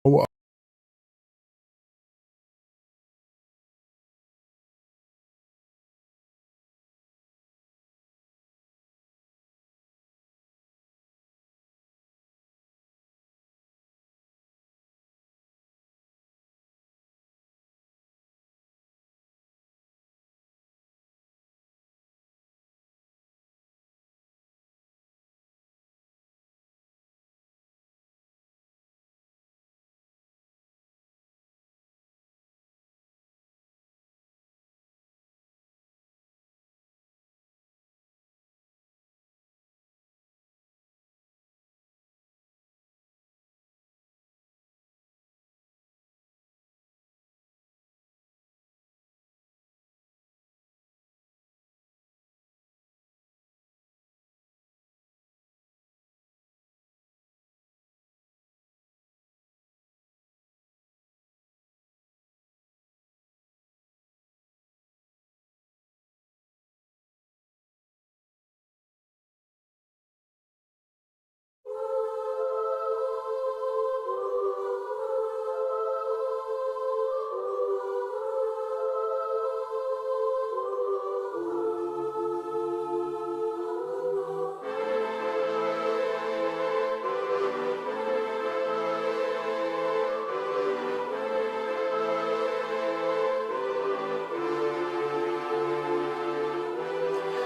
هو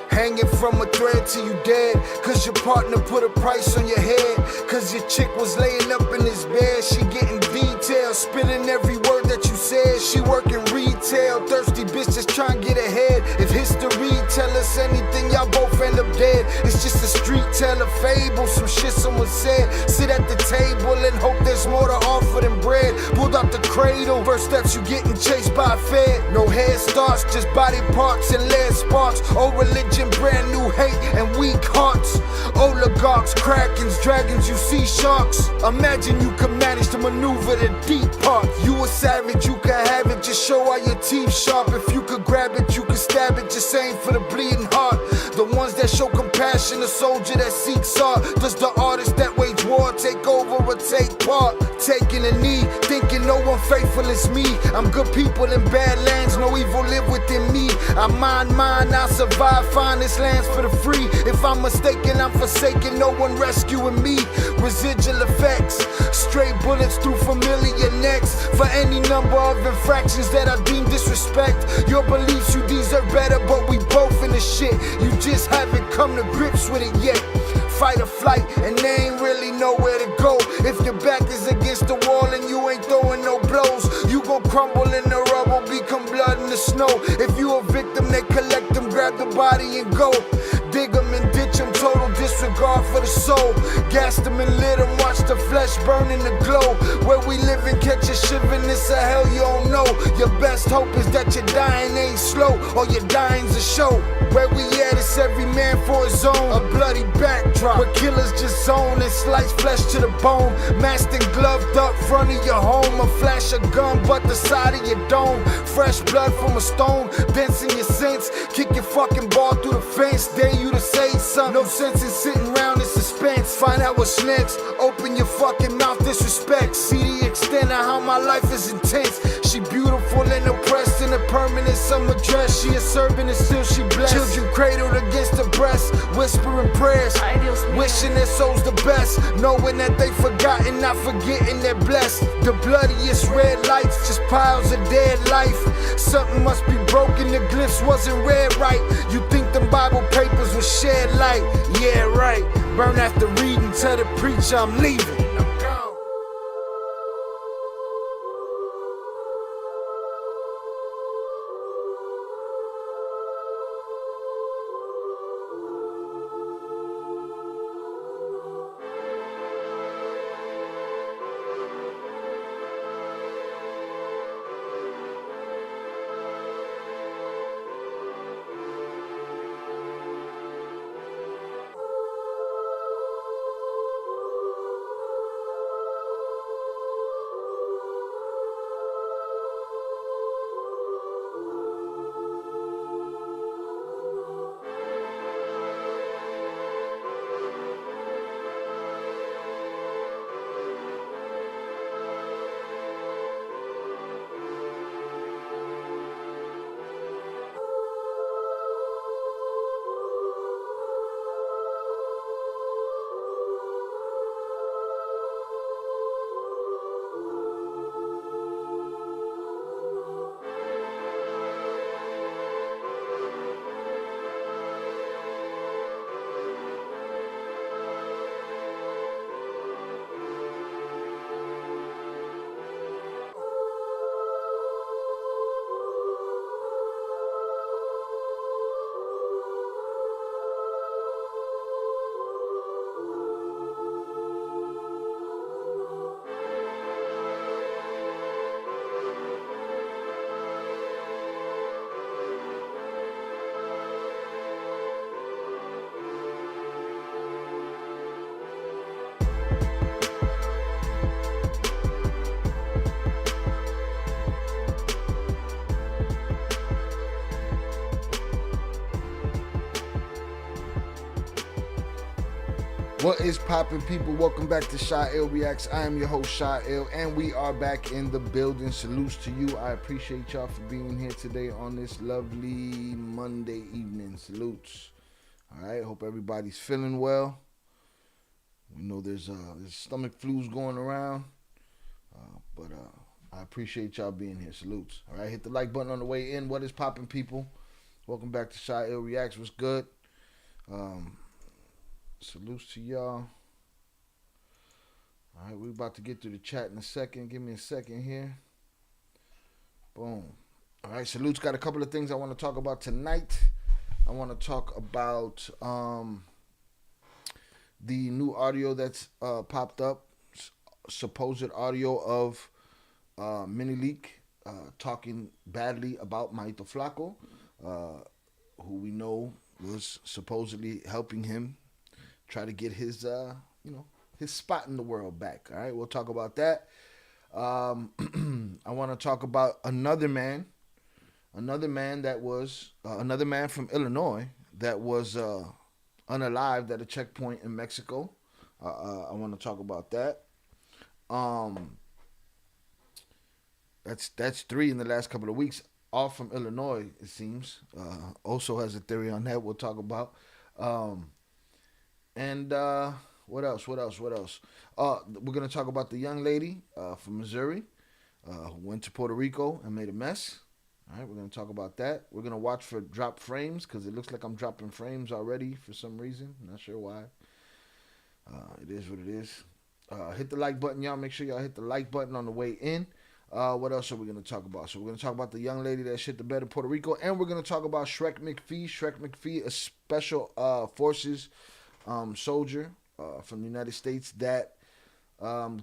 hanging from a thread till you dead, cause your partner put a price on your head, cause your chick was laying up in his bed. She getting details, spitting every word that you said. She working retail, thirsty bitch just trying to get ahead. If history tell us anything, y'all both end up dead. It's just a street tale, a fable, some shit someone said. Sit at the table and hope there's more to offer than bread. Pulled out the cradle, first steps you getting chased by a fed. No head starts, just body parts and lead sparks. Old religion, brand new hate and weak hearts. Oligarchs, krakens, dragons, you see sharks. Imagine you could manage to maneuver the deep part. You a savage, you can have it, just show all your teeth sharp. If you could grab it, you could stab it, just aim for the bleeding heart. The ones that show compassion, a soldier that seeks art. Does the artist that wage war take over or take part? Taking a knee, thinking no one faithful is me. I'm good people in bad lands, no evil live within me. I mind mine, I survive, find this lands for the free. If I'm mistaken, I'm forsaken, no one rescuing me. Residual effects, stray bullets through familiar necks. For any number of infractions that I deem disrespect. Your beliefs, you deserve better, but we both in the shit. You just haven't come to grips with it yet. Fight or flight, and they ain't really nowhere to go. If your back is against the wall and you ain't throwing no blows, you gon' crumble in the rubble, become blood in the snow. If you a victim, they collect them, grab the body and go. Dig them and ditch them, total disregard for the soul. Gas them and lit them, watch the flesh burn in the glow. Where we live and catch a shivering, it's a hell you don't know. Your best hope is that your dying ain't slow, or your dying's a show. Where we at, it's every man for his own. A bloody backdrop, where killers just zone and slice flesh to the bone. Masked and gloved up front of your home. A flash of gun, but the side of your dome. Fresh blood from a stone, dents in your sense. Kick your fucking ball through the fence, dare you to say something. No sense in sitting around in suspense. Find out what's next, open your fucking mouth, disrespect. See the extent of how my life is intense. She beautiful and oppressed in a permanent summer dress. She a servant and still she blessed. Children cradled against her breast, whispering prayers, wishing their souls the best, knowing that they forgotten, not forgetting they're blessed. The bloodiest red lights, just piles of dead life. Something must be broken, the glyphs wasn't read right. You think them Bible papers will shed light? Yeah, right. Burn after reading, tell the preacher I'm leaving. What is poppin', people? Welcome back to Shy Ill Reacts. I am your host, Shy Ill, and we are back in the building. Salutes to you. I appreciate y'all for being here today on this lovely Monday evening. Salutes. All right, hope everybody's feeling well. We know there's stomach flus going around, but I appreciate y'all being here. Salutes. All right, hit the like button on the way in. What is poppin', people? Welcome back to Shy Ill Reacts. What's good? Salutes to y'all. All right, we're about to get through the chat in a second. Give me a second here. Boom. All right, salutes. Got a couple of things I want to talk about tonight. I want to talk about the new audio that's popped up, supposed audio of Mini Leak talking badly about Maito Flaco, who we know was supposedly helping him try to get his, his spot in the world back. All right, we'll talk about that. I want to talk about another man that was another man from Illinois that was unalived at a checkpoint in Mexico. I want to talk about that. That's three in the last couple of weeks, all from Illinois, it seems. Also has a theory on that we'll talk about. And what else? We're going to talk about the young lady from Missouri who went to Puerto Rico and made a mess. All right, we're going to talk about that. We're going to watch for drop frames because it looks like I'm dropping frames already for some reason. Not sure why. It is what it is. Hit the like button, y'all. Make sure y'all hit the like button on the way in. What else are we going to talk about? So we're going to talk about the young lady that shit the bed in Puerto Rico. And we're going to talk about Shrek Mcphee. Shrek Mcphee, a special forces soldier from the United States that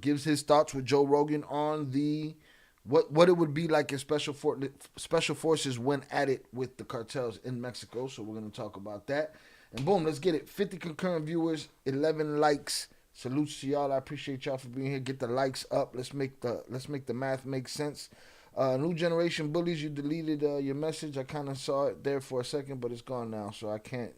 gives his thoughts with Joe Rogan on the what it would be like if special forces went at it with the cartels in Mexico. So we're going to talk about that. And boom, let's get it. 50 concurrent viewers, 11 likes. Salutes to y'all. I appreciate y'all for being here. Get the likes up. Let's make the math make sense. New Generation Bullies, you deleted your message. I kind of saw it there for a second, but it's gone now, so I can't,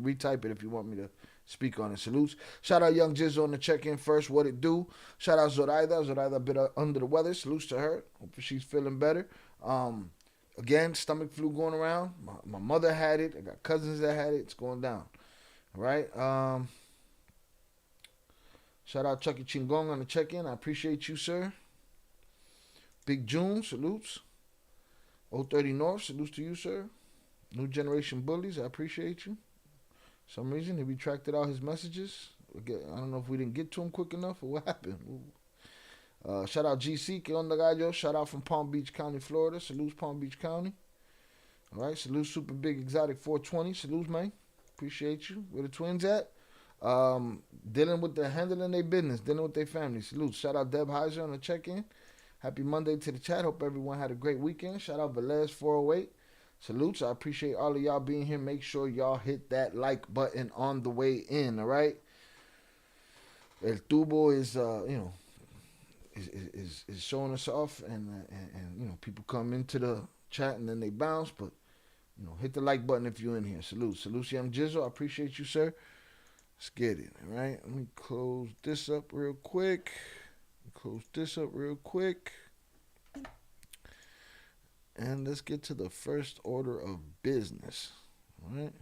retype it if you want me to speak on it. Salutes. Shout out Young Jizzo on the check-in first. What it do? Shout out Zoraida. Zoraida a bit under the weather. Salutes to her. Hope she's feeling better. Again, stomach flu going around. My mother had it. I got cousins that had it. It's going down. All right. Shout out Chucky Chingong on the check-in. I appreciate you, sir. Big June, salutes. 030 North, salutes to you, sir. New Generation Bullies, I appreciate you. For some reason, he retracted all his messages. I don't know if we didn't get to him quick enough or what happened. Shout out GC, que onda gallo. Shout out from Palm Beach County, Florida. Salutes, Palm Beach County. All right, salutes, Super Big Exotic 420. Salutes, man. Appreciate you. Where the twins at? Handling their business, dealing with their family. Salutes. Shout out Deb Heiser on the check-in. Happy Monday to the chat. Hope everyone had a great weekend. Shout out Velez 408. Salutes. I appreciate all of y'all being here. Make sure y'all hit that like button on the way in. All right. El Tubo is is showing us off, and people come into the chat and then they bounce. But hit the like button if you're in here. Salute. Salute, Young Jizzle. I appreciate you, sir. Let's get it. All right. Let me close this up real quick. And let's get to the first order of business. All right.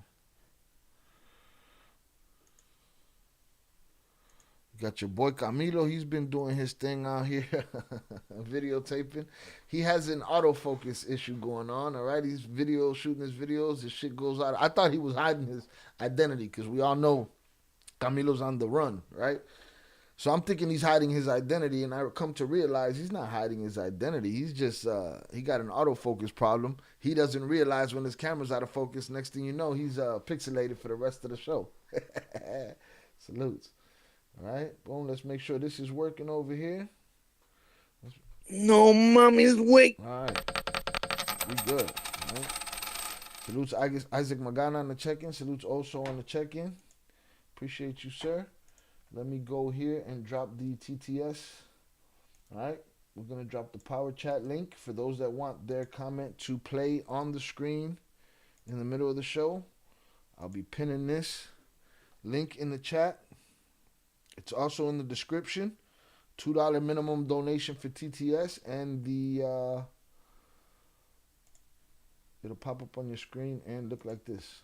Got your boy Camilo. He's been doing his thing out here, videotaping. He has an autofocus issue going on. All right. He's shooting his videos. His shit goes out. I thought he was hiding his identity because we all know Camilo's on the run, right? So I'm thinking he's hiding his identity, and I come to realize he's not hiding his identity. He's just, he got an autofocus problem. He doesn't realize when his camera's out of focus. Next thing you know, he's pixelated for the rest of the show. Salutes. All right, boom, let's make sure this is working over here. No, mommy's wake. All right, we good. All right. Salutes Isaac Magana on the check-in. Salutes also on the check-in. Appreciate you, sir. Let me go here and drop the TTS. All right. We're going to drop the Power Chat link for those that want their comment to play on the screen in the middle of the show. I'll be pinning this link in the chat. It's also in the description. $2 minimum donation for TTS, and it'll pop up on your screen and look like this.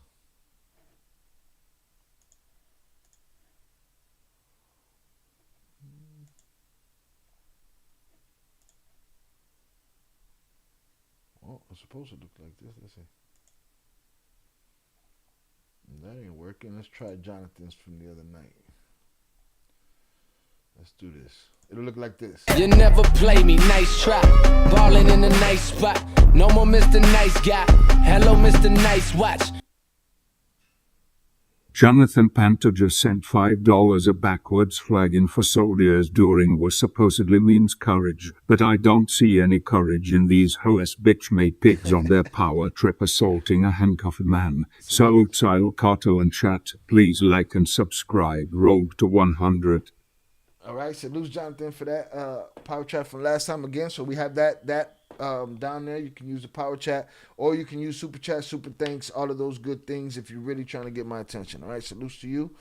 Oh, it's supposed to look like this. Let's see. That ain't working. Let's try Jonathan's from the other night. Let's do this. It'll look like this. You never play me, nice try. Ballin' in a nice spot. No more Mr. Nice Guy. Hello, Mr. Nice Watch. Jonathan Panther just sent $5 a backwards flag in for soldiers during war supposedly means courage, but I don't see any courage in these hoe-ass bitch-made pigs on their power trip assaulting a handcuffed man. Salutes I'll Cartel and chat. Please like and subscribe. Road to 100. All right, salutes Jonathan for that power chat from last time again. So we have that down there. You can use the power chat, or you can use super chat, super thanks, all of those good things if you're really trying to get my attention. All right, salutes to you.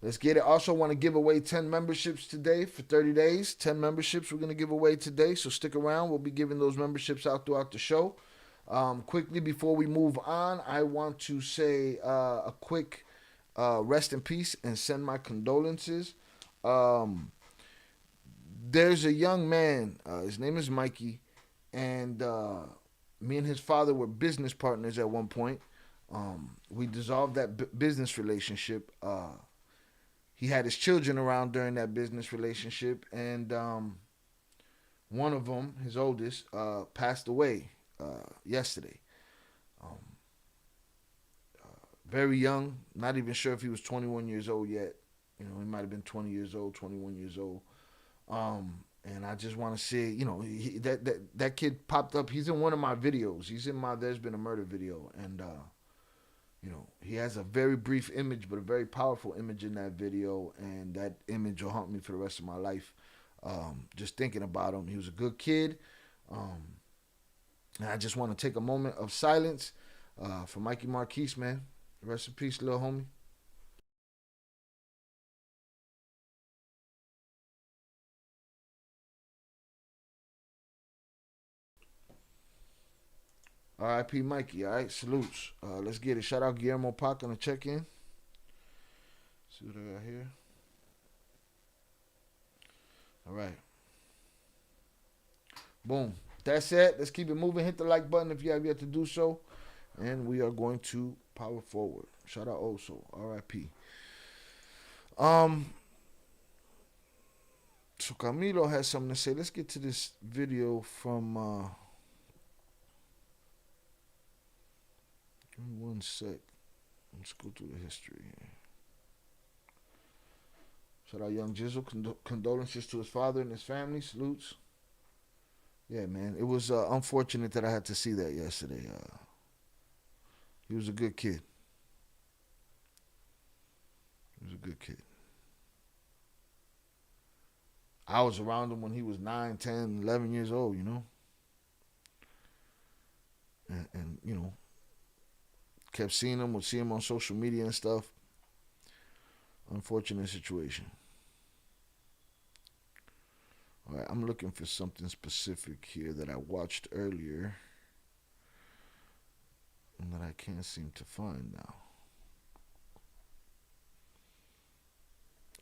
Let's get it. Also want to give away 10 memberships today for 30 days. 10 memberships we're going to give away today, so stick around. We'll be giving those memberships out throughout the show. Quickly, before we move on, I want to say a quick rest in peace and send my condolences. There's a young man, his name is Mikey, and me and his father were business partners at one point. We dissolved that business relationship. He had his children around during that business relationship, and one of them, his oldest, passed away yesterday. Very young, not even sure if he was 21 years old yet. You know, he might have been 20 years old, 21 years old. And I just want to say, you know, that kid popped up. He's in one of my videos. He's in my There's Been a Murder video. And, you know, he has a very brief image, but a very powerful image in that video. And that image will haunt me for the rest of my life. Just thinking about him. He was a good kid. And I just want to take a moment of silence for Mikey Marquise, man. Rest in peace, little homie. R.I.P. Mikey, all right? Salutes. Let's get it. Shout out Guillermo Pac on the check-in. See what I got here. All right. Boom. That's it. Let's keep it moving. Hit the like button if you have yet to do so. And we are going to power forward. Shout out Oso. R.I.P. So Camilo has something to say. Let's get to this video from... Give me one sec. Let's go through the history here. Shout out Young Jizzle. Condolences to his father and his family. Salutes. Yeah, man. It was unfortunate that I had to see that yesterday. He was a good kid. He was a good kid. I was around him when he was 9, 10, 11 years old, you know. And you know, kept seeing him, would see him on social media and stuff. Unfortunate situation. All right, I'm looking for something specific here that I watched earlier and that I can't seem to find now.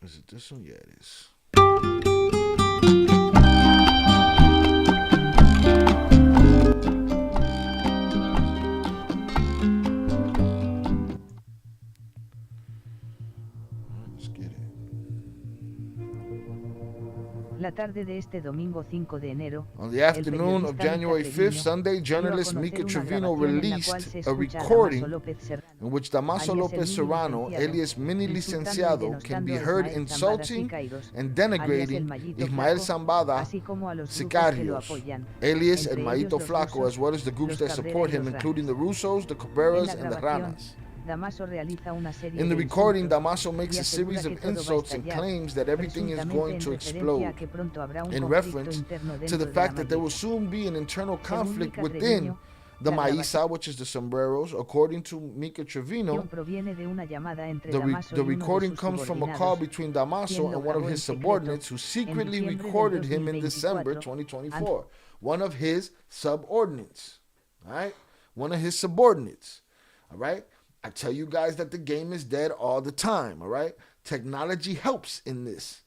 Is it this one? Yeah, it is. La tarde de este domingo 5 de enero, on the afternoon of January 5th, Sunday, journalist Mika Trevino released a recording in which Damaso Lopez Serrano, alias Mini Licenciado, can be heard insulting and denigrating Ismael Zambada Sicarios, alias El Maito Flaco, as well as the groups that support him, including the Russos, the Cabreras, and the Ranas. In the recording, Damaso makes a series of insults and claims that everything is going to explode, in reference to the fact that there will soon be an internal conflict within the maíza, which is the sombreros. According to Mika Trevino, proviene de una llamada entre the Damaso y uno de recording sus comes from a call between Damaso quien lo and one of grabó en his secreto subordinates who secretly en diciembre del recorded him in 2024, December 2024. One of his subordinates, all right? One of his subordinates, all right? I tell you guys that the game is dead all the time, all right? Technology helps in this.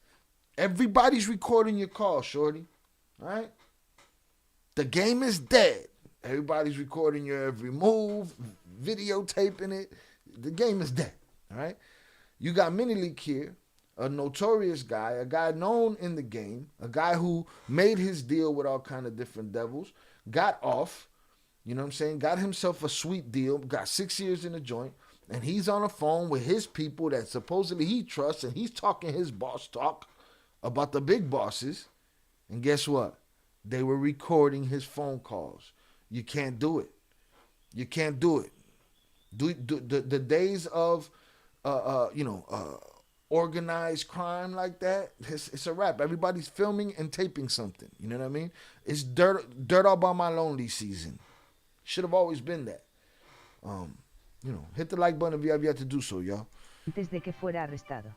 Everybody's recording your call, shorty, all right? The game is dead. Everybody's recording your every move, videotaping it. The game is dead, all right? You got Mini Leak here, a notorious guy, a guy known in the game, a guy who made his deal with all kind of different devils, got off, you know what I'm saying, got himself a sweet deal, got 6 years in the joint, and he's on the phone with his people that supposedly he trusts, and he's talking his boss talk about the big bosses, and guess what? They were recording his phone calls. You can't do it. You can't do it. The days of, organized crime like that, it's a wrap. Everybody's filming and taping something. You know what I mean? It's dirt all by my lonely season. Should have always been that. Hit the like button if you have yet to do so, y'all. Antes de que fuera arrestado.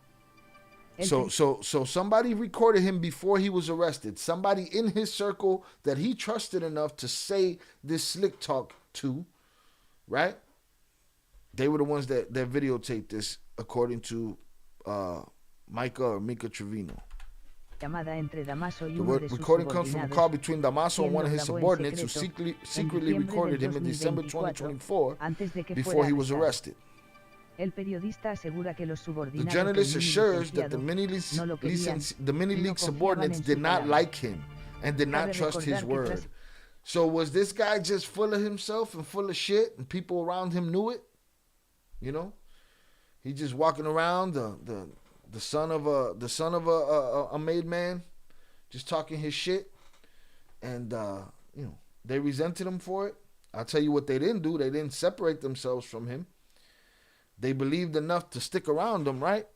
So somebody recorded him before he was arrested. Somebody in his circle that he trusted enough to say this slick talk to, right? They were the ones that videotaped this, according to Mika Trevino. Llamada entre Damaso y The uno de sus recording comes from a call between Damaso and quien one of lo his grabó en subordinates who secreto secretly en recorded diciembre him in del December 2024, 2024 antes de que before fuera he was arrestado. arrested. El periodista asegura que los The subordinados journalist del mini assures that the licenciado no lo querían mini y no league confiaban subordinates en did su not palabra. like him and did not Cabe trust his recordar que word. tras- So was this guy just full of himself and full of shit, and people around him knew it? You know, he just walking around the son of a made man, just talking his shit, and they resented him for it. I'll tell you what they didn't do. They didn't separate themselves from him. They believed enough to stick around him, right?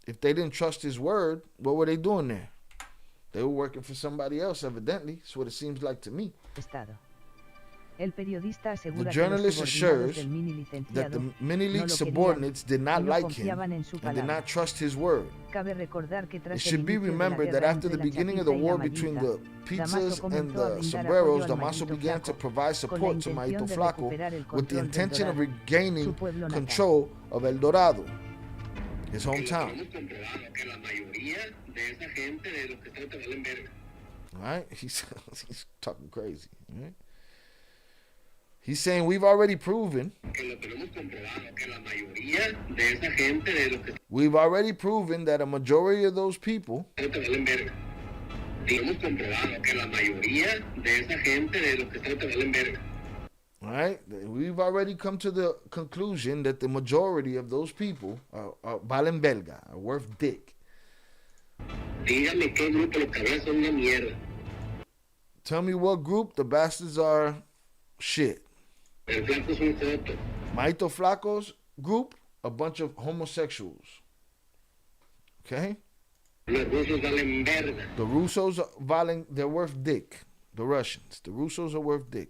If they didn't trust his word, what were they doing there? They were working for somebody else, evidently. That's what it seems like to me. Estado. El periodista The asegura que los journalist subordinados assures del mini that licenciado the mini no league lo subordinates did y not no like him confiaban en su and did palabra. not trust his word. Cabe recordar que It tras el should be inicio de la remembered that guerra after the entre la beginning of the chapiza y la war between malliza, the Damaso pizzas and comenzó a the brindar sombreros, apoyo al Damaso Maldito began to Flaco, provide con la support to intención Maito de Flaco recuperar el with the control del intention of Dorado, regaining su pueblo natal. control of El Dorado, his hometown. All right, he's talking crazy. Right? He's saying we've already proven that a majority of those people all right, we've already come to the conclusion that the majority of those people are valen belga, are worth dick. Tell me what group the bastards are shit. Maito Flaco's group, a bunch of homosexuals. Okay? The Russos are they're worth dick. The Russians. The Russos are worth dick.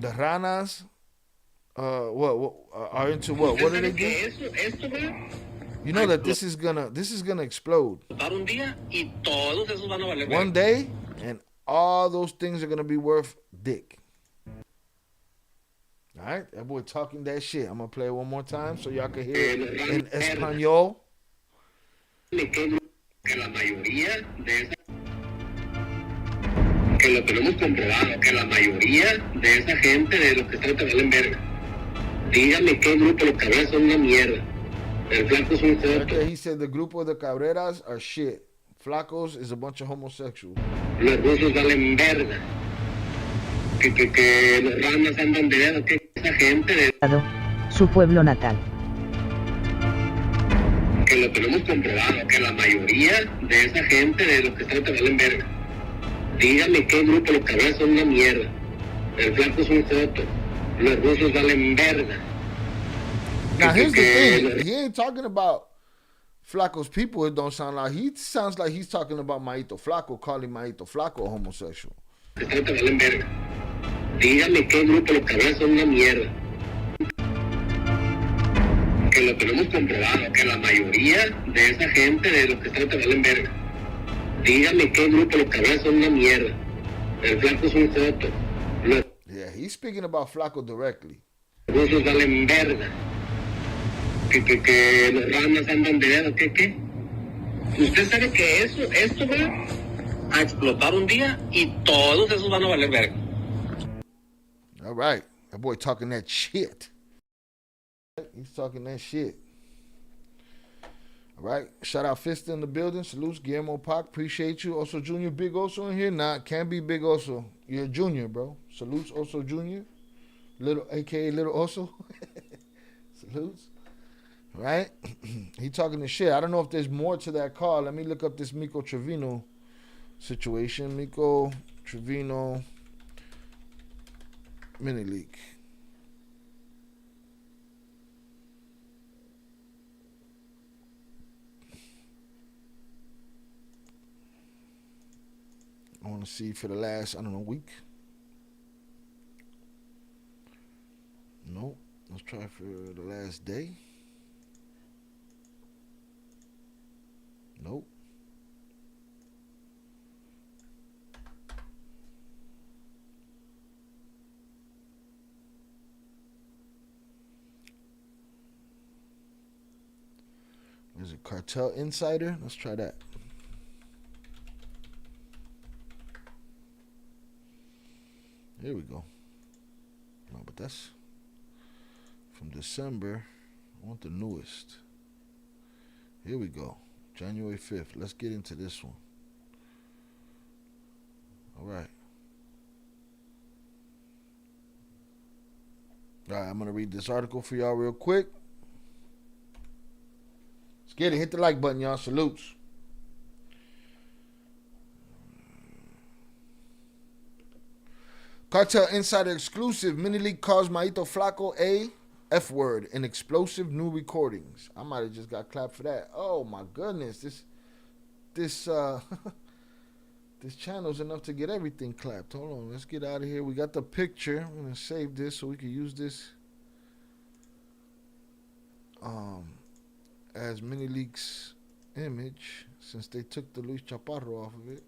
The Ranas are into what? What do they do? You know that this is gonna explode. One day, and all those things are gonna be worth dick. All right, that boy talking that shit. I'm gonna play it one more time so y'all can hear it in Espanol. Que lo tenemos comprobado, que la mayoría de esa gente de los que están te valen verga. Dígame qué grupo los cabezas son una mierda. El Flaco es un joto. Okay, he said the grupo de Cabreras are shit. Flacos is a bunch of homosexuals. Los rusos valen verga. Que los ramas andan de dedo, que esa gente de... Su pueblo natal. Que lo tenemos comprobado, que la mayoría de esa gente de los que están te valen verga. Dígame qué grupo los cabezas son una mierda. El Flaco es un joto. Los rusos valen verga. Now here's the thing. He ain't talking about Flaco's people, it don't sound like, he sounds like he's talking about Maito Flaco, calling Maito Flaco a homosexual. Estado te valen verga. Dígame qué grupo los cabrones son una mierda. Que lo tenemos comprobado, que la mayoría de esa gente de los que están te valen verga. Dígame qué grupo los cabrones son una mierda. El flaco es un joto. Los Yeah, he's speaking about Flaco directly. rusos valen verga. Que los ramas andan de dedo, ¿qué? Usted sabe que esto va a explotar un día y todos esos van a valer verga. All right. That boy talking that shit. He's talking that shit. All right. Shout out Fista in the building. Salutes, Guillermo Pac. Appreciate you. Also, Junior Big Oso in here. Nah, can't be Big Oso. You're a junior, bro. Salutes, Oso Junior. Little, a.k.a. Little Oso. Salutes. All right. He talking the shit. I don't know if there's more to that call. Let me look up this Miko Trevino situation. Miko Trevino mini league. I want to see for the last, I don't know, week. Nope. Let's try for the last day. Nope. Is it Cartel Insider? Let's try that. Here we go. No, but that's from December. I want the newest. Here we go. January 5th. Let's get into this one. All right. All right, I'm going to read this article for y'all real quick. Let's get it. Hit the like button, y'all. Salutes. Cartel Insider exclusive. Mini League calls Maito Flaco a F word in explosive new recordings. I might have just got clapped for that. Oh my goodness. This channel's enough to get everything clapped. Hold on. Let's get out of here. We got the picture. I'm going to save this so we can use this as Mini League's image since they took the Luis Chaparro off of it.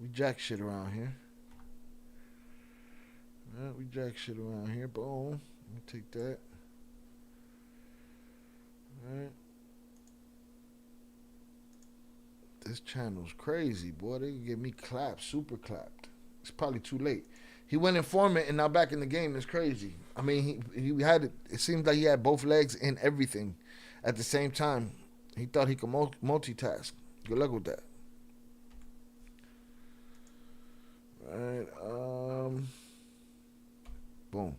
We jack shit around here. We jack shit around here. Boom. Let me take that. Alright. This channel's crazy, boy. They can get me clapped, super clapped. It's probably too late. He went informant and now back in the game. It's crazy. I mean, he had it. It seems like he had both legs in everything at the same time. He thought he could multitask. Good luck with that. Alright. Boom.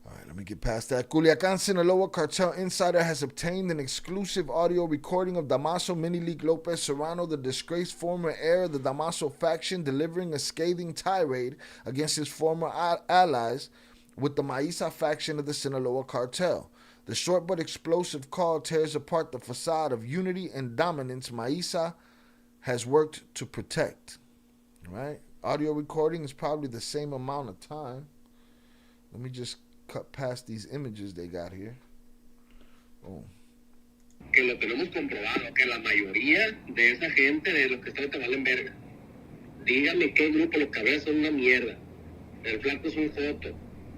All right, let me get past that. Culiacan, Sinaloa Cartel Insider has obtained an exclusive audio recording of Damaso Mini League Lopez Serrano, the disgraced former heir of the Damaso faction, delivering a scathing tirade against his former allies with the Maíza faction of the Sinaloa Cartel. The short but explosive call tears apart the facade of unity and dominance Maíza has worked to protect. All right? Audio recording is probably the same amount of time. Let me just cut past these images they got here. Boom. Que lo tenemos comprobado, que la mayoría de esa gente de los que están te valen verga. Dígame qué grupo los cabrones son una mierda. El flaco es un joto.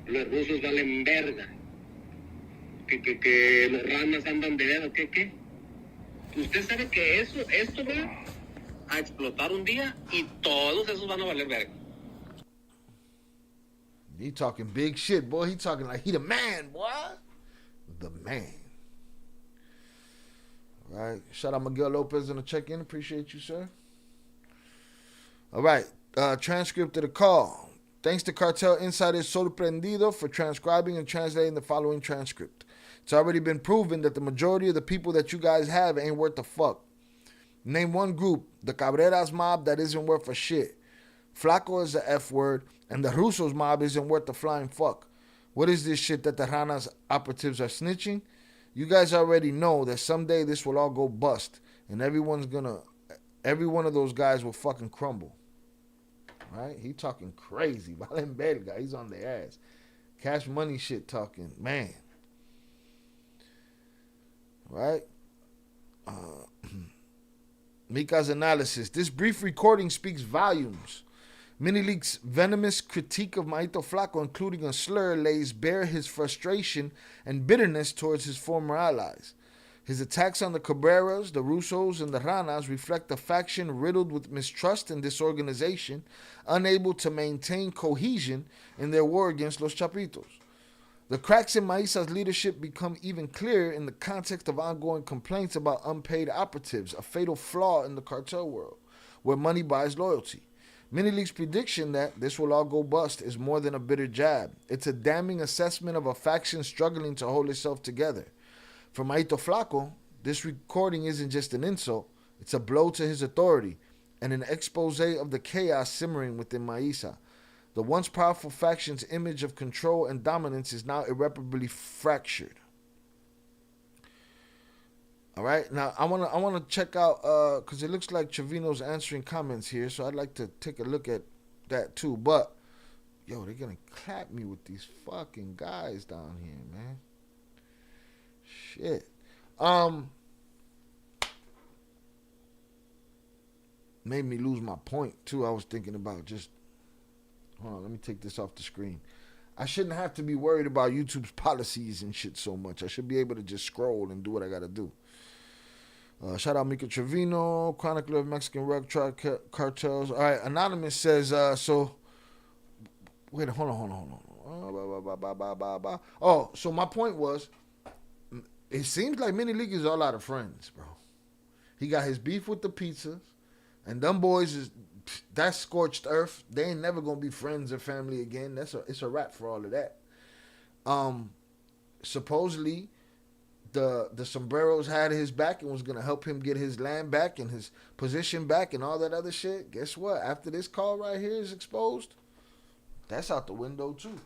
Los rusos valen verga. Que los ramas andan de dedo, ¿qué? Usted sabe que esto va a explotar un día y todos esos van a valer verga. He talking big shit, boy. He talking like he the man, boy. The man. All right. Shout out Miguel Lopez on the check-in. Appreciate you, sir. All right. Transcript of the call. Thanks to Cartel Insider Sorprendido for transcribing and translating the following transcript. It's already been proven that the majority of the people that you guys have ain't worth the fuck. Name one group, the Cabreras mob, that isn't worth a shit. Flaco is the F word, and the Russos mob isn't worth the flying fuck. What is this shit that the Ranas operatives are snitching? you guys already know that someday this will all go bust, and every one of those guys will fucking crumble. Right? He talking crazy. Valenberga, he's on their ass. Cash Money shit talking, man. Right? Mika's analysis. This brief recording speaks volumes. Minileak's venomous critique of Maito Flaco, including a slur, lays bare his frustration and bitterness towards his former allies. His attacks on the Cabreras, the Russos, and the Ranas reflect a faction riddled with mistrust and disorganization, unable to maintain cohesion in their war against Los Chapitos. The cracks in Maisa's leadership become even clearer in the context of ongoing complaints about unpaid operatives, a fatal flaw in the cartel world, where money buys loyalty. Minileak's prediction that this will all go bust is more than a bitter jab. It's a damning assessment of a faction struggling to hold itself together. For Maito Flaco, this recording isn't just an insult, it's a blow to his authority and an expose of the chaos simmering within Maisa. The once powerful faction's image of control and dominance is now irreparably fractured. All right, now I wanna check out because it looks like Trevino's answering comments here, so I'd like to take a look at that too. But yo, they're gonna clap me with these fucking guys down here, man. Shit. Made me lose my point too. I was thinking about just hold on, let me take this off the screen. I shouldn't have to be worried about YouTube's policies and shit so much. I should be able to just scroll and do what I gotta do. Shout out Mika Trevino, chronicler of Mexican rug cartels. All right, Anonymous says, so wait, hold on. Oh, so my point was, it seems like Minileak is all out of friends, bro. He got his beef with the pizzas, and them boys that's scorched earth. They ain't never gonna be friends or family again. It's a wrap for all of that. Supposedly, the sombreros had his back and was gonna help him get his land back and his position back and all that other shit. Guess what? After this call right here is exposed, that's out the window too.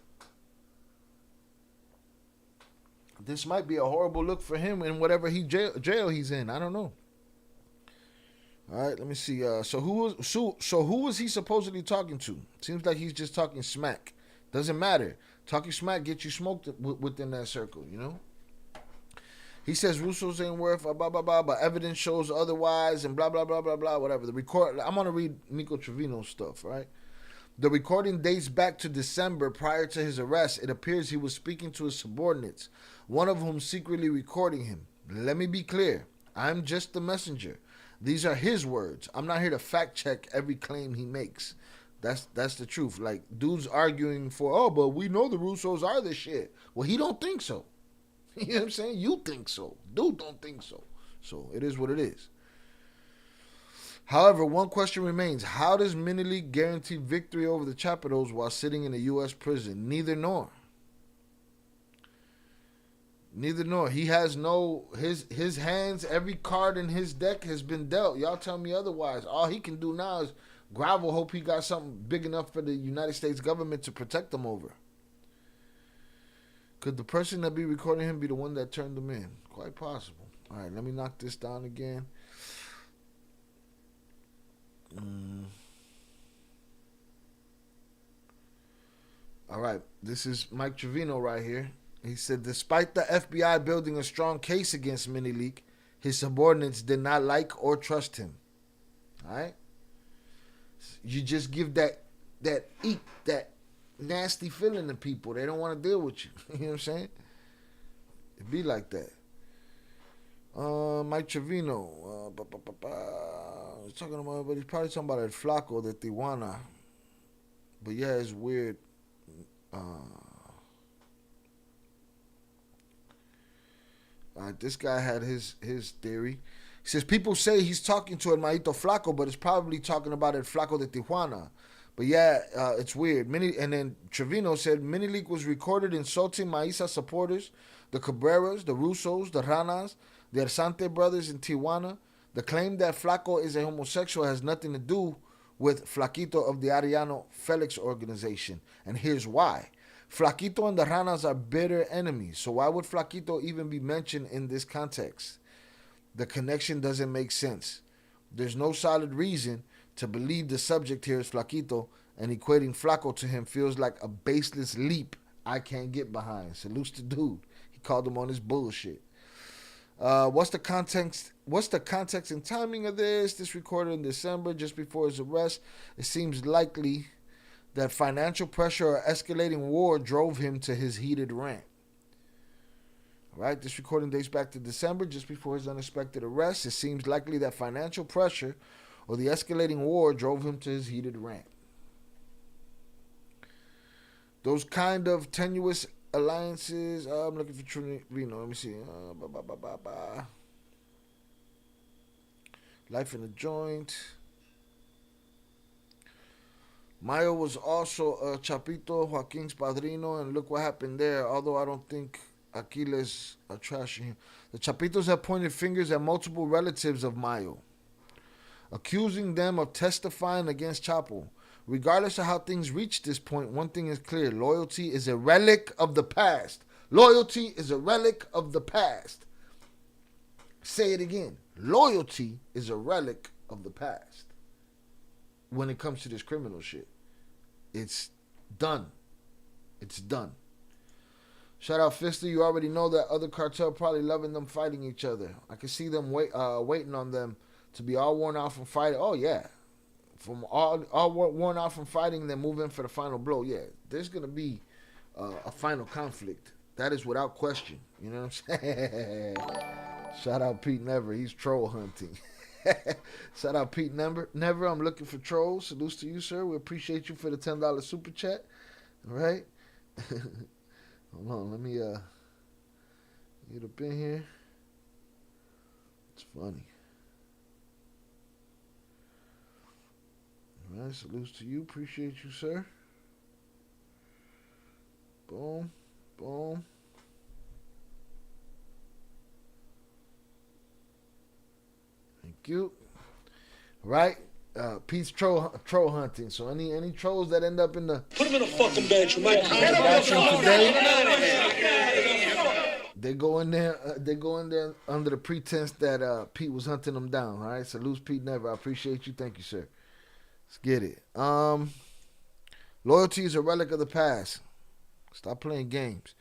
This might be a horrible look for him in whatever jail he's in. I don't know. All right, let me see. So who was he supposedly talking to? Seems like he's just talking smack. Doesn't matter. Talking smack gets you smoked within that circle, you know. He says Russos ain't worth blah blah blah, but evidence shows otherwise, and blah blah blah blah blah. Whatever. The record. I'm gonna read Nico Trevino's stuff, right? The recording dates back to December prior to his arrest. It appears he was speaking to his subordinates, one of whom secretly recording him. Let me be clear. I'm just the messenger. These are his words. I'm not here to fact check every claim he makes. That's the truth. Like, dude's arguing for, but we know the Russos are the shit. Well, he don't think so. You know what I'm saying? You think so. Dude don't think so. So it is what it is. However, one question remains. How does Minileak guarantee victory over the Chapitos while sitting in a U.S. prison? Neither nor. He has his hands, every card in his deck has been dealt. Y'all tell me otherwise. All he can do now is grovel, hope he got something big enough for the United States government to protect him over. Could the person that be recording him be the one that turned him in? Quite possible. All right, let me knock this down again. All right, this is Mike Trevino right here. He said, despite the FBI building a strong case against Minileak, his subordinates did not like or trust him. All right? You just give that nasty feeling to people. They don't want to deal with you. You know what I'm saying? It be like that. Mike Trevino. He's talking about, but he's probably talking about El Flaco de Tijuana. But yeah, it's weird. This guy had his theory. He says, people say he's talking to El Maito Flaco, but it's probably talking about El Flaco de Tijuana. But yeah, it's weird. And then Trevino said, Minileak was recorded insulting Maisa supporters, the Cabreras, the Russos, the Ranas, the Arsante brothers in Tijuana. The claim that Flaco is a homosexual has nothing to do with Flaquito of the Ariano Felix organization. And here's why. Flaquito and the Ranas are bitter enemies, so why would Flaquito even be mentioned in this context? The connection doesn't make sense. There's no solid reason to believe the subject here is Flaquito, and equating Flaco to him feels like a baseless leap I can't get behind. Salutes to dude. He called him on his bullshit. What's the context and timing of this? This recorded in December, just before his arrest. It seems likely that financial pressure or escalating war drove him to his heated rant. All right, this recording dates back to December, just before his unexpected arrest. It seems likely that financial pressure or the escalating war drove him to his heated rant. Those kind of tenuous alliances. I'm looking for Trevino. Let me see. Life in the joint. Mayo was also Chapito, Joaquin's padrino, and look what happened there. Although I don't think Aquiles are trashing him. The Chapitos have pointed fingers at multiple relatives of Mayo, accusing them of testifying against Chapo. Regardless of how things reach this point, one thing is clear. Loyalty is a relic of the past. Loyalty is a relic of the past. Say it again. Loyalty is a relic of the past. When it comes to this criminal shit, it's done. It's done. Shout out Fister. You already know that other cartel probably loving them fighting each other. I can see them waiting on them to be all worn out from fighting. Oh yeah, from all worn out from fighting, then move in for the final blow. Yeah, there's gonna be a final conflict. That is without question. You know what I'm saying? Shout out Pete Never. He's troll hunting. Shout out Pete Never. I'm looking for trolls. Salutes to you, sir. We appreciate you for the $10 super chat. All right. Hold on. Let me get up in here. It's funny. All right. Salutes to you. Appreciate you, sir. Boom. Boom. Thank you. Right? Pete's troll hunting. So any trolls that end up in the Put him in a fucking bedroom. they go in there under the pretense that Pete was hunting them down. All right. Salute Pete Never. I appreciate you. Thank you, sir. Let's get it. Loyalty is a relic of the past. Stop playing games.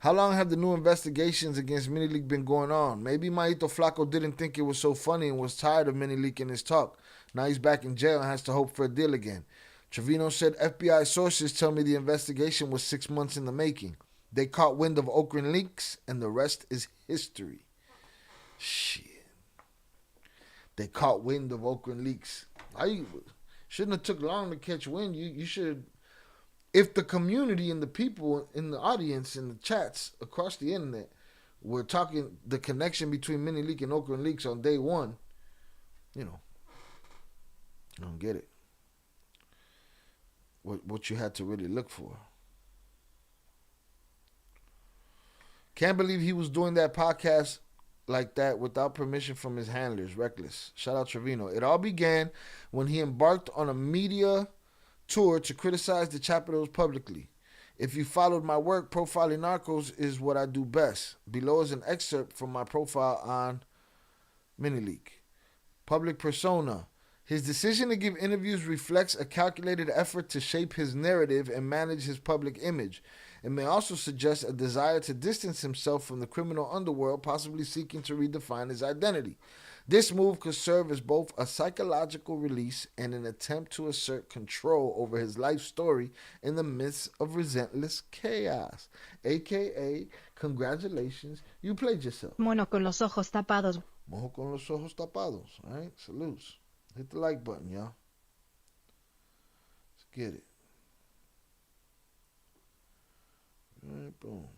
How long have the new investigations against Mini Leak been going on? Maybe Maito Flaco didn't think it was so funny and was tired of Mini Leak and his talk. Now he's back in jail and has to hope for a deal again. Trevino said FBI sources tell me the investigation was 6 months in the making. They caught wind of Okran leaks and the rest is history. Shit. They caught wind of Okran leaks. Shouldn't have took long to catch wind. You should. If the community and the people in the audience and the chats across the internet were talking the connection between Mini Leak and Okran Leaks on day one, I don't get it. What you had to really look for. Can't believe he was doing that podcast like that without permission from his handlers. Reckless. Shout out Trevino. It all began when he embarked on a media tour to criticize the Chapitos publicly. If you followed my work, profiling narcos is what I do best. Below is an excerpt from my profile on Mini Leak. Public persona. His decision to give interviews reflects a calculated effort to shape his narrative and manage his public image. It may also suggest a desire to distance himself from the criminal underworld, possibly seeking to redefine his identity. This move could serve as both a psychological release and an attempt to assert control over his life story in the midst of relentless chaos. AKA, congratulations, you played yourself. Mono con los ojos tapados. Mojo con los ojos tapados. All right, salutes. Hit the like button, y'all. Let's get it. All right, boom.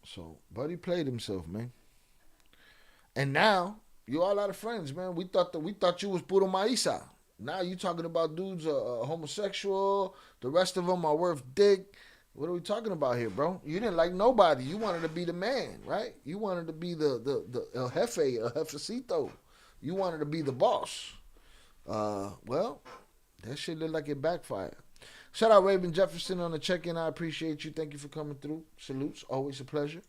So, Buddy played himself, man. And now, you all out of friends, man. We thought you was puro maíza. Now you talking about dudes homosexual. The rest of them are worth dick. What are we talking about here, bro? You didn't like nobody. You wanted to be the man, right? You wanted to be the el jefe, el jefecito. You wanted to be the boss. Well, That shit looked like it backfired. Shout out Raven Jefferson on the check-in. I appreciate you. Thank you for coming through. Salutes. Always a pleasure.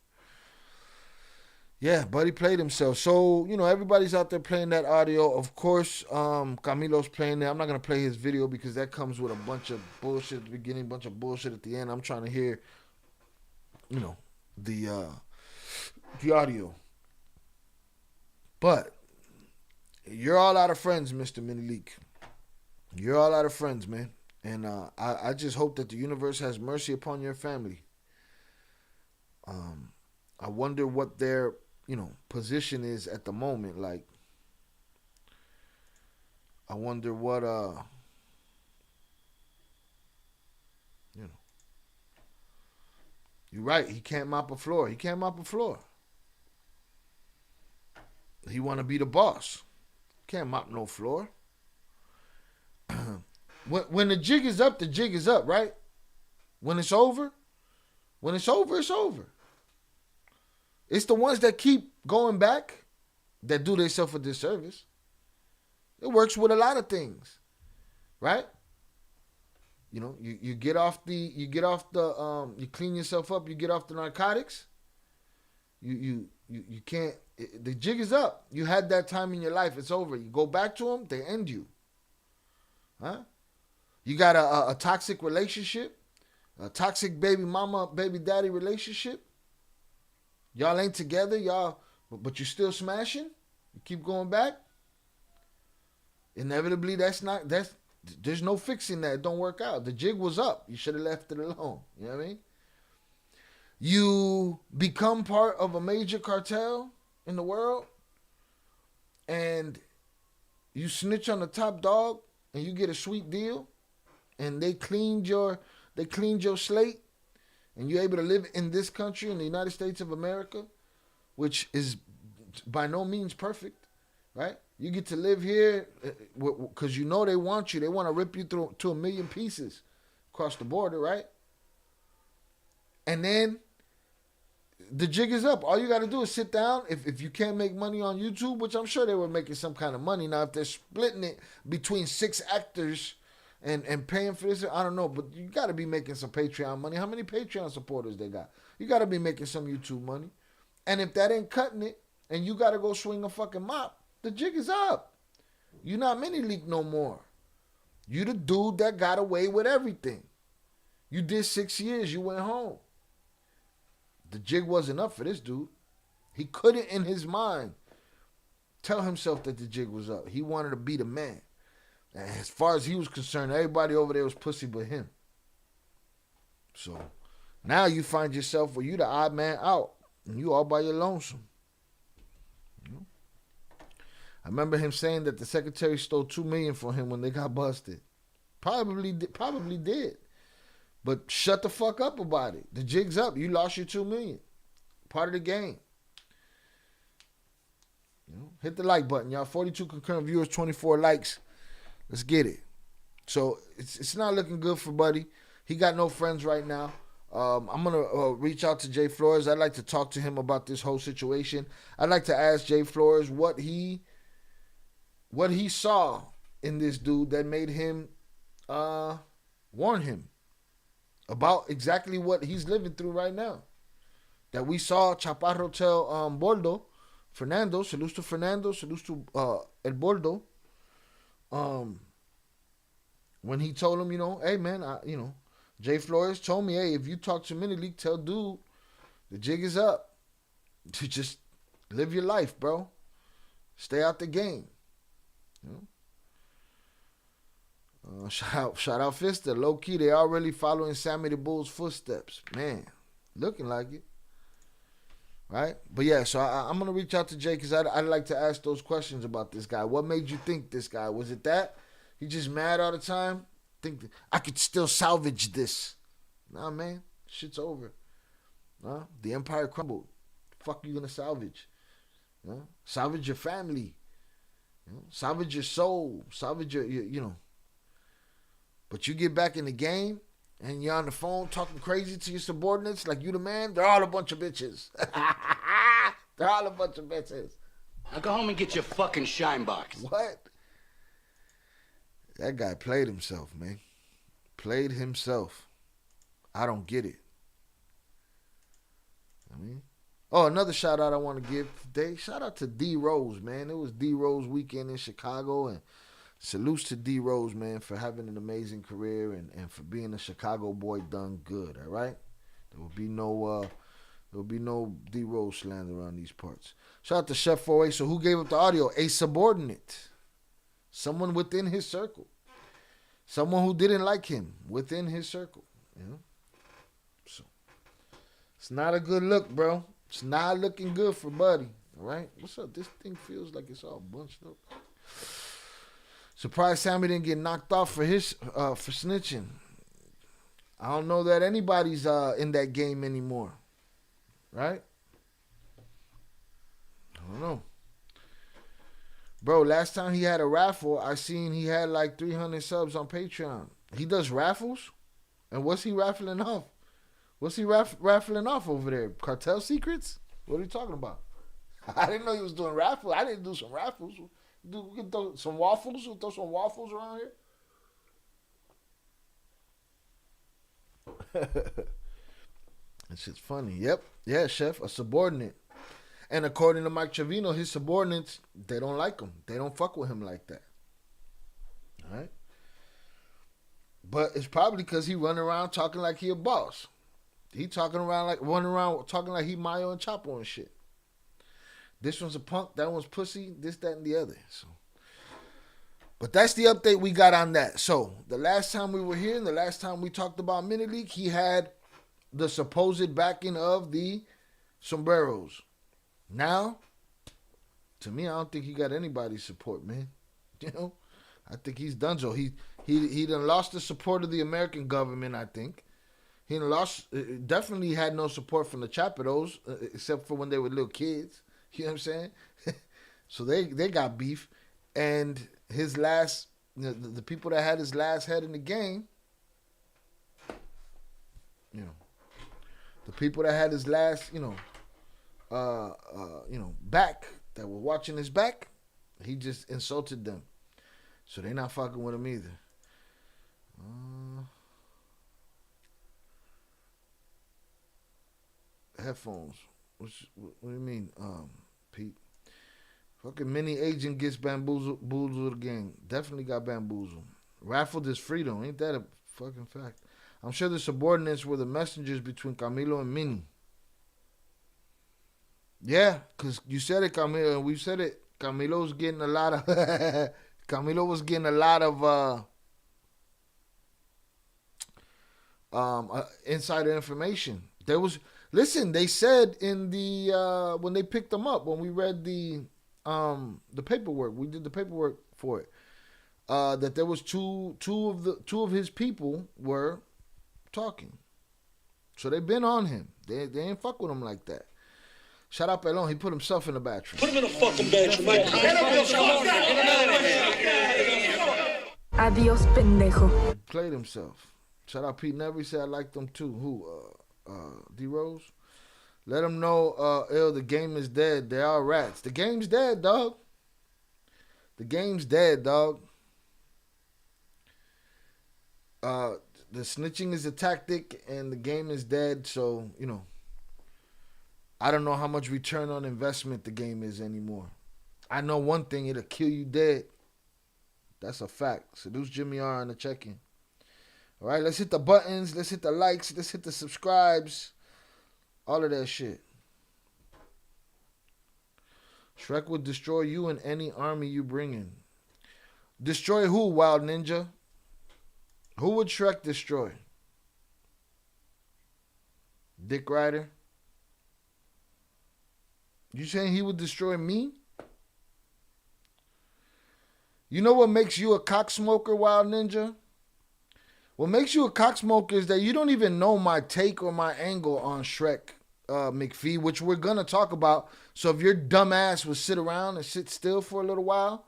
Yeah, Buddy played himself. So, everybody's out there playing that audio. Of course, Camilo's playing it. I'm not going to play his video because that comes with a bunch of bullshit at the beginning, a bunch of bullshit at the end. I'm trying to hear, the audio. But you're all out of friends, Mr. Minileak. You're all out of friends, man. And I just hope that the universe has mercy upon your family. I wonder what their, position is at the moment. Like, I wonder what, You're right. He can't mop a floor. He can't mop a floor. He want to be the boss. Can't mop no floor. When the jig is up, the jig is up, right? When it's over, it's over. It's the ones that keep going back that do themselves a disservice. It works with a lot of things, right? You get off the you clean yourself up, you get off the narcotics. You can't. The jig is up. You had that time in your life. It's over. You go back to them, they end you. Huh? You got a toxic relationship, a toxic baby mama, baby daddy relationship. Y'all ain't together, but you still smashing. You keep going back. Inevitably, there's no fixing that. It don't work out. The jig was up. You should have left it alone. You know what I mean? You become part of a major cartel in the world, and you snitch on the top dog, and you get a sweet deal, and they cleaned your slate, and you're able to live in this country, in the United States of America, which is by no means perfect, right? You get to live here because they want you. They want to rip you through to a million pieces across the border, right? And then the jig is up. All you got to do is sit down. If you can't make money on YouTube, which I'm sure they were making some kind of money. Now, if they're splitting it between 6 actors and paying for this, I don't know. But you got to be making some Patreon money. How many Patreon supporters they got? You got to be making some YouTube money. And if that ain't cutting it and you got to go swing a fucking mop, the jig is up. You're not Minileak no more. You the dude that got away with everything. You did 6 years. You went home. The jig wasn't up for this dude. He couldn't, in his mind, tell himself that the jig was up. He wanted to be the man. And as far as he was concerned, everybody over there was pussy but him. So now you find yourself where you the odd man out. And you all by your lonesome. I remember him saying that the secretary stole $2 million from him when they got busted. Probably did. But shut the fuck up about it. The jig's up. You lost your $2 million. Part of the game. Hit the like button, y'all. 42 concurrent viewers, 24 likes. Let's get it. So it's not looking good for Buddy. He got no friends right now. I'm going to reach out to Jay Flores. I'd like to talk to him about this whole situation. I'd like to ask Jay Flores what he saw in this dude that made him warn him about exactly what he's living through right now. That we saw Chaparro tell Boldo, Fernando, salutes to Fernando, salutes to El Boldo, when he told him, hey man, Jay Flores told me, hey, if you talk to Minileak, tell dude, the jig is up. To just live your life, bro. Stay out the game. Shout out Fister. Low key, they are really following Sammy the Bull's footsteps. Man, looking like it. Right? But yeah, so I'm going to reach out to Jay because I'd like to ask those questions about this guy. What made you think this guy? Was it that? He just mad all the time? Think that I could still salvage this. Nah, man. Shit's over. The empire crumbled. Fuck you going to salvage? Salvage your family. Salvage your soul. Salvage your. But you get back in the game and you're on the phone talking crazy to your subordinates like you the man. They're all a bunch of bitches. They're all a bunch of bitches. Now go home and get your fucking shine box. What? That guy played himself, man. Played himself. I don't get it. I mean, oh, another shout out I want to give today. Shout out to D Rose, man. It was D Rose weekend in Chicago, and salutes to D Rose, man, for having an amazing career and for being a Chicago boy done good. All right, there will be no D Rose slander around these parts. Shout out to Chef 4A. So who gave up the audio? A subordinate, someone within his circle, someone who didn't like him within his circle. You know, so it's not a good look, bro. It's not looking good for Buddy. All right, what's up? This thing feels like it's all bunched up. Surprised Sammy didn't get knocked off for snitching. I don't know that anybody's in that game anymore. Right? I don't know. Bro, last time he had a raffle, I seen he had like 300 subs on Patreon. He does raffles? And what's he raffling off? What's he raffling off over there? Cartel secrets? What are you talking about? I didn't know he was doing raffles. I didn't do some raffles. We can throw some waffles. We'll throw some waffles around here. That shit's funny. Yep. Yeah, Chef. A subordinate. And according to Mike Trevino, his subordinates, they don't like him. They don't fuck with him like that. All right? But it's probably because he running around talking like he a boss. He running around talking like he Mayo and Chapo and shit. This one's a punk, that one's pussy, this, that, and the other. So, but that's the update we got on that. So the last time we were here and the last time we talked about Mini League, he had the supposed backing of the sombreros. Now, to me, I don't think he got anybody's support, man. You know, I think he's done so. He done lost the support of the American government, I think. He definitely had no support from the Chapitos, except for when they were little kids. You know what I'm saying? So they got beef. And his last, the people that had his last head in the game, you know, the people that had his last, back, that were watching his back, he just insulted them. So they not fucking with him either. Headphones. What do you mean, Pete? Fucking mini agent gets bamboozled again. Definitely got bamboozled. Raffled his freedom. Ain't that a fucking fact? I'm sure the subordinates were the messengers between Camilo and Mini. Yeah, because you said it, Camilo, and we said it. Camilo was getting a lot of insider information. They said in the when they picked them up, when we read the paperwork, we did the paperwork for it, that there was two of his people were talking. So they've been on him. They ain't fuck with him like that. Shout out Pelon, he put himself in the bathroom. Put him in the fucking bathroom, man. Adios, pendejo. He played himself. Shout out Pete Never, he said I like them too. Who? D Rose? Let them know, the game is dead. They are rats. The game's dead, dog. The game's dead, dog. The snitching is a tactic, and the game is dead. So, I don't know how much return on investment the game is anymore. I know one thing, it'll kill you dead. That's a fact. Seduce Jimmy R on the check-in. All right, let's hit the buttons. Let's hit the likes. Let's hit the subscribes. All of that shit. Shrek would destroy you and any army you bring in. Destroy who, Wild Ninja? Who would Shrek destroy? Dick Rider? You saying he would destroy me? You know what makes you a cocksmoker, Wild Ninja? What makes you a cocksmoker is that you don't even know my take or my angle on Shrek, Mcphee, which we're going to talk about. So if your dumb ass would sit around and sit still for a little while,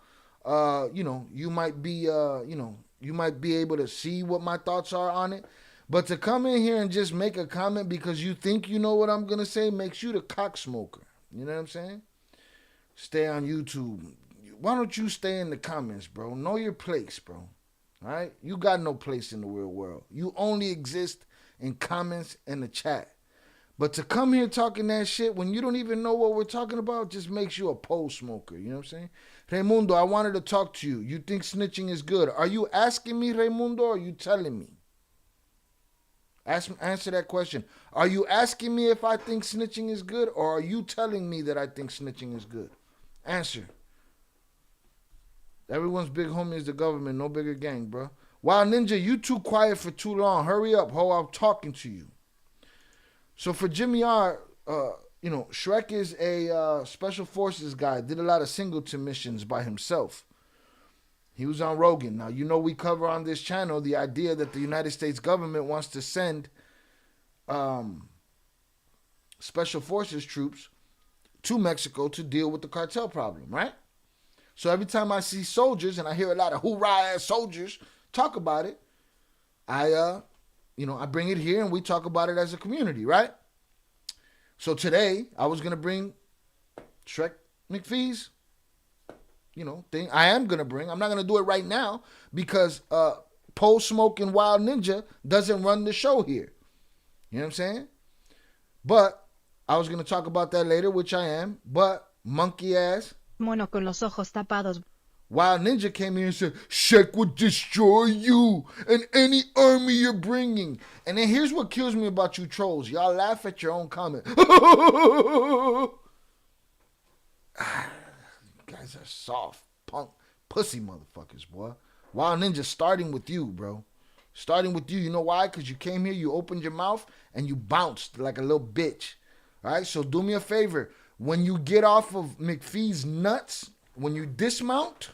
you might be able to see what my thoughts are on it. But to come in here and just make a comment because you think you know what I'm going to say makes you the cocksmoker. You know what I'm saying? Stay on YouTube. Why don't you stay in the comments, bro? Know your place, bro. All right? You got no place in the real world. You only exist in comments and the chat. But to come here talking that shit when you don't even know what we're talking about just makes you a pole smoker. You know what I'm saying? Raimundo, I wanted to talk to you. You think snitching is good. Are you asking me, Raimundo, or are you telling me? Answer that question. Are you asking me if I think snitching is good, or are you telling me that I think snitching is good? Answer. Everyone's big homie is the government, no bigger gang, bro. Wild Ninja, you too quiet for too long. Hurry up, ho, I'm talking to you. So for Jimmy R, Shrek is a special forces guy. Did a lot of singleton missions by himself. He was on Rogan. Now, we cover on this channel the idea that the United States government wants to send special forces troops to Mexico to deal with the cartel problem, right? So every time I see soldiers, and I hear a lot of hoorah-ass soldiers talk about it, I bring it here and we talk about it as a community, right? So today, I was going to bring Shrek Mcphee's thing. I am going to bring. I'm not going to do it right now because Pole Smoke and Wild Ninja doesn't run the show here. You know what I'm saying? But I was going to talk about that later, which I am. But monkey ass Mono con los ojos tapados. Wild Ninja came here and said, Shrek would destroy you and any army you're bringing. And then here's what kills me about you trolls. Y'all laugh at your own comment. You guys are soft, punk, pussy motherfuckers, boy. Wild Ninja starting with you, bro. Starting with you. You know why? Because you came here, you opened your mouth, and you bounced like a little bitch. All right? So do me a favor. When you get off of Mcphee's nuts, when you dismount,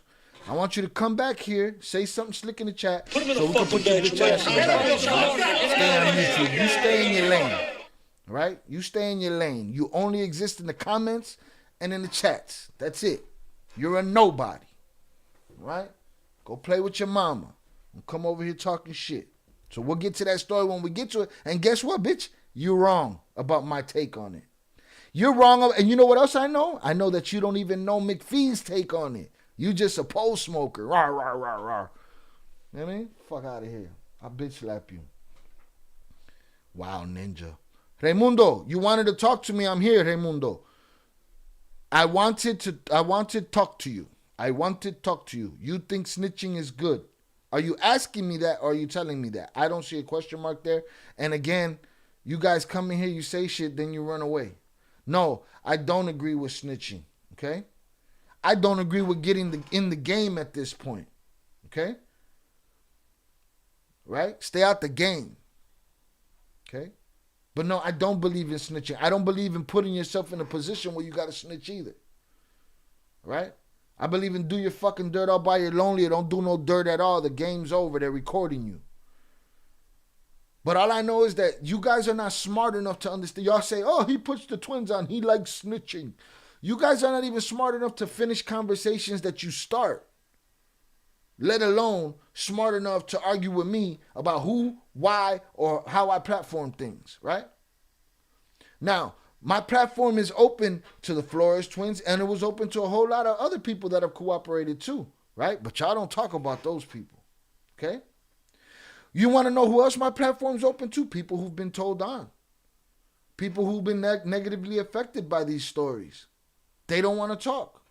I want you to come back here, say something slick in the chat, so we can put your bitch ass in the back. Stay on YouTube. You stay in your lane. All right? You stay in your lane. You only exist in the comments and in the chats. That's it. You're a nobody. All right? Go play with your mama. And come over here talking shit. So we'll get to that story when we get to it. And guess what, bitch? You're wrong about my take on it. You're wrong. And you know what else I know? I know that you don't even know Mcphee's take on it. You just a pole smoker. Rah, rah, rah, rah. You know what I mean? Fuck out of here. I'll bitch slap you. Wow, Ninja. Raimundo, you wanted to talk to me. I'm here, Raimundo. I wanted to talk to you. I want to talk to you. You think snitching is good. Are you asking me that or are you telling me that? I don't see a question mark there. And again, you guys come in here, you say shit, then you run away. No, I don't agree with snitching, okay? I don't agree with getting in the game at this point, okay? Right? Stay out the game, okay? But no, I don't believe in snitching. I don't believe in putting yourself in a position where you got to snitch either, right? I believe in do your fucking dirt all by your lonely or don't do no dirt at all. The game's over. They're recording you. But all I know is that you guys are not smart enough to understand. Y'all say, oh, he puts the twins on. He likes snitching. You guys are not even smart enough to finish conversations that you start. Let alone smart enough to argue with me about who, why, or how I platform things, right? Now, my platform is open to the Flores twins, and it was open to a whole lot of other people that have cooperated too, right? But y'all don't talk about those people, okay? You want to know who else my platform's open to? People who've been told on. People who've been negatively affected by these stories. They don't want to talk.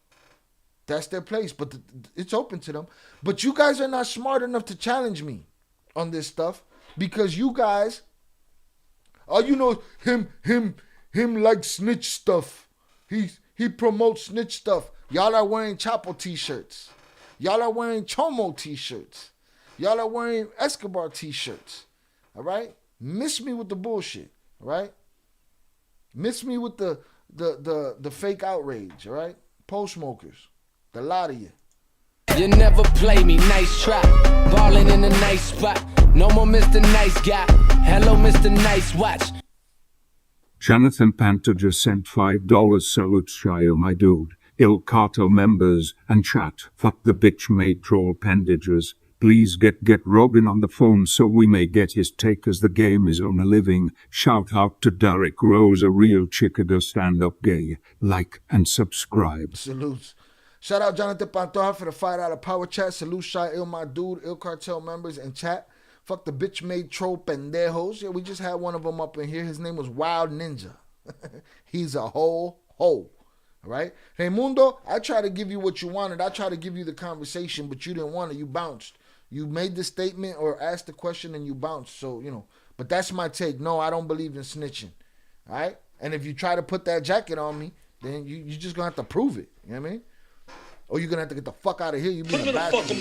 That's their place, but it's open to them. But you guys are not smart enough to challenge me on this stuff because you guys, him like snitch stuff. He promotes snitch stuff. Y'all are wearing Chapo t-shirts. Y'all are wearing Chomo t-shirts. Y'all are wearing Escobar t-shirts. All right? Miss me with the bullshit. All right? Miss me with the fake outrage. All right? Pole smokers. The lot of you. You never play me, nice try. Ballin' in a nice spot. No more Mr. Nice Guy. Hello, Mr. Nice Watch. Jonathan Panther just sent $5 salutes Shio, my dude. Il Cartel members and chat. Fuck the bitch made troll appendages. Please get Robin on the phone so we may get his take as the game is on a living. Shout out to Derek Rose, a real chickadee stand-up gay. Like and subscribe. Salutes. Shout out Jonathan Pantoja for the $5 power chat. Salute Shy, Il My Dude, Il Cartel members in chat. Fuck the bitch made troll pendejos. Yeah, we just had one of them up in here. His name was Wild Ninja. He's a whole hoe. All right? Raimundo, I tried to give you what you wanted. I tried to give you the conversation, but you didn't want it. You bounced. You made the statement or asked the question and you bounced. So, you know, but that's my take. No, I don't believe in snitching. All right? And if you try to put that jacket on me, then you just going to have to prove it. You know what I mean? Or you're going to have to get the fuck out of here. You being a bastard.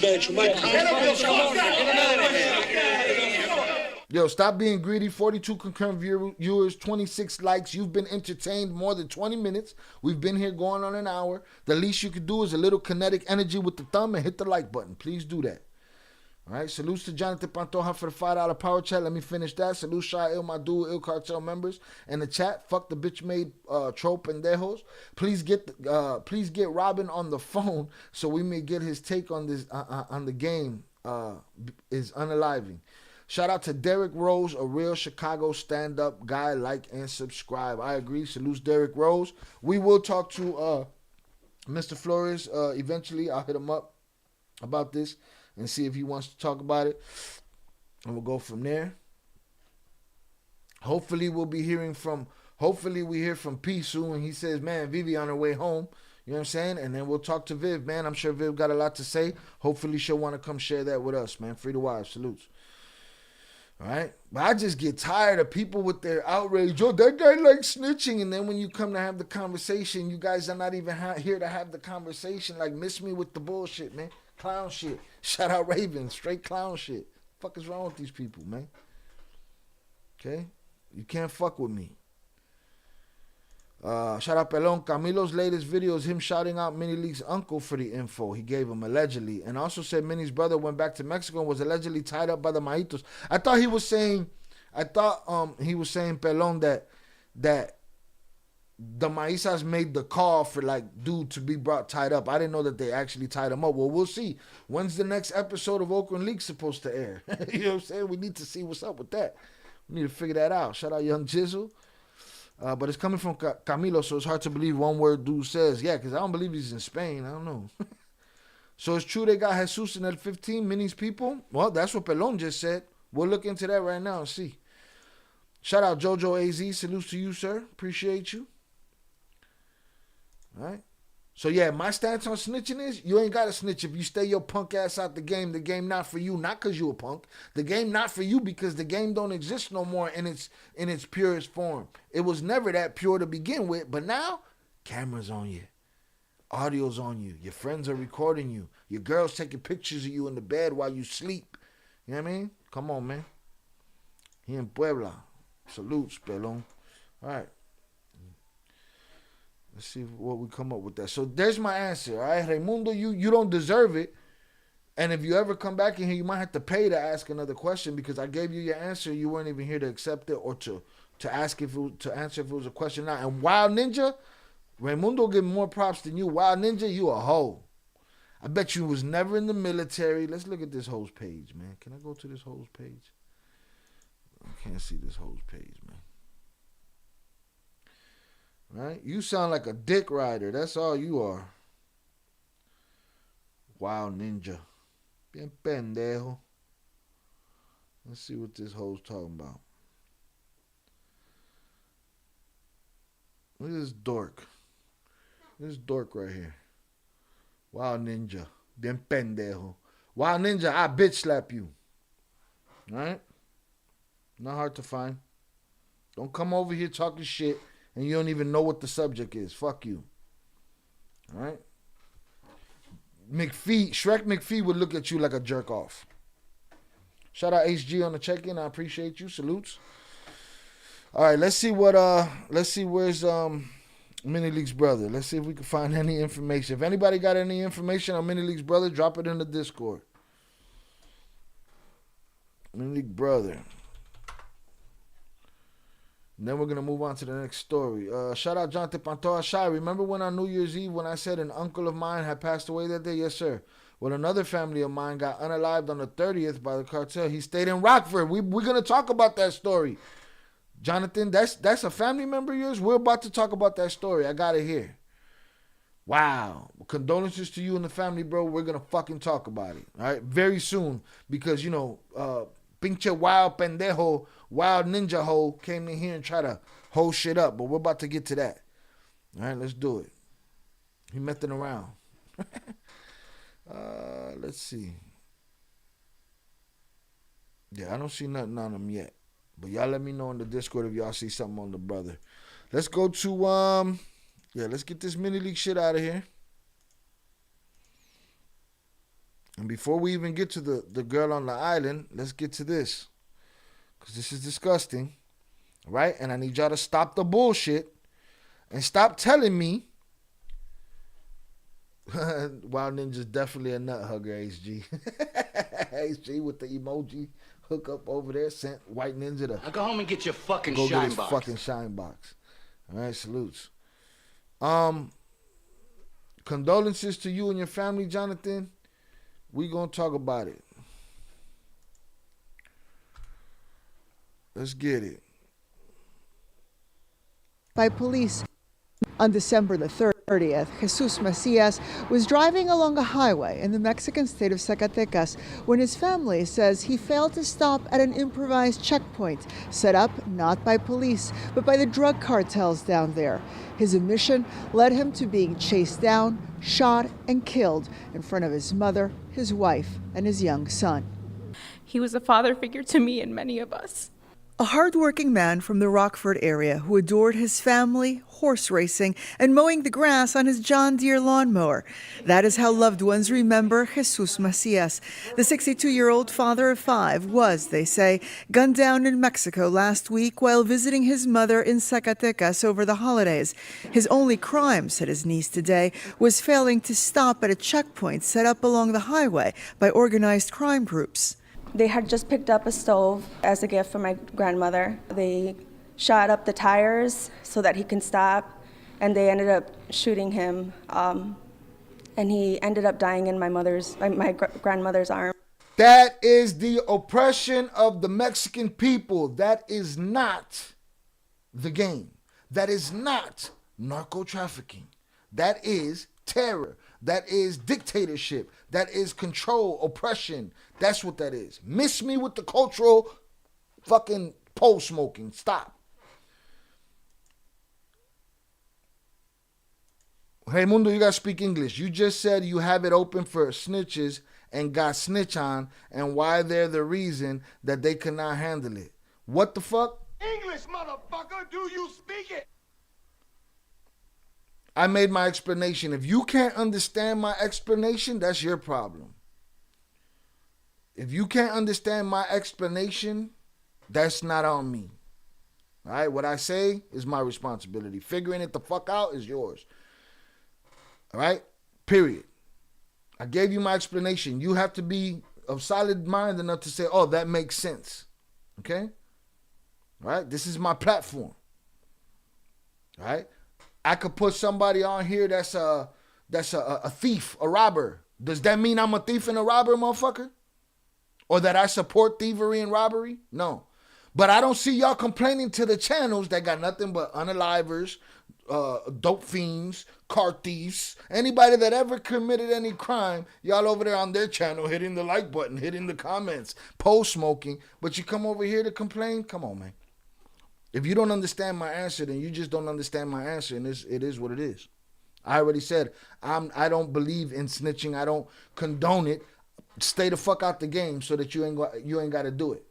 Yo, stop being greedy. 42 concurrent viewers, 26 likes. You've been entertained more than 20 minutes. We've been here going on an hour. The least you could do is a little kinetic energy with the thumb and hit the like button. Please do that. All right, salutes to Jonathan Pantoja for the $5 power chat. Let me finish that. Salute Shy, Il My Dude, Il Cartel members in the chat. Fuck the bitch made trope pendejos. Please get Robin on the phone so we may get his take on this on the game. Is unaliving. Shout out to Derek Rose, a real Chicago stand-up guy. Like and subscribe. I agree. Salutes Derek Rose. We will talk to Mr. Flores eventually. I'll hit him up about this and see if he wants to talk about it. And we'll go from there. Hopefully we hear from P soon. He says, man, Vivi on her way home. You know what I'm saying? And then we'll talk to Viv, man. I'm sure Viv got a lot to say. Hopefully she'll want to come share that with us, man. Free to wives. Salutes. All right? But I just get tired of people with their outrage. Oh, that guy likes snitching. And then when you come to have the conversation, you guys are not even here to have the conversation. Like, miss me with the bullshit, man. Clown shit. Shout out Raven. Straight clown shit. The fuck is wrong with these people, man? Okay? You can't fuck with me. Shout out Pelon. Camilo's latest video is him shouting out Mini League's uncle for the info he gave him allegedly. And also said Mini's brother went back to Mexico and was allegedly tied up by the Majitos. I thought he was saying Pelon that the Maizas made the call for like dude to be brought tied up. I didn't know that they actually tied him up. Well, we'll see. When's the next episode of Oakland League supposed to air? You know what I'm saying? We need to see what's up with that. We need to figure that out. Shout out Young Jizzle. But it's coming from Camilo, so it's hard to believe one word dude says. Yeah, because I don't believe he's in Spain. I don't know. So it's true they got Jesus in L15, Mini's people? Well, that's what Pelon just said. We'll look into that right now and see. Shout out Jojo AZ. Salutes to you, sir. Appreciate you. All right. So, yeah, my stance on snitching is you ain't got to snitch if you stay your punk ass out the game. The game not for you, not because you a punk. The game not for you because the game don't exist no more in its purest form. It was never that pure to begin with, but now cameras on you. Audio's on you. Your friends are recording you. Your girl's taking pictures of you in the bed while you sleep. You know what I mean? Come on, man. He in Puebla. Salutes, Pelon. All right. Let's see what we come up with that. So there's my answer. All right, Raimundo, you don't deserve it. And if you ever come back in here, you might have to pay to ask another question because I gave you your answer. You weren't even here to accept it or to ask to answer if it was a question or not. And Wild Ninja, Raimundo give more props than you. Wild Ninja, you a hoe. I bet you was never in the military. Let's look at this hoes page, man. Can I go to this hoes page? I can't see this hoes page, man. Right? You sound like a dick rider. That's all you are. Wild Ninja. Bien pendejo. Let's see what this hoe's talking about. Look at this dork. This dork right here. Wild Ninja. Bien pendejo. Wild Ninja, I bitch slap you. Alright? Not hard to find. Don't come over here talking shit and you don't even know what the subject is. Fuck you. All right? Shrek Mcphee would look at you like a jerk off. Shout out HG on the check-in. I appreciate you. Salutes. All right, let's see where's Mini League's brother. Let's see if we can find any information. If anybody got any information on Mini League's brother, drop it in the Discord. Mini League brother. And then we're going to move on to the next story. Shout out Jonathan Pantoja. Shy, remember when on New Year's Eve when I said an uncle of mine had passed away that day? Yes, sir. Well, another family of mine got unalived on the 30th by the cartel. He stayed in Rockford. We're going to talk about that story. Jonathan, that's a family member of yours? We're about to talk about that story. I got it here. Wow. Condolences to you and the family, bro. We're going to fucking talk about it. All right. Very soon. Because, pinche wild pendejo, wild ninja hoe came in here and tried to hold shit up. But we're about to get to that. All right. Let's do it. He messing around. Let's see. Yeah, I don't see nothing on him yet. But y'all let me know in the Discord if y'all see something on the brother. Let's go to, let's get this mini league shit out of here. And before we even get to the girl on the island, let's get to this. Because this is disgusting. All right? And I need y'all to stop the bullshit and stop telling me Wild Ninja's definitely a nut hugger, HG. HG with the emoji hook up over there sent White Ninja to Now go home and get your fucking go get shine his box. fucking shine box. All right, salutes. Condolences to you and your family, Jonathan. We gonna talk about it. Let's get it. By police. On December the 30th, Jesus Macias was driving along a highway in the Mexican state of Zacatecas when his family says he failed to stop at an improvised checkpoint set up not by police, but by the drug cartels down there. His omission led him to being chased down, shot, and killed in front of his mother, his wife, and his young son. He was a father figure to me and many of us. A hardworking man from the Rockford area who adored his family, horse racing, and mowing the grass on his John Deere lawnmower. That is how loved ones remember Jesus Macias. The 62-year-old father of 5 was, they say, gunned down in Mexico last week while visiting his mother in Zacatecas over the holidays. His only crime, said his niece today, was failing to stop at a checkpoint set up along the highway by organized crime groups. They had just picked up a stove as a gift for my grandmother. They shot up the tires so that he can stop, and they ended up shooting him, and he ended up dying in my grandmother's arm. That is the oppression of the Mexican people. That is not the game. That is not narco trafficking. That is terror. That is dictatorship. That is control, oppression. That's what that is. Miss me with the cultural fucking pole smoking. Stop. Hey, Mundo, you gotta speak English. You just said you have it open for snitches and got snitch on, and why they're the reason that they cannot handle it. What the fuck? English, motherfucker, do you speak it? I made my explanation. If you can't understand my explanation, that's your problem. If you can't understand my explanation, that's not on me. All right? What I say is my responsibility. Figuring it the fuck out is yours. All right? Period. I gave you my explanation. You have to be of solid mind enough to say, oh, that makes sense. Okay? All right? This is my platform. All right? I could put somebody on here that's a thief, a robber. Does that mean I'm a thief and a robber, motherfucker? Or that I support thievery and robbery? No. But I don't see y'all complaining to the channels that got nothing but unalivers, dope fiends, car thieves, anybody that ever committed any crime, y'all over there on their channel hitting the like button, hitting the comments, post smoking. But you come over here to complain? Come on, man. If you don't understand my answer, then you just don't understand my answer, and it is what it is. I already said I don't believe in snitching. I don't condone it. Stay the fuck out the game so that you ain't got to do it.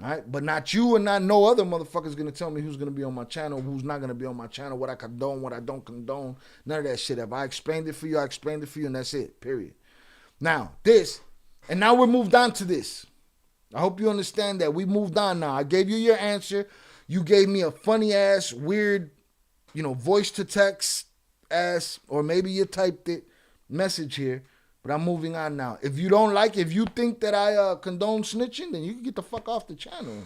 All right? But not you and not no other motherfucker's going to tell me who's going to be on my channel, who's not going to be on my channel, what I condone, what I don't condone. None of that shit. If I explained it for you, I explained it for you, and that's it. Period. Now, and now we're moved on to this. I hope you understand that. We moved on now. I gave you your answer. You gave me a funny ass, weird, voice to text ass, or maybe you typed it, message here. But I'm moving on now. If you don't if you think that I condone snitching, then you can get the fuck off the channel.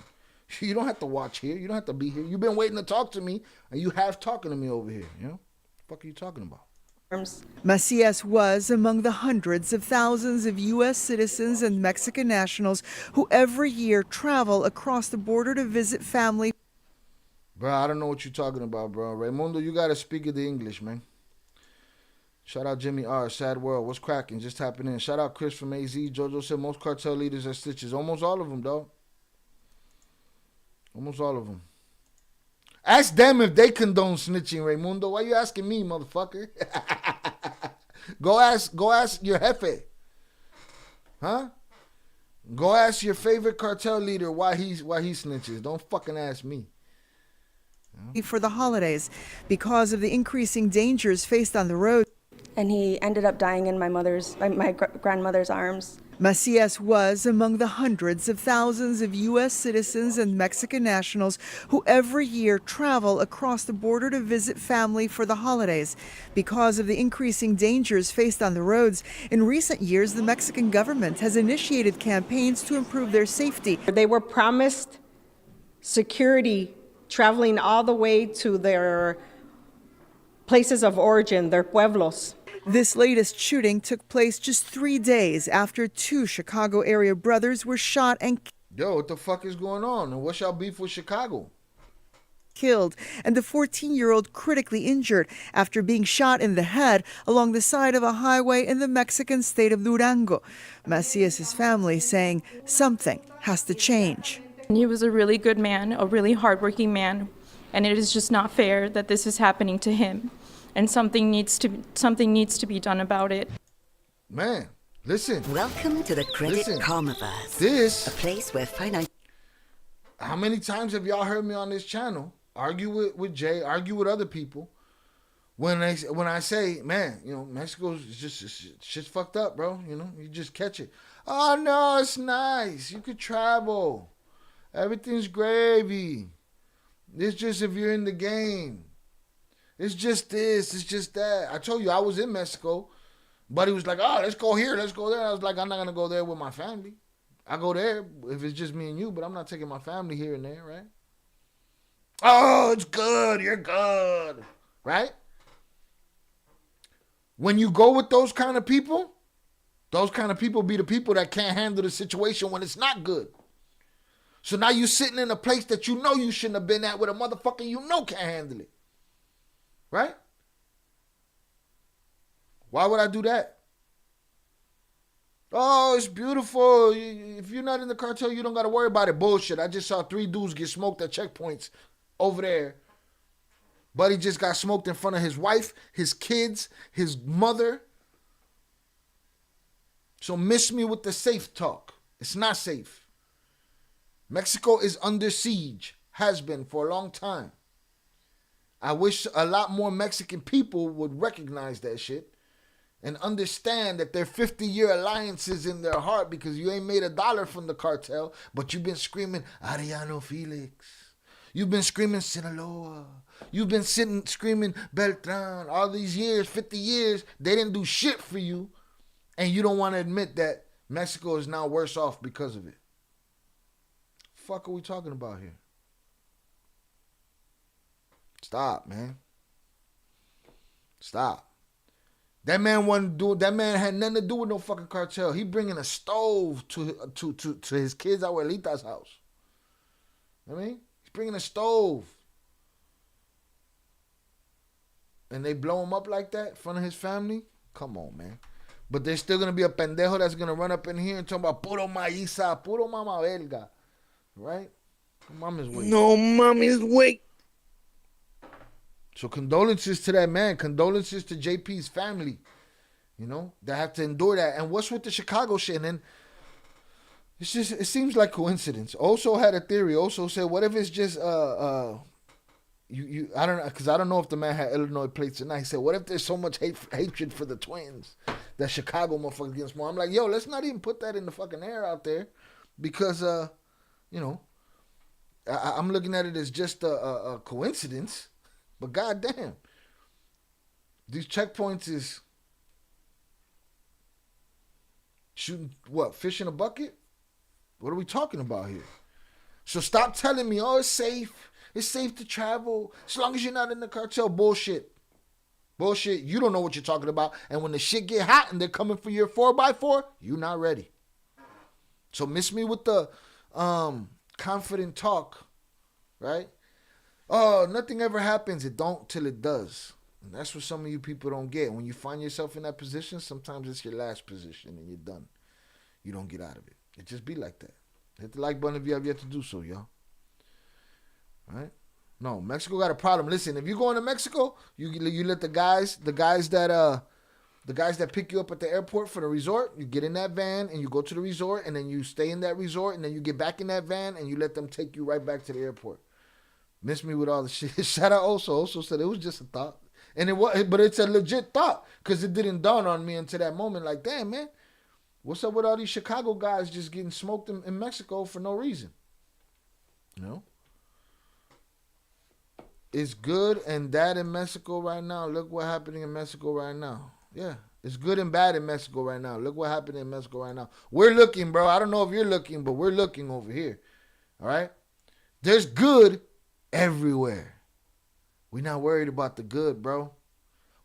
You don't have to watch here. You don't have to be here. You've been waiting to talk to me, and you have talking to me over here. What the fuck are you talking about? Macias was among the hundreds of thousands of U.S. citizens and Mexican nationals who every year travel across the border to visit family. Bro, I don't know what you're talking about, bro. Raimundo, you got to speak the English, man. Shout out Jimmy R. Sad World. What's cracking? Just tapping in. Shout out Chris from AZ. Jojo said most cartel leaders are stitches. Almost all of them, dog. Almost all of them. Ask them if they condone snitching, Raymundo. Why you asking me, motherfucker? Go ask your jefe. Huh? Go ask your favorite cartel leader why he snitches. Don't fucking ask me. For the holidays because of the increasing dangers faced on the road. And he ended up dying in my grandmother's arms. Macias was among the hundreds of thousands of U.S. citizens and Mexican nationals who every year travel across the border to visit family for the holidays. Because of the increasing dangers faced on the roads, in recent years, the Mexican government has initiated campaigns to improve their safety. They were promised security traveling all the way to their places of origin, their pueblos. This latest shooting took place just 3 days after 2 Chicago area brothers were shot and Yo, what the fuck is going on? And what's y'all beef with Chicago? Killed, and the 14-year-old critically injured after being shot in the head along the side of a highway in the Mexican state of Durango. Macias' family saying something has to change. He was a really good man, a really hardworking man, and it is just not fair that this is happening to him. And something needs to be done about it. Man, listen. Welcome to the Credit Karmaverse. This a place where finance. How many times have y'all heard me on this channel argue with Jay, argue with other people when I say, man, you know, Mexico's shit's fucked up, bro. You know, you just catch it. Oh no, it's nice. You could travel. Everything's gravy. It's just if you're in the game. It's just this, it's just that. I told you I was in Mexico. Buddy was like, oh, let's go here, let's go there. I was like, I'm not going to go there with my family. I go there if it's just me and you, but I'm not taking my family here and there, right? Oh, it's good, you're good, right? When you go with those kind of people be the people that can't handle the situation when it's not good. So now you're sitting in a place that you know you shouldn't have been at with a motherfucker you know can't handle it. Right? Why would I do that? Oh, it's beautiful. If you're not in the cartel, you don't got to worry about it. Bullshit. I just saw 3 dudes get smoked at checkpoints over there. Buddy just got smoked in front of his wife, his kids, his mother. So miss me with the safe talk. It's not safe. Mexico is under siege. Has been for a long time. I wish a lot more Mexican people would recognize that shit and understand that their 50-year alliances in their heart because you ain't made $1 from the cartel, but you've been screaming Arellano Felix. You've been screaming Sinaloa. You've been screaming Beltran. All these years, 50 years, they didn't do shit for you, and you don't want to admit that Mexico is now worse off because of it. Fuck are we talking about here? Stop, man. Stop. That man had nothing to do with no fucking cartel. He bringing a stove to his kids' abuelita's house. I mean, he's bringing a stove. And they blow him up like that in front of his family? Come on, man. But there's still going to be a pendejo that's going to run up in here and talk about puro maíza, puro mama belga. Right? Mama's wait. No, mommy's wait. So condolences to that man. Condolences to JP's family. You know, that have to endure that. And what's with the Chicago shit? And then it seems like coincidence. Also had a theory. Also said, what if it's just I don't know, because I don't know if the man had Illinois plates or not. He said, what if there's so much hatred for the Twins that Chicago motherfuckers get more? I'm like, yo, let's not even put that in the fucking air out there, because you know, I'm looking at it as just a coincidence. But goddamn, these checkpoints is shooting what? Fish in a bucket? What are we talking about here? So stop telling me, oh, it's safe. It's safe to travel as long as you're not in the cartel. Bullshit. Bullshit. You don't know what you're talking about. And when the shit get hot and they're coming for your 4x4, you're not ready. So miss me with the confident talk, right? Oh, nothing ever happens. It don't till it does. And that's what some of you people don't get. When you find yourself in that position, sometimes it's your last position and you're done. You don't get out of it. It just be like that. Hit the like button if you have yet to do so, y'all. All right? No, Mexico got a problem. Listen, if you're going to Mexico, you let the guys that pick you up at the airport for the resort, you get in that van and you go to the resort, and then you stay in that resort, and then you get back in that van and you let them take you right back to the airport. Miss me with all the shit. Shout out Oso. Oso said it was just a thought. And it was, but it's a legit thought, because it didn't dawn on me until that moment. Like, damn, man, what's up with all these Chicago guys just getting smoked in Mexico for no reason? You know? It's good and bad in Mexico right now. Look what's happening in Mexico right now. Yeah, it's good and bad in Mexico right now. Look what happened in Mexico right now. We're looking, bro. I don't know if you're looking, but we're looking over here. All right? There's good everywhere. We're not worried about the good, bro.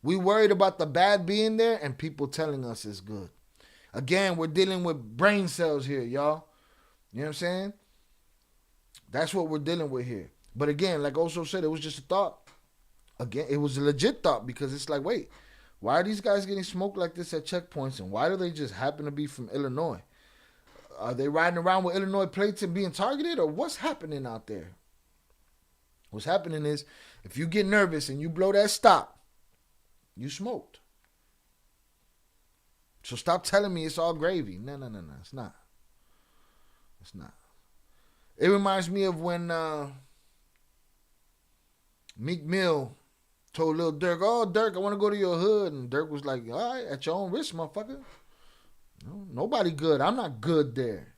We worried about the bad being there and people telling us it's good. Again, we're dealing with brain cells here, y'all. You know what I'm saying? That's what we're dealing with here. But again, like Oso said, it was just a thought. Again, it was a legit thought, because it's like, wait, why are these guys getting smoked like this at checkpoints, and why do they just happen to be from Illinois? Are they riding around with Illinois plates and being targeted, or what's happening out there? What's happening is, if you get nervous and you blow that stop, you smoked. So stop telling me it's all gravy. No, it's not. It's not. It reminds me of when Meek Mill told Lil Durk, "Oh, Durk, I want to go to your hood." And Durk was like, "All right, at your own risk, motherfucker. No, nobody good. I'm not good there.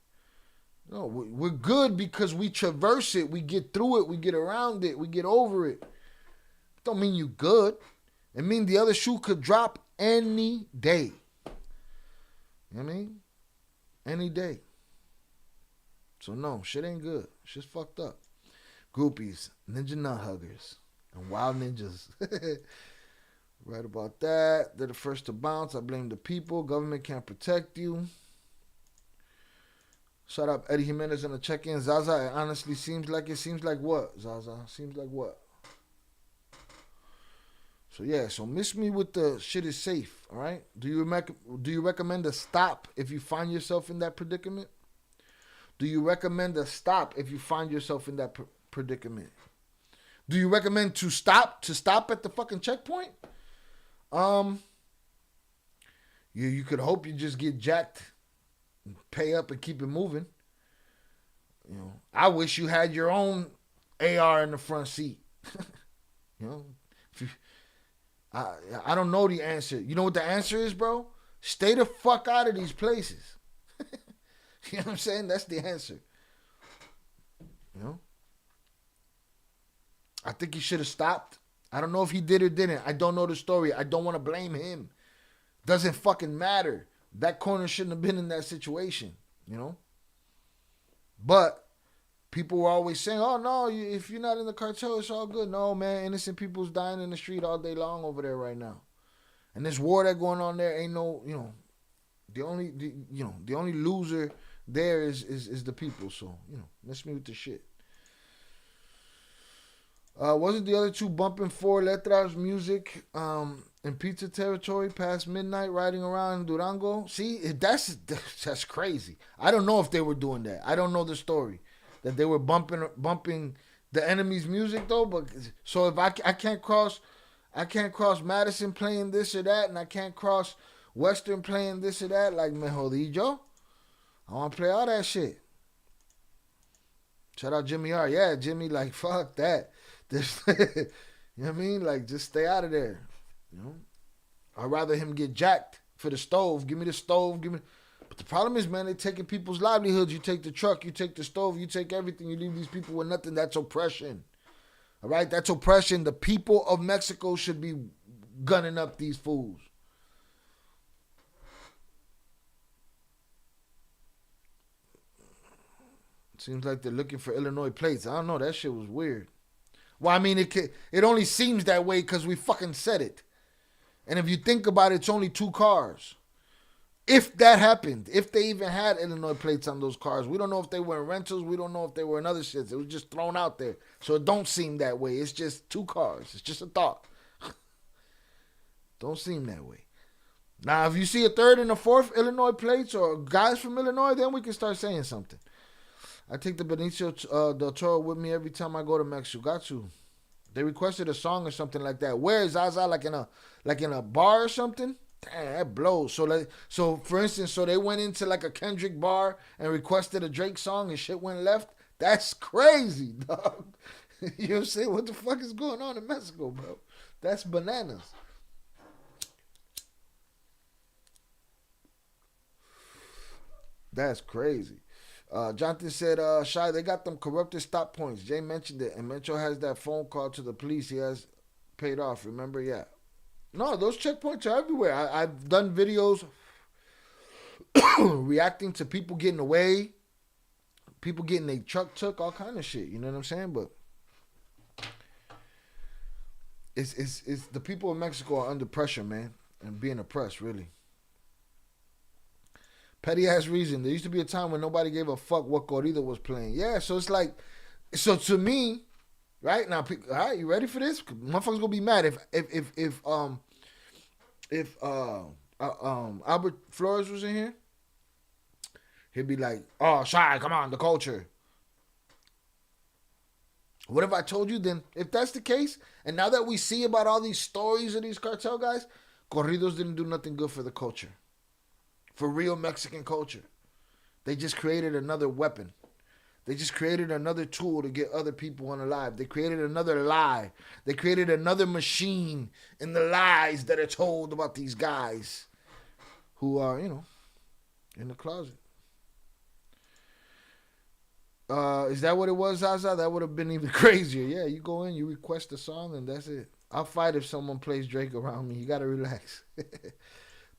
No, we're good because we traverse it. We get through it. We get around it. We get over it. Don't mean you good. It mean the other shoe could drop any day. You know what I mean? Any day. So no, shit ain't good. Shit's fucked up. Groupies, ninja nut huggers, and wild ninjas. Right about that. They're the first to bounce. I blame the people. Government can't protect you. Shout out Eddie Jimenez on the check-in. Zaza, it honestly seems like what? Zaza, seems like what? So yeah, so miss me with the shit is safe, all right? Do you recommend a stop if you find yourself in that predicament? Do you recommend a stop if you find yourself in that predicament? Do you recommend to stop at the fucking checkpoint? You could hope you just get jacked, and pay up and keep it moving. You know, I wish you had your own AR in the front seat. You know, I don't know the answer. You know what the answer is, bro? Stay the fuck out of these places. You know what I'm saying? That's the answer. You know? I think he should have stopped. I don't know if he did or didn't. I don't know the story. I don't want to blame him. Doesn't fucking matter. That corner shouldn't have been in that situation, you know? But people were always saying, oh, no, if you're not in the cartel, it's all good. No, man, innocent people's dying in the street all day long over there right now. And this war that going on there ain't no, you know, the only loser there is the people. So, you know, miss me with the shit. Wasn't the other two bumping four letras music in pizza territory past midnight, riding around in Durango? See, that's crazy. I don't know if they were doing that. I don't know the story that they were bumping the enemy's music though. But so if I can't cross Madison playing this or that, and I can't cross Western playing this or that, like me jodillo. I want to play all that shit. Shout out Jimmy R. Yeah, Jimmy, like fuck that. This, you know what I mean? Like, just stay out of there. You know? I'd rather him get jacked for the stove. Give me the stove. But the problem is, man, they're taking people's livelihoods. You take the truck, you take the stove, you take everything. You leave these people with nothing. That's oppression. All right? That's oppression. The people of Mexico should be gunning up these fools. Seems like they're looking for Illinois plates. I don't know. That shit was weird. Well, I mean, it only seems that way because we fucking said it. And if you think about it, it's only 2 cars. If that happened, if they even had Illinois plates on those cars, we don't know if they were in rentals. We don't know if they were in other shits. It was just thrown out there. So it don't seem that way. It's just 2 cars. It's just a thought. Don't seem that way. Now, if you see a third and a fourth Illinois plates or guys from Illinois, then we can start saying something. I take the Benicio del Toro with me every time I go to Mexico. Got you. They requested a song or something like that. Where is Zaza? Like in a bar or something? Damn, that blows. So for instance, they went into like a Kendrick bar and requested a Drake song and shit went left. That's crazy, dog. You know what I'm saying? What the fuck is going on in Mexico, bro? That's bananas. That's crazy. Jonathan said, Shy, they got them corrupted stop points. Jay mentioned it, and Mencho has that phone call to the police he has paid off. Remember? Yeah. No, those checkpoints are everywhere. I've done videos reacting to people getting away, people getting their truck took, all kind of shit. You know what I'm saying? But it's the people of Mexico are under pressure, man, and being oppressed, really. Petty ass reason. There used to be a time when nobody gave a fuck what corrido was playing. Yeah, so it's like, so to me, right now, all right, you ready for this? Motherfuckers gonna be mad if Albert Flores was in here. He'd be like, "Oh, Shy, come on, the culture." What if I told you then? If that's the case, and now that we see about all these stories of these cartel guys, corridos didn't do nothing good for the culture. For real Mexican culture. They just created another weapon. They just created another tool to get other people unalive. They created another lie. They created another machine in the lies that are told about these guys who are, in the closet. Is that what it was, Zaza? That would have been even crazier. Yeah, you go in, you request a song, and that's it. I'll fight if someone plays Drake around me. You got to relax.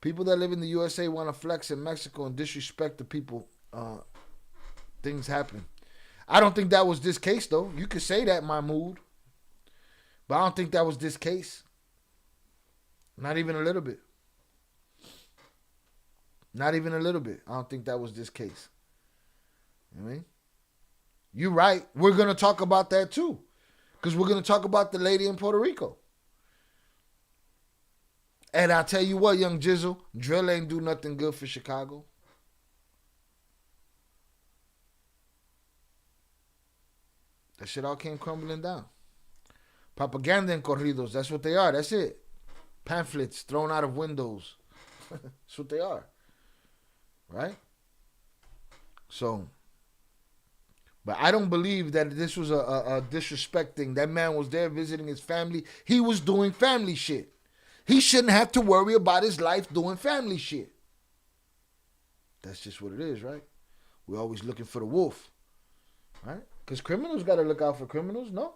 People that live in the USA want to flex in Mexico and disrespect the people. Things happen. I don't think that was this case, though. You could say that in my mood. But I don't think that was this case. Not even a little bit. Not even a little bit. I don't think that was this case. You know what I mean? You're right. We're going to talk about that, too. Because we're going to talk about the lady in Puerto Rico. And I'll tell you what, young Jizzle, drill ain't do nothing good for Chicago. That shit all came crumbling down. Propaganda and corridos, that's what they are. That's it. Pamphlets thrown out of windows. That's what they are. Right? So, but I don't believe that this was a disrespecting. That man was there visiting his family. He was doing family shit. He shouldn't have to worry about his life doing family shit. That's just what it is, right? We're always looking for the wolf, right? Because criminals got to look out for criminals, no?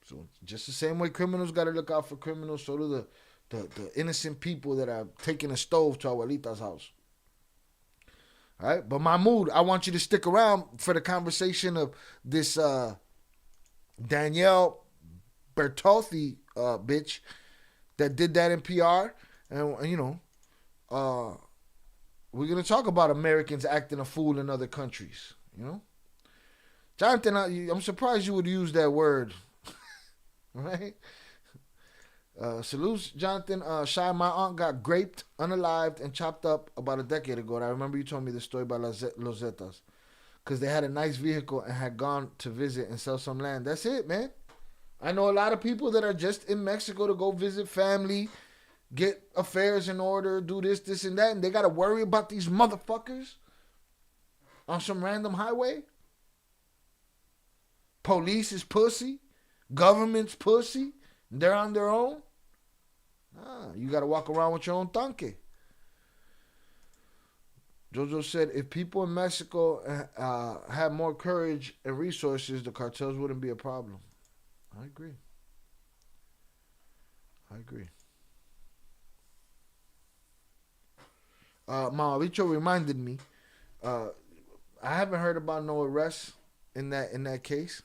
So just the same way criminals got to look out for criminals, so do the innocent people that are taking a stove to Abuelita's house. All right? But Mahmoud, I want you to stick around for the conversation of this Danielle Bertolfi bitch that did that in PR. And, we're going to talk about Americans acting a fool in other countries, Jonathan, I'm surprised you would use that word. Right? Salute, Jonathan. Shy, my aunt got graped, unalived, and chopped up about a decade ago. And I remember you told me the story about Los Zetas. Because they had a nice vehicle and had gone to visit and sell some land. That's it, man. I know a lot of people that are just in Mexico to go visit family, get affairs in order, do this, and that, and they got to worry about these motherfuckers on some random highway. Police is pussy. Government's pussy. They're on their own. You got to walk around with your own tanque. Jojo said, if people in Mexico had more courage and resources, the cartels wouldn't be a problem. I agree. Mamabicho reminded me, I haven't heard about no arrests in that case.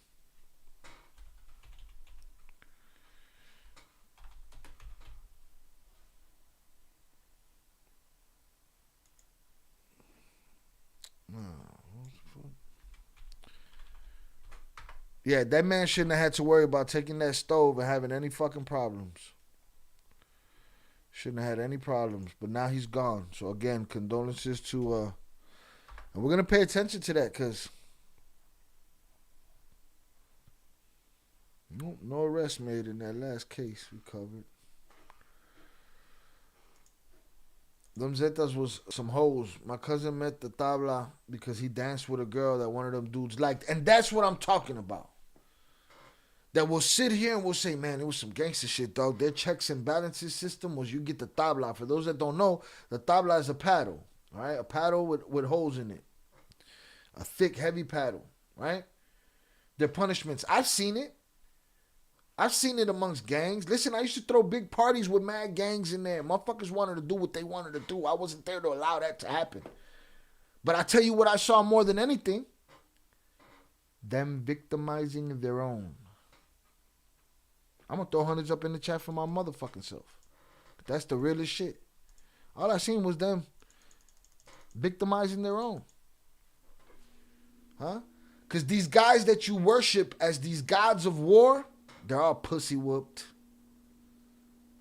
Yeah, that man shouldn't have had to worry about taking that stove and having any fucking problems. Shouldn't have had any problems, but now he's gone. So again, condolences to, and we're gonna pay attention to that because no arrest made in that last case we covered. Them Zetas was some hoes. My cousin met the tabla because he danced with a girl that one of them dudes liked. And that's what I'm talking about. That will sit here and we'll say, man, it was some gangster shit, dog. Their checks and balances system was you get the tabla. For those that don't know, the tabla is a paddle, right? A paddle with holes in it. A thick, heavy paddle, right? Their punishments. I've seen it. I've seen it amongst gangs. Listen, I used to throw big parties with mad gangs in there. Motherfuckers wanted to do what they wanted to do. I wasn't there to allow that to happen. But I tell you what I saw more than anything. Them victimizing their own. I'm going to throw hundreds up in the chat for my motherfucking self. That's the realest shit. All I seen was them victimizing their own. Huh? Because these guys that you worship as these gods of war, they're all pussy whooped.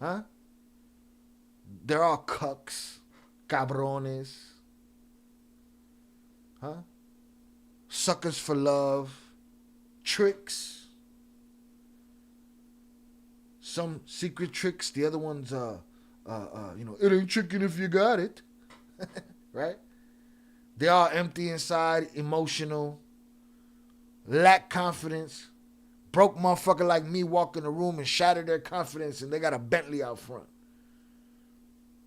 Huh? They're all cucks. Cabrones. Huh? Suckers for love. Tricks. Some secret tricks. The other ones, it ain't tricking if you got it. Right? They're all empty inside, emotional, lack confidence. Broke motherfucker like me walk in the room and shatter their confidence and they got a Bentley out front.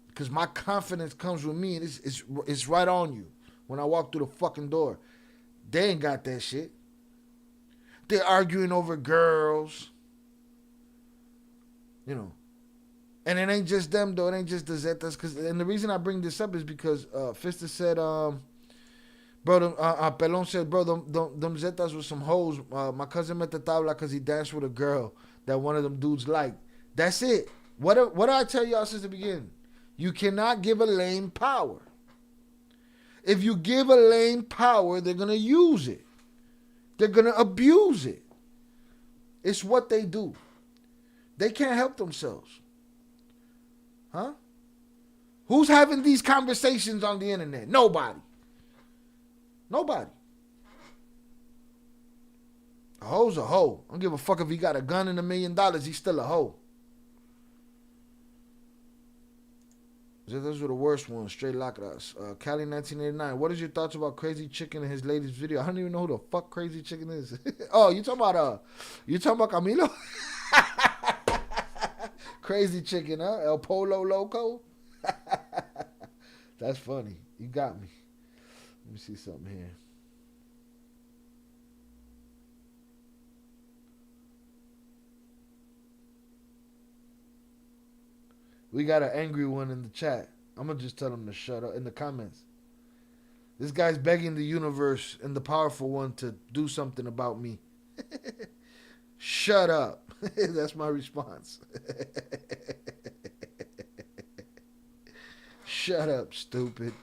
Because my confidence comes with me and it's right on you when I walk through the fucking door. They ain't got that shit. They're arguing over girls. You know. And it ain't just them though. It ain't just the Zetas. And the reason I bring this up is because Fista said, bro, Pelon said, bro, them Zetas were some hoes. My cousin met the tabla because he danced with a girl that one of them dudes liked. That's it. What do I tell y'all since the beginning? You cannot give a lame power. If you give a lame power, they're going to use it. They're going to abuse it. It's what they do. They can't help themselves. Huh? Who's having these conversations on the internet? Nobody. Nobody. A hoe's a hoe. I don't give a fuck if he got a gun and $1 million. He's still a hoe. Those were the worst ones. Straight lacras. Cali 1989. What is your thoughts about Crazy Chicken in his latest video? I don't even know who the fuck Crazy Chicken is. Oh, you talking about Camilo? Crazy Chicken, huh? El Polo Loco? That's funny. You got me. Let me see something here. We got an angry one in the chat. I'm going to just tell him to shut up in the comments. This guy's begging the universe and the powerful one to do something about me. Shut up. That's my response. Shut up, stupid.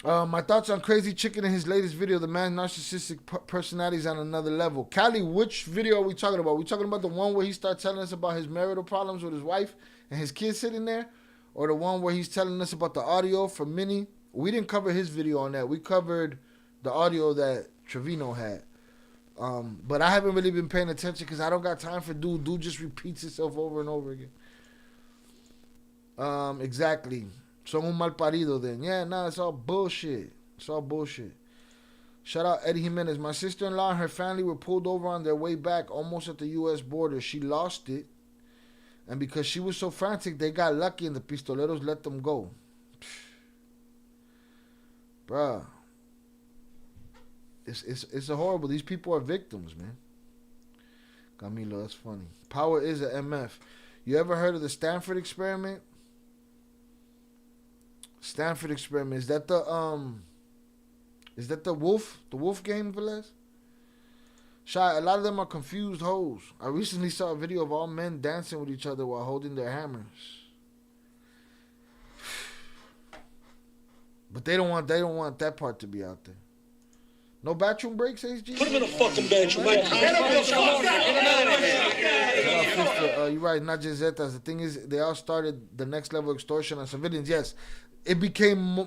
My thoughts on Crazy Chicken in his latest video. The man's narcissistic personality is on another level. Callie, which video are we talking about? We talking about the one where he started telling us about his marital problems with his wife and his kids sitting there? Or the one where he's telling us about the audio from Minnie? We didn't cover his video on that. We covered the audio that Trevino had. But I haven't really been paying attention because I don't got time for dude. Dude just repeats itself over and over again. Exactly. Son un mal parido then. Yeah, nah, it's all bullshit. It's all bullshit. Shout out Eddie Jimenez. My sister-in-law and her family were pulled over on their way back almost at the U.S. border. She lost it. And because she was so frantic, they got lucky and the pistoleros let them go. Bruh. It's a horrible. These people are victims, man. Camilo, that's funny. Power is a MF. You ever heard of the Stanford experiment? Stanford experiment. Is that the wolf game, Velez? Shy, a lot of them are confused hoes. I recently saw a video of all men dancing with each other while holding their hammers. But they don't want that part to be out there. No bathroom breaks, HG? Put him in a fucking bedroom. sister, you're right, not just Zetas. The thing is, they all started the next level extortion on civilians. Yes, it became,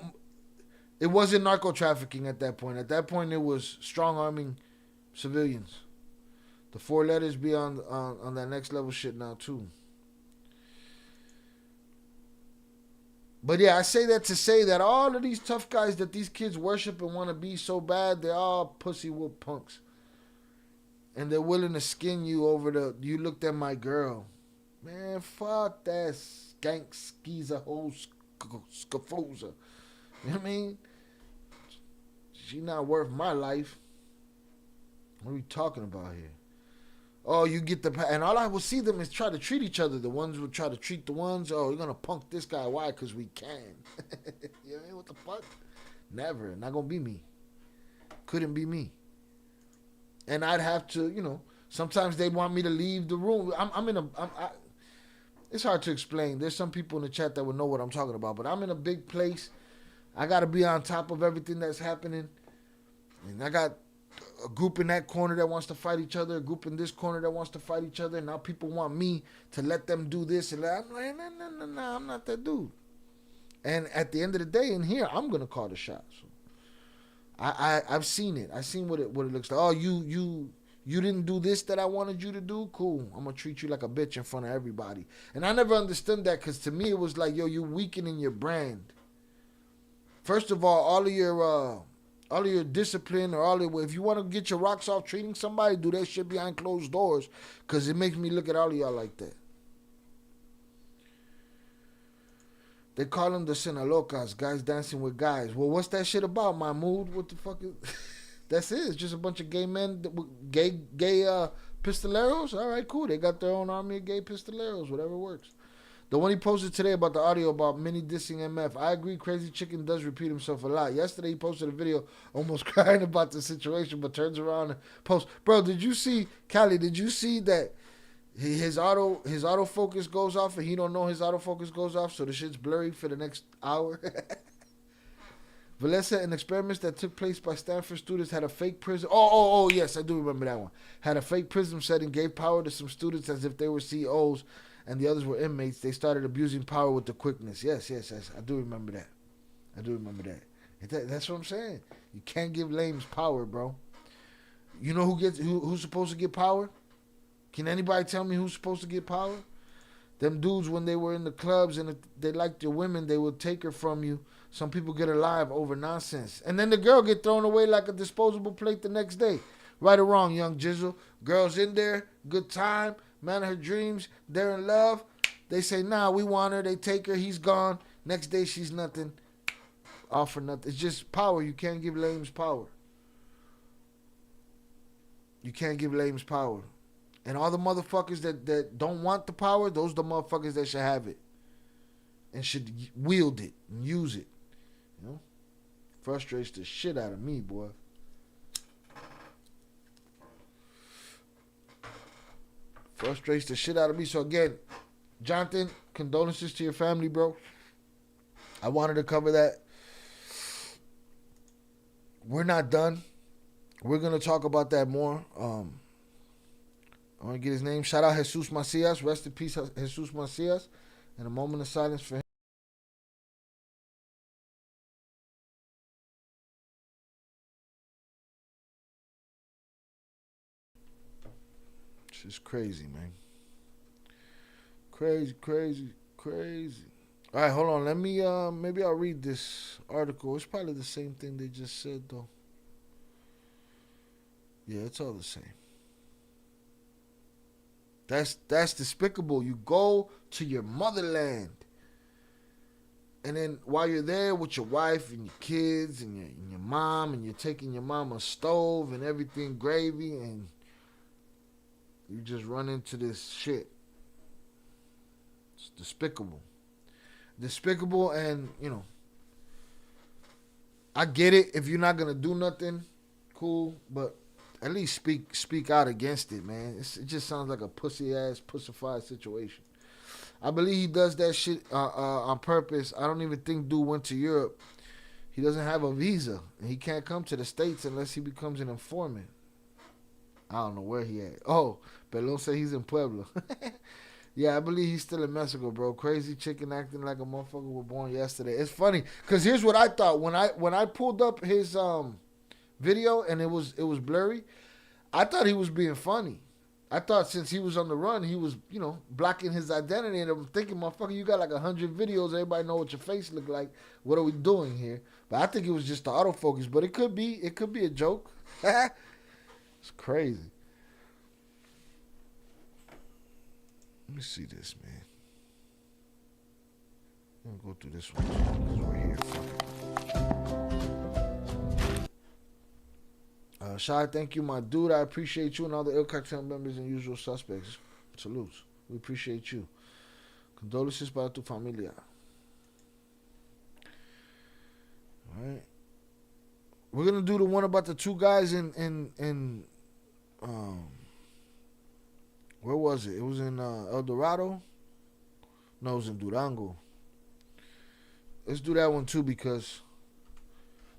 it wasn't narco trafficking at that point. At that point, it was strong arming civilians. The 4 letters be on that next level shit now too. But yeah, I say that to say that all of these tough guys that these kids worship and want to be so bad, they're all pussy whoop punks. And they're willing to skin you over you looked at my girl. Man, fuck that skank skeezer whole scafoza. You know what I mean? She not worth my life. What are we talking about here? Oh, you get and all I will see them is try to treat each other. The ones will try to treat the ones. Oh, you're gonna punk this guy. Why? Because we can. You know what I mean? What the fuck? Never. Not gonna be me. Couldn't be me. And I'd have to, sometimes they'd want me to leave the room. It's hard to explain. There's some people in the chat that would know what I'm talking about, but I'm in a big place. I got to be on top of everything that's happening. And I got a group in that corner that wants to fight each other, a group in this corner that wants to fight each other, and now people want me to let them do this and that. I'm like, no, I'm not that dude. And at the end of the day, in here, I'm going to call the shots. So I've seen it. I've seen what it looks like. Oh, you didn't do this that I wanted you to do? Cool. I'm going to treat you like a bitch in front of everybody. And I never understood that because to me it was like, yo, you weakening your brand. First of all of your discipline or if you want to get your rocks off treating somebody, do that shit behind closed doors because it makes me look at all of y'all like that. They call them the Sinalocas, guys dancing with guys. Well, what's that shit about, Mahmoud? What the fuck is... That's it. It's just a bunch of gay men, gay pistoleros. All right, cool. They got their own army of gay pistoleros, whatever works. The one he posted today about the audio about Minnie dissing MF. I agree, Crazy Chicken does repeat himself a lot. Yesterday he posted a video almost crying about the situation, but turns around and posts. Bro, did you see that his autofocus goes off and he don't know his autofocus goes off, so the shit's blurry for the next hour? Valessa and experiments that took place by Stanford students had a fake prism. Oh, yes, I do remember that one. Had a fake prism set and gave power to some students as if they were CEOs and the others were inmates. They started abusing power with the quickness. Yes. I do remember that. That's what I'm saying. You can't give lames power, bro. You know who's supposed to get power? Can anybody tell me who's supposed to get power? Them dudes, when they were in the clubs and they liked your women, they would take her from you. Some people get alive over nonsense. And then the girl get thrown away like a disposable plate the next day. Right or wrong, young Jizzle. Girl's in there, good time, man of her dreams, they're in love. They say, nah, we want her. They take her, he's gone. Next day, she's nothing. All for nothing. It's just power. You can't give lames power. You can't give lames power. And all the motherfuckers that don't want the power, those are the motherfuckers that should have it. And should wield it and use it. You know? Frustrates the shit out of me, boy. Frustrates the shit out of me. So again, Jonathan, condolences to your family, bro. I wanted to cover that. We're not done. We're going to talk about that more. I want to get his name. Shout out Jesus Macias. Rest in peace, Jesus Macias. And a moment of silence for him. It's just crazy, man. Crazy. All right, hold on. Let me, maybe I'll read this article. It's probably the same thing they just said, though. Yeah, it's all the same. That's despicable. You go to your motherland, and then while you're there with your wife and your kids and your mom, and you're taking your mom a stove and everything gravy, and you just run into this shit. It's despicable. Despicable, and, you know, I get it. If you're not going to do nothing, cool, but at least speak out against it, man. It just sounds like a pussy-ass, pussified situation. I believe he does that shit on purpose. I don't even think dude went to Europe. He doesn't have a visa, and he can't come to the States unless he becomes an informant. I don't know where he at. Oh, Pelon said he's in Puebla. Yeah, I believe he's still in Mexico, bro. Crazy chicken acting like a motherfucker was born yesterday. It's funny because here's what I thought when I pulled up his video and it was blurry. I thought he was being funny. I thought since he was on the run, he was blocking his identity. And I'm thinking, motherfucker, you got like 100 videos. Everybody know what your face look like. What are we doing here? But I think it was just the autofocus. But it could be a joke. It's crazy. Let me see this, man. I'm gonna go through this one because we're here. Shy, thank you, my dude. I appreciate you and all the El Cartel members and usual suspects. Salutes. We appreciate you. Condolences para tu familia. All right. We're gonna do the one about the two guys in where was it? It was in El Dorado. No, it was in Durango. Let's do that one too because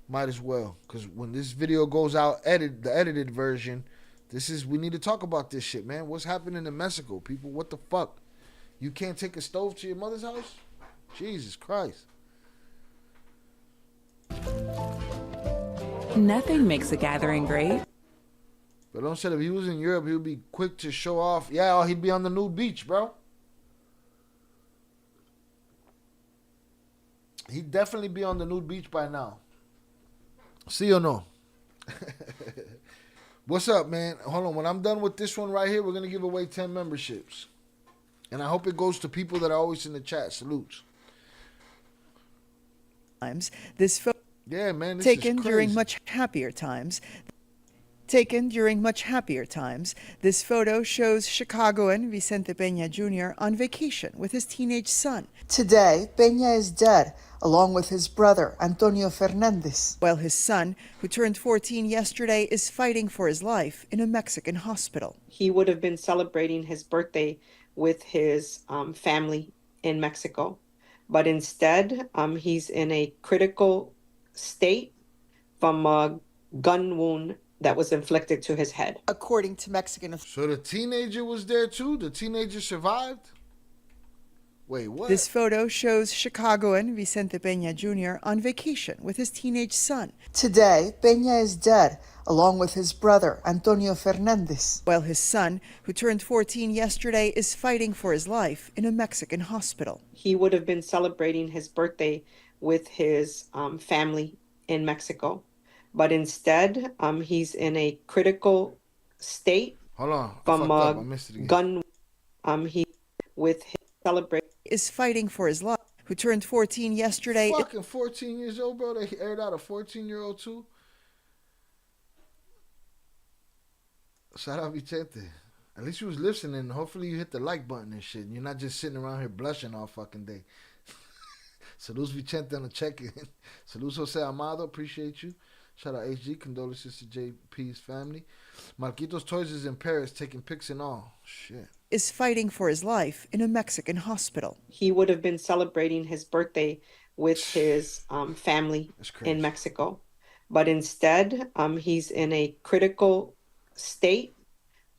might as well. Because when this video goes out, the edited version, we need to talk about this shit, man. What's happening in Mexico, people? What the fuck? You can't take a stove to your mother's house? Jesus Christ. Nothing makes a gathering great. But don't say if he was in Europe, he would be quick to show off. Yeah, he'd be on the nude beach, bro. He'd definitely be on the nude beach by now. See or no? What's up, man? Hold on. When I'm done with this one right here, we're going to give away 10 memberships. And I hope it goes to people that are always in the chat. Salutes. This photo taken during much happier times. This photo shows Chicagoan Vicente Peña Jr. on vacation with his teenage son. Today, Peña is dead, along with his brother, Antonio Fernandez, while his son, who turned 14 yesterday, is fighting for his life in a Mexican hospital. He would have been celebrating his birthday with his family in Mexico, but instead, he's in a critical state from a gun wound that was inflicted to his head. According to Mexican authorities. So the teenager was there too? The teenager survived? Wait, what? This photo shows Chicagoan Vicente Peña Jr. on vacation with his teenage son. Today, Peña is dead, along with his brother, Antonio Fernandez, while his son, who turned 14 yesterday, is fighting for his life in a Mexican hospital. He would have been celebrating his birthday with his family in Mexico, but instead, he's in a critical state. Hold on. From a gun. He with his celebration is fighting for his life. Who turned 14 yesterday? Fucking 14 years old, bro. They aired out a 14-year-old too. Shout out Vicente. At least you was listening. Hopefully you hit the like button and shit. You're not just sitting around here blushing all fucking day. Saludos Vicente on the check-in. Saludos Jose Amado. Appreciate you. Shout out HG. Condolences to JP's family. Marquitos Toys is in Paris taking pics and all. Shit. Is fighting for his life in a Mexican hospital. He would have been celebrating his birthday with his family in Mexico, but instead, he's in a critical state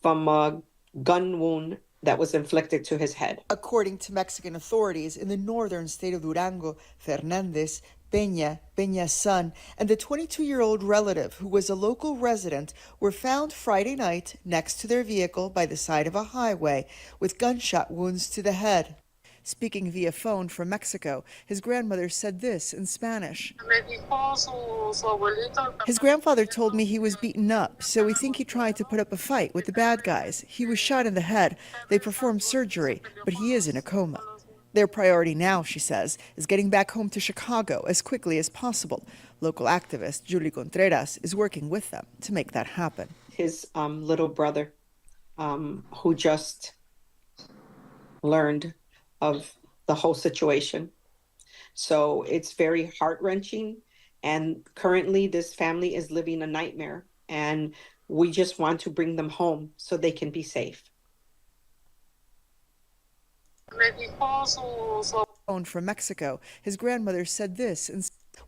from a gun wound that was inflicted to his head. According to Mexican authorities in the northern state of Durango, Fernandez, Peña's son, and the 22-year-old relative who was a local resident were found Friday night next to their vehicle by the side of a highway with gunshot wounds to the head. Speaking via phone from Mexico, his grandmother said this in Spanish. His grandfather told me he was beaten up, so we think he tried to put up a fight with the bad guys. He was shot in the head. They performed surgery, but he is in a coma. Their priority now, she says, is getting back home to Chicago as quickly as possible. Local activist Julie Contreras is working with them to make that happen. His little brother, who just learned of the whole situation. So it's very heart-wrenching. And currently this family is living a nightmare. And we just want to bring them home so they can be safe. Phone from Mexico, his grandmother said this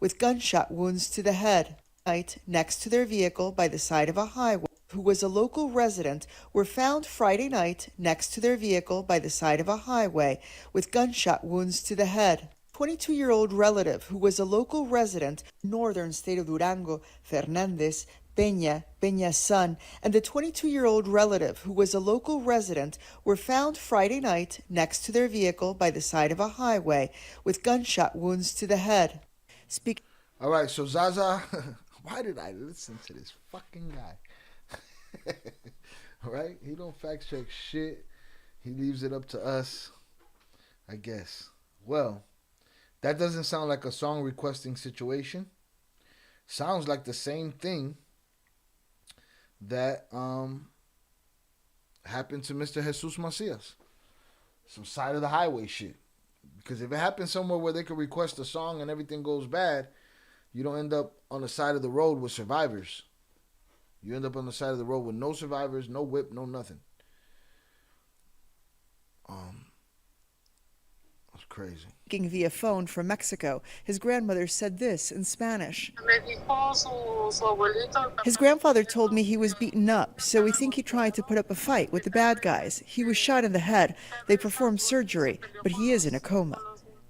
with gunshot wounds to the head. Night next to their vehicle by the side of a highway who was a local resident, were found Friday night next to their vehicle by the side of a highway with gunshot wounds to the head. 22-year-old relative who was a local resident, northern state of Durango, Fernandez, Peña's son, and the 22-year-old relative who was a local resident were found Friday night next to their vehicle by the side of a highway with gunshot wounds to the head. All right, so Zaza, why did I listen to this fucking guy? All right, he don't fact check shit. He leaves it up to us, I guess. Well, that doesn't sound like a song requesting situation. Sounds like the same thing that happened to Mr. Jesus Macias. Some side of the highway shit. Because if it happens somewhere where they could request a song and everything goes bad, you don't end up on the side of the road with survivors. You end up on the side of the road with no survivors, no whip, no nothing. That's crazy. Speaking via phone from Mexico, his grandmother said this in Spanish. His grandfather told me he was beaten up, so we think he tried to put up a fight with the bad guys. He was shot in the head. They performed surgery, but he is in a coma.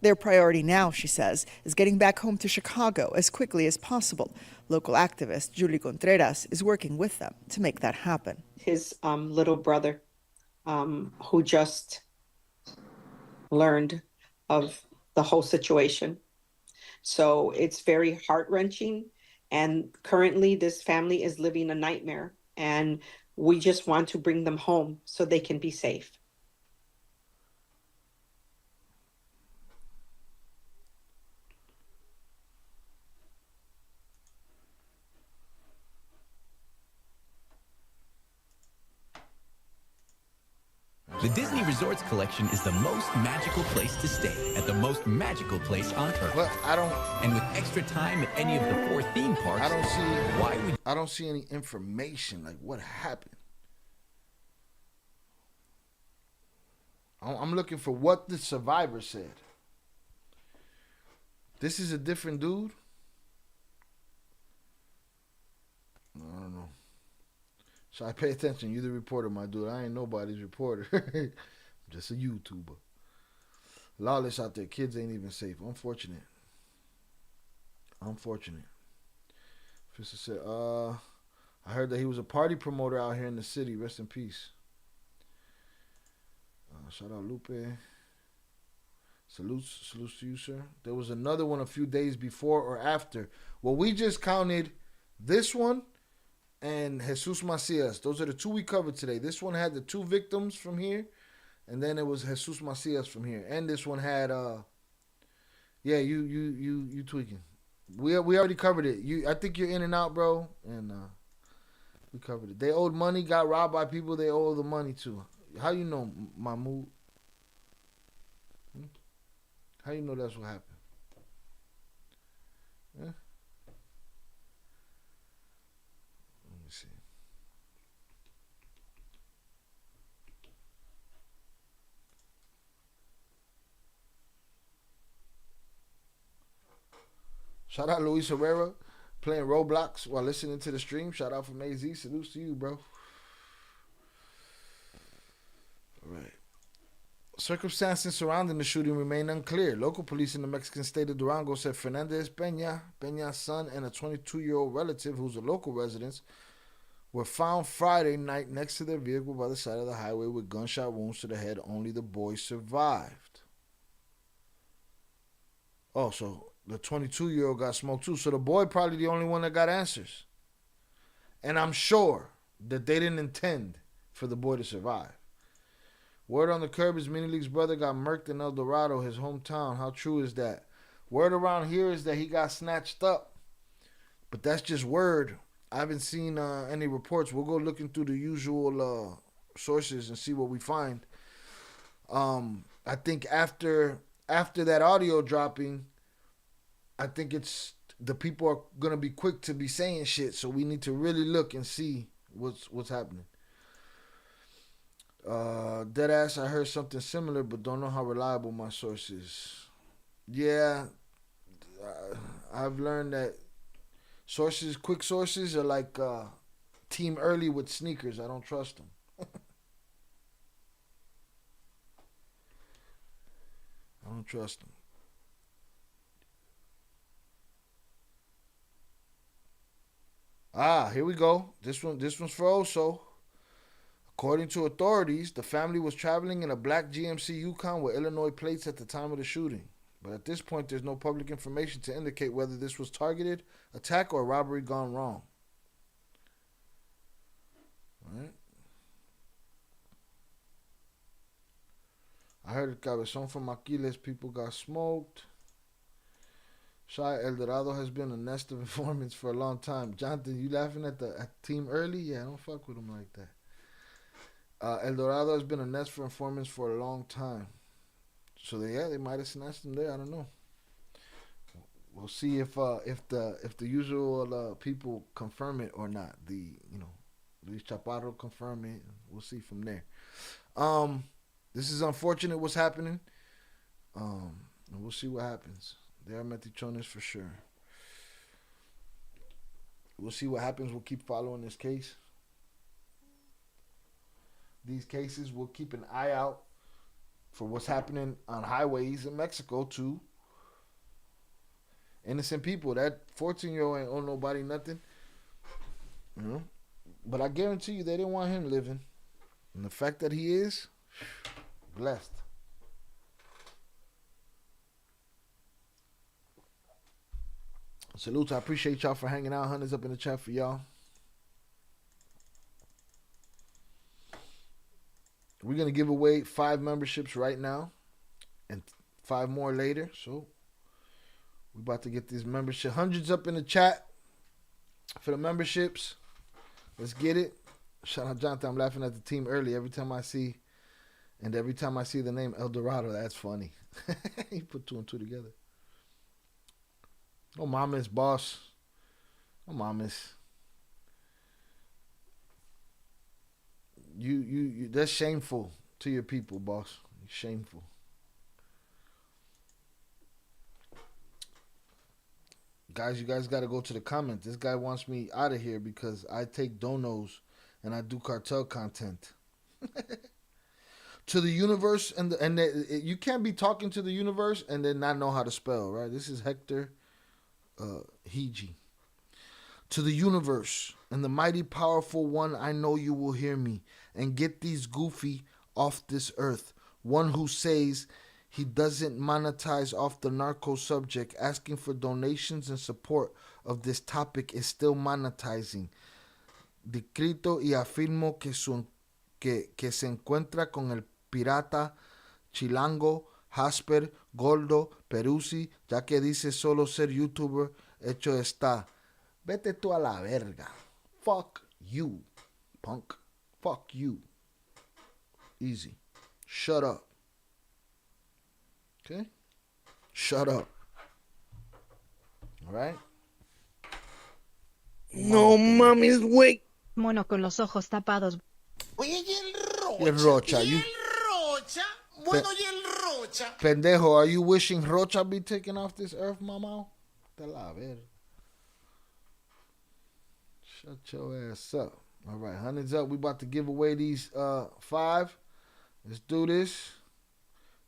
Their priority now, she says, is getting back home to Chicago as quickly as possible. Local activist Julie Contreras is working with them to make that happen. His little brother, who just learned of the whole situation. So it's very heart-wrenching. And currently this family is living a nightmare. And we just want to bring them home so they can be safe. The Disney Resorts Collection is the most magical place to stay at the most magical place on Earth. But and with extra time at any of the 4 theme parks, I don't see any information like what happened. I'm looking for what the survivor said. This is a different dude. I don't know. So I pay attention. You the reporter, my dude. I ain't nobody's reporter. I'm just a YouTuber. Lawless out there. Kids ain't even safe. Unfortunate. Fisher said, I heard that he was a party promoter out here in the city. Rest in peace. Shout out Lupe. Salutes to you, sir. There was another one a few days before or after. Well, we just counted this one and Jesus Macias. Those are the 2 we covered today. This one had the 2 victims from here, and then it was Jesus Macias from here. And this one had you tweaking. We already covered it. I think you're in and out, bro. And we covered it. They owed money, got robbed by people they owe the money to. How you know, Mahmoud? How you know that's what happened? Yeah. See. Shout out Luis Herrera playing Roblox while listening to the stream. Shout out from AZ. Salutes to you, bro. All right. Circumstances surrounding the shooting remain unclear. Local police in the Mexican state of Durango said Fernandez Peña's son, and a 22-year-old relative who's a local resident were found Friday night next to their vehicle by the side of the highway with gunshot wounds to the head. Only the boy survived. Oh, so the 22-year-old got smoked too. So the boy probably the only one that got answers. And I'm sure that they didn't intend for the boy to survive. Word on the curb is Mini League's brother got murked in El Dorado, his hometown. How true is that? Word around here is that he got snatched up. But that's just word. I haven't seen any reports. We'll go looking through the usual sources and see what we find. I think after that audio dropping, I think it's the people are gonna be quick to be saying shit. So we need to really look and see what's happening. Deadass, I heard something similar, but don't know how reliable my source is. Yeah, I've learned that quick sources are like Team Early with sneakers. I don't trust him. I don't trust him. Here we go. This one's for Oso. According to authorities, the family was traveling in a black GMC Yukon with Illinois plates at the time of the shooting. But at this point, there's no public information to indicate whether this was targeted attack or robbery gone wrong. All right. I heard Cabezon from Aquiles people got smoked. Shy El Dorado has been a nest of informants for a long time. Jonathan, you laughing at Team Early? Yeah, don't fuck with him like that. El Dorado has been a nest for informants for a long time. So they might have snatched him there. I don't know. We'll see if the usual people confirm it or not. Luis Chaparro confirm it. We'll see from there. This is unfortunate what's happening. And we'll see what happens. They are metichones for sure. We'll see what happens. We'll keep following this case. These cases, we'll keep an eye out for what's happening on highways in Mexico to innocent people. That 14-year-old ain't owe nobody nothing. You know? But I guarantee you they didn't want him living. And the fact that he is, blessed. Salutes. I appreciate y'all for hanging out. Hunters up in the chat for y'all. We're going to give away 5 memberships right now and 5 more later. So we're about to get these membership hundreds up in the chat for the memberships. Let's get it. Shout out Jonathan. I'm laughing at the Team Early every time I see the name El Dorado. That's funny. He put 2 and 2 together. Oh, mamas, boss. Oh, mamas. You that's shameful to your people, boss. Shameful. Guys, you guys got to go to the comments. This guy wants me out of here because I take donos and I do cartel content. To the universe you can't be talking to the universe and then not know how to spell, right? This is Hector Hiji. To the universe and the mighty powerful one, I know you will hear me and get these goofy off this earth. One who says he doesn't monetize off the narco subject, asking for donations and support of this topic is still monetizing. Decreto y afirmo que se encuentra con el pirata, chilango, Jasper, Gordo, Peruzzi, ya que dice solo ser youtuber, hecho está. Vete tú a la verga. Fuck you, punk. Fuck you. Easy. Shut up. Okay? Shut up. All right? No mames, güey. Mono con los ojos tapados. Oye, y el Rocha. Y el Rocha. Bueno, y el Rocha. Pendejo, are you wishing Rocha be taken off this earth, mama? Te la ver. Shut your ass up. All right, hundreds up. We about to give away these 5. Let's do this.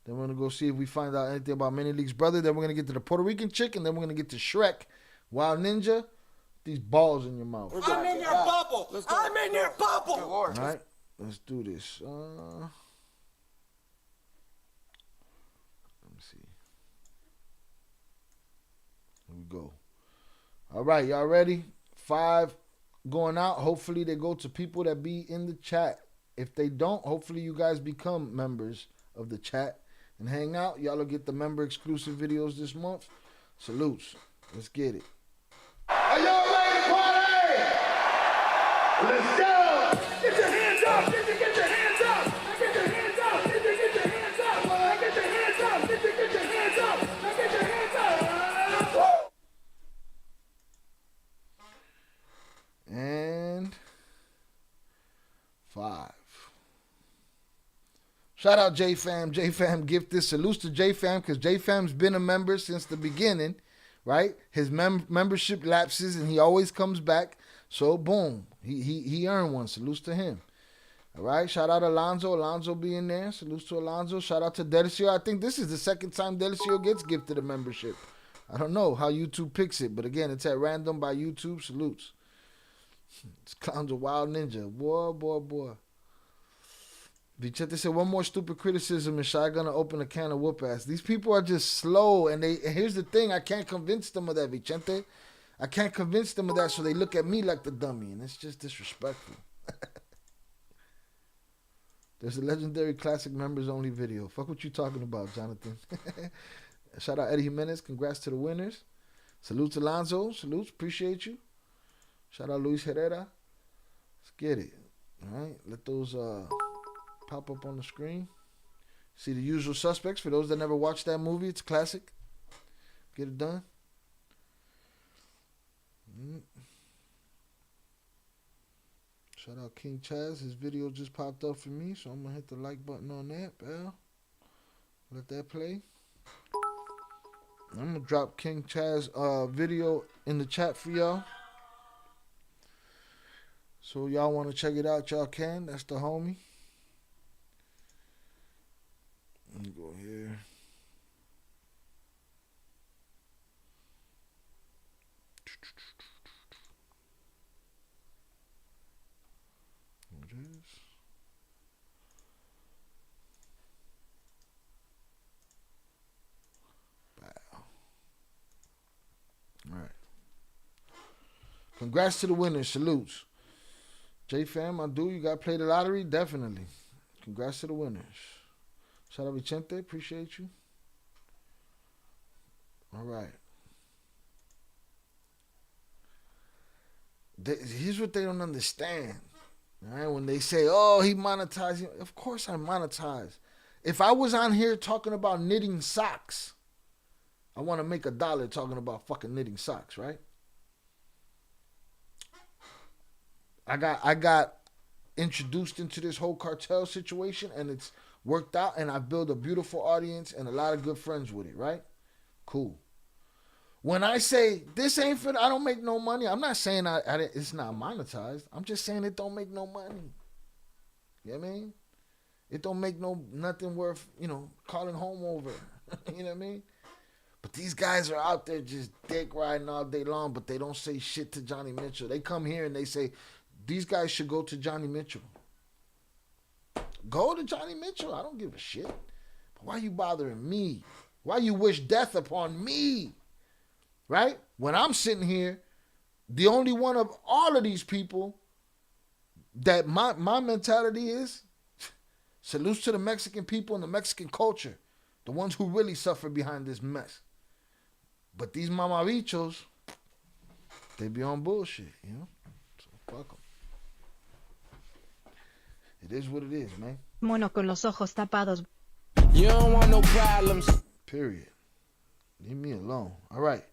Then we're going to go see if we find out anything about Mini League's brother. Then we're going to get to the Puerto Rican chick. And then we're going to get to Shrek. Wild Ninja. These balls in your mouth. I'm in your bubble. I'm in your bubble. All right, let's do this. Let me see. Here we go. All right, y'all ready? 5 going out. Hopefully they go to people that be in the chat. If they don't, hopefully you guys become members of the chat and hang out. Y'all will get the member exclusive videos this month. Salutes. Let's get it. Are y'all ready to party? Let's go. Get your hands up. Get your hands up. Get your hands up. Get your hands up. Get your hands up. Get your hands up. Get your hands up. And 5. Shout out J-Fam. J-Fam gifted. Salutes to J-Fam because J-Fam's been a member since the beginning, right? His membership lapses and he always comes back. So boom, he earned one. Salutes to him. All right. Shout out Alonzo. Alonzo being there. Salutes to Alonzo. Shout out to Delicio. I think this is the second time Delicio gets gifted a membership. I don't know how YouTube picks it, but again, it's at random by YouTube. Salutes. This clown's a wild ninja. Boy. Vicente said, one more stupid criticism and Shy gonna open a can of whoop ass. These people are just slow, and here's the thing, I can't convince them of that, Vicente. I can't convince them of that, so they look at me like the dummy, and it's just disrespectful. There's a legendary classic members only video. Fuck what you talking about, Jonathan. Shout out Eddie Jimenez. Congrats to the winners. Salutes Alonzo. Salutes. Appreciate you. Shout out Luis Herrera. Let's get it. All right. Let those pop up on the screen. See The Usual Suspects. For those that never watched that movie, it's a classic. Get it done. Shout out King Chaz. His video just popped up for me, so I'm going to hit the like button on that, pal. Let that play. I'm going to drop King Chaz video in the chat for y'all. So y'all want to check it out, y'all can. That's the homie. Let me go here. There it is. Wow. All right. Congrats to the winners. Salutes. J-Fam, I do. You got to play the lottery? Definitely. Congrats to the winners. Shout out Vicente. Appreciate you. All right. Here's what they don't understand. All right? When they say, oh, he monetized. Of course I monetize. If I was on here talking about knitting socks, I want to make $1 talking about fucking knitting socks, right? I got introduced into this whole cartel situation, and it's worked out, and I built a beautiful audience and a lot of good friends with it, right? Cool. When I say this ain't for, I don't make no money. I'm not saying it's not monetized. I'm just saying it don't make no money. You know what I mean? It don't make nothing worth, calling home over. You know what I mean? But these guys are out there just dick riding all day long, but they don't say shit to Johnny Mitchell. They come here and they say, these guys should go to Johnny Mitchell. Go to Johnny Mitchell. I don't give a shit. But why you bothering me? Why you wish death upon me? Right? When I'm sitting here, the only one of all of these people that my mentality is, salutes to the Mexican people and the Mexican culture, the ones who really suffer behind this mess. But these mamabichos, they be on bullshit, So fuck them. It is what it is, man. Mono con los ojos tapados. You don't want no problems. Period. Leave me alone. All right.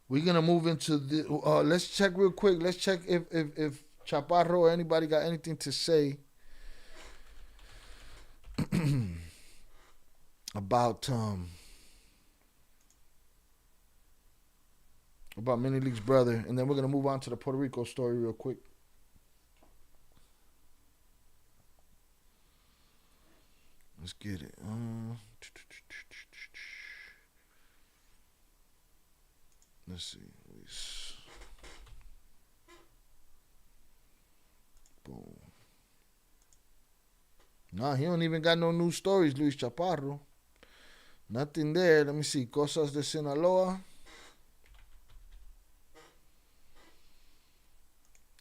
We're going to move into the... let's check real quick. Let's check if Chaparro or anybody got anything to say about Mini League's brother. And then we're going to move on to the Puerto Rico story real quick. Let's get it. Let's see. Boom. Nah, he don't even got no new stories, Luis Chaparro. Nothing there. Let me see. Cosas de Sinaloa.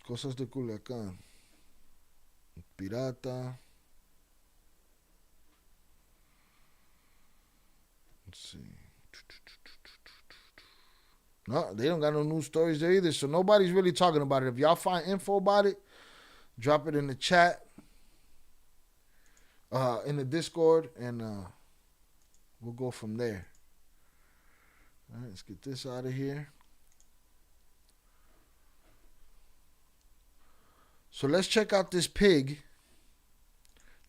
Cosas de Culiacán. Pirata. Let's see. No, they don't got no new stories there either, so nobody's really talking about it. If y'all find info about it, drop it in the chat, in the Discord, and we'll go from there. All right, let's get this out of here. So let's check out this pig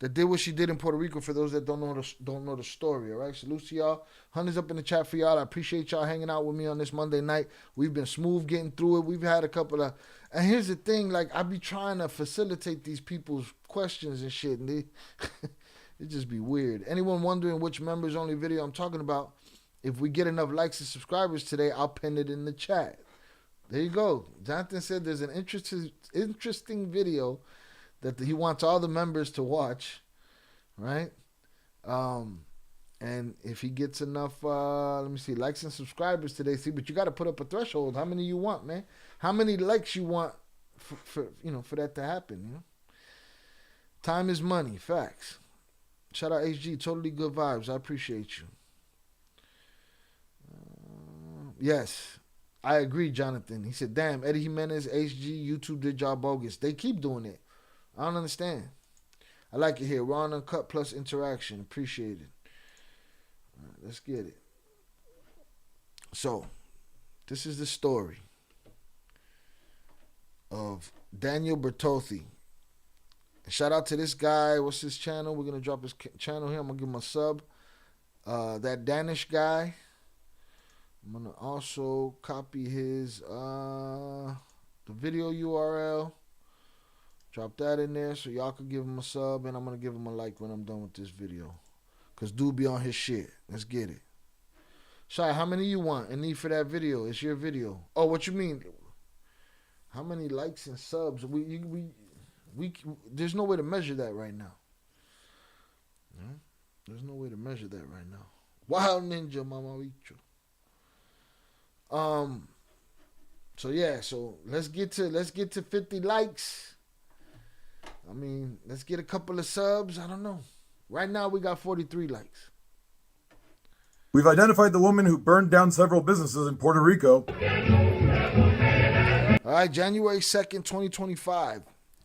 that did what she did in Puerto Rico. For those that don't know the story, all right. Salute to y'all. Hundreds up in the chat for y'all. I appreciate y'all hanging out with me on this Monday night. We've been smooth getting through it. We've had a couple of, and here's the thing, like I be trying to facilitate these people's questions and shit, and they it just be weird. Anyone wondering which members only video I'm talking about? If we get enough likes and subscribers today, I'll pin it in the chat. There you go. Jonathan said there's an interesting video that he wants all the members to watch, right? And if he gets enough, let me see, likes and subscribers today. See, but you got to put up a threshold. How many you want, man? How many likes you want for that to happen? You know, time is money. Facts. Shout out HG. Totally good vibes. I appreciate you. Yes, I agree, Jonathan. He said, damn, Eddie Jimenez, HG, YouTube did y'all bogus. They keep doing it. I don't understand. I like it here. Raw and Uncut plus interaction. Appreciate it. All right, let's get it. So, this is the story of Daniel Bertoldi. Shout out to this guy. What's his channel? We're going to drop his channel here. I'm going to give him a sub. That Danish guy. I'm going to also copy his the video URL. Drop that in there so y'all can give him a sub. And I'm going to give him a like when I'm done with this video. Because dude be on his shit. Let's get it. Shai, how many you want and need for that video? It's your video. Oh, what you mean? How many likes and subs? There's no way to measure that right now. There's no way to measure that right now. Wild Ninja, Mama Bicho. So yeah, so let's get to 50 likes. I mean, let's get a couple of subs. I don't know. Right now we got 43 likes. We've identified the woman who burned down several businesses in Puerto Rico. All right, January 2nd, 2025.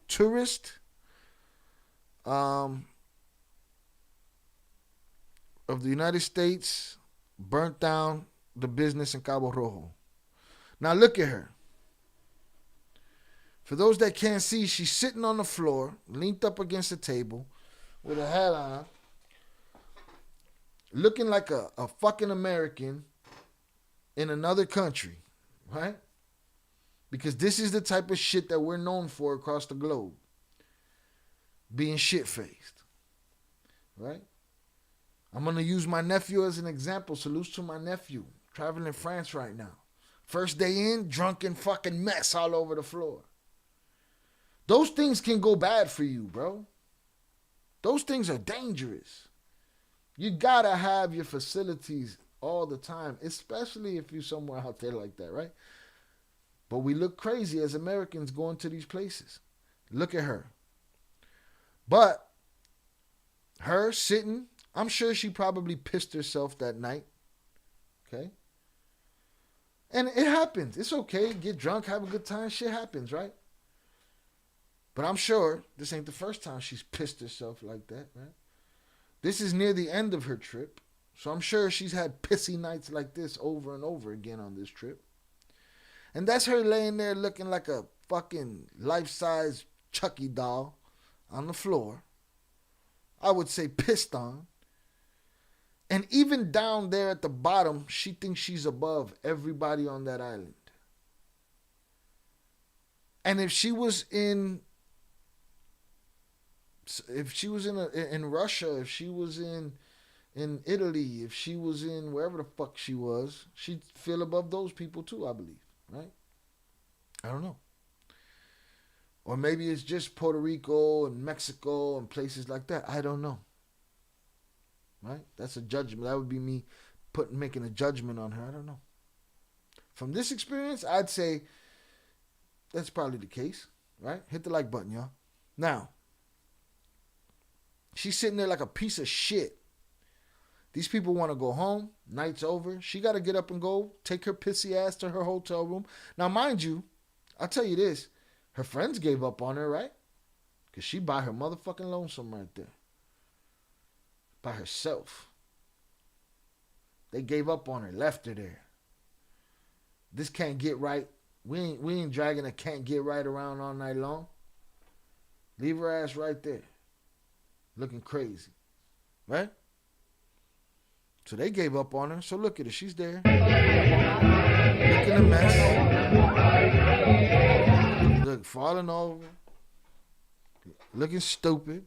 Tourist of the United States burnt down the business in Cabo Rojo. Now look at her. For those that can't see, she's sitting on the floor, leaned up against the table, with her hat on, looking like a fucking American in another country, right? Because this is the type of shit that we're known for across the globe. Being shit-faced, right? I'm going to use my nephew as an example. Salutes to my nephew, traveling in France right now. First day in, drunken fucking mess all over the floor. Those things can go bad for you, bro. Those things are dangerous. You gotta have your facilities all the time, especially if you're somewhere out there like that, right? But we look crazy as Americans going to these places. Look at her. But her sitting, I'm sure she probably pissed herself that night. Okay? And it happens. It's okay. Get drunk, have a good time. Shit happens, right? But I'm sure this ain't the first time she's pissed herself like that, right? This is near the end of her trip. So I'm sure she's had pissy nights like this over and over again on this trip. And that's her laying there looking like a fucking life-size Chucky doll on the floor. I would say pissed on. And even down there at the bottom, she thinks she's above everybody on that island. And if she was in Russia, if she was in Italy, if she was in wherever the fuck she was, she'd feel above those people too, I believe, right? I don't know. Or maybe it's just Puerto Rico and Mexico and places like that. I don't know. Right? That's a judgment. That would be me making a judgment on her. I don't know. From this experience, I'd say that's probably the case, right? Hit the like button, y'all. Now, she's sitting there like a piece of shit. These people want to go home. Night's over. She got to get up and go. Take her pissy ass to her hotel room. Now, mind you, I'll tell you this. Her friends gave up on her, right? Because she by her motherfucking lonesome right there. By herself. They gave up on her. Left her there. This can't get right. We ain't dragging a can't get right around all night long. Leave her ass right there. looking crazy, right? So they gave up on her. So look at her. She's there. Looking a mess. Look, falling over. Looking stupid.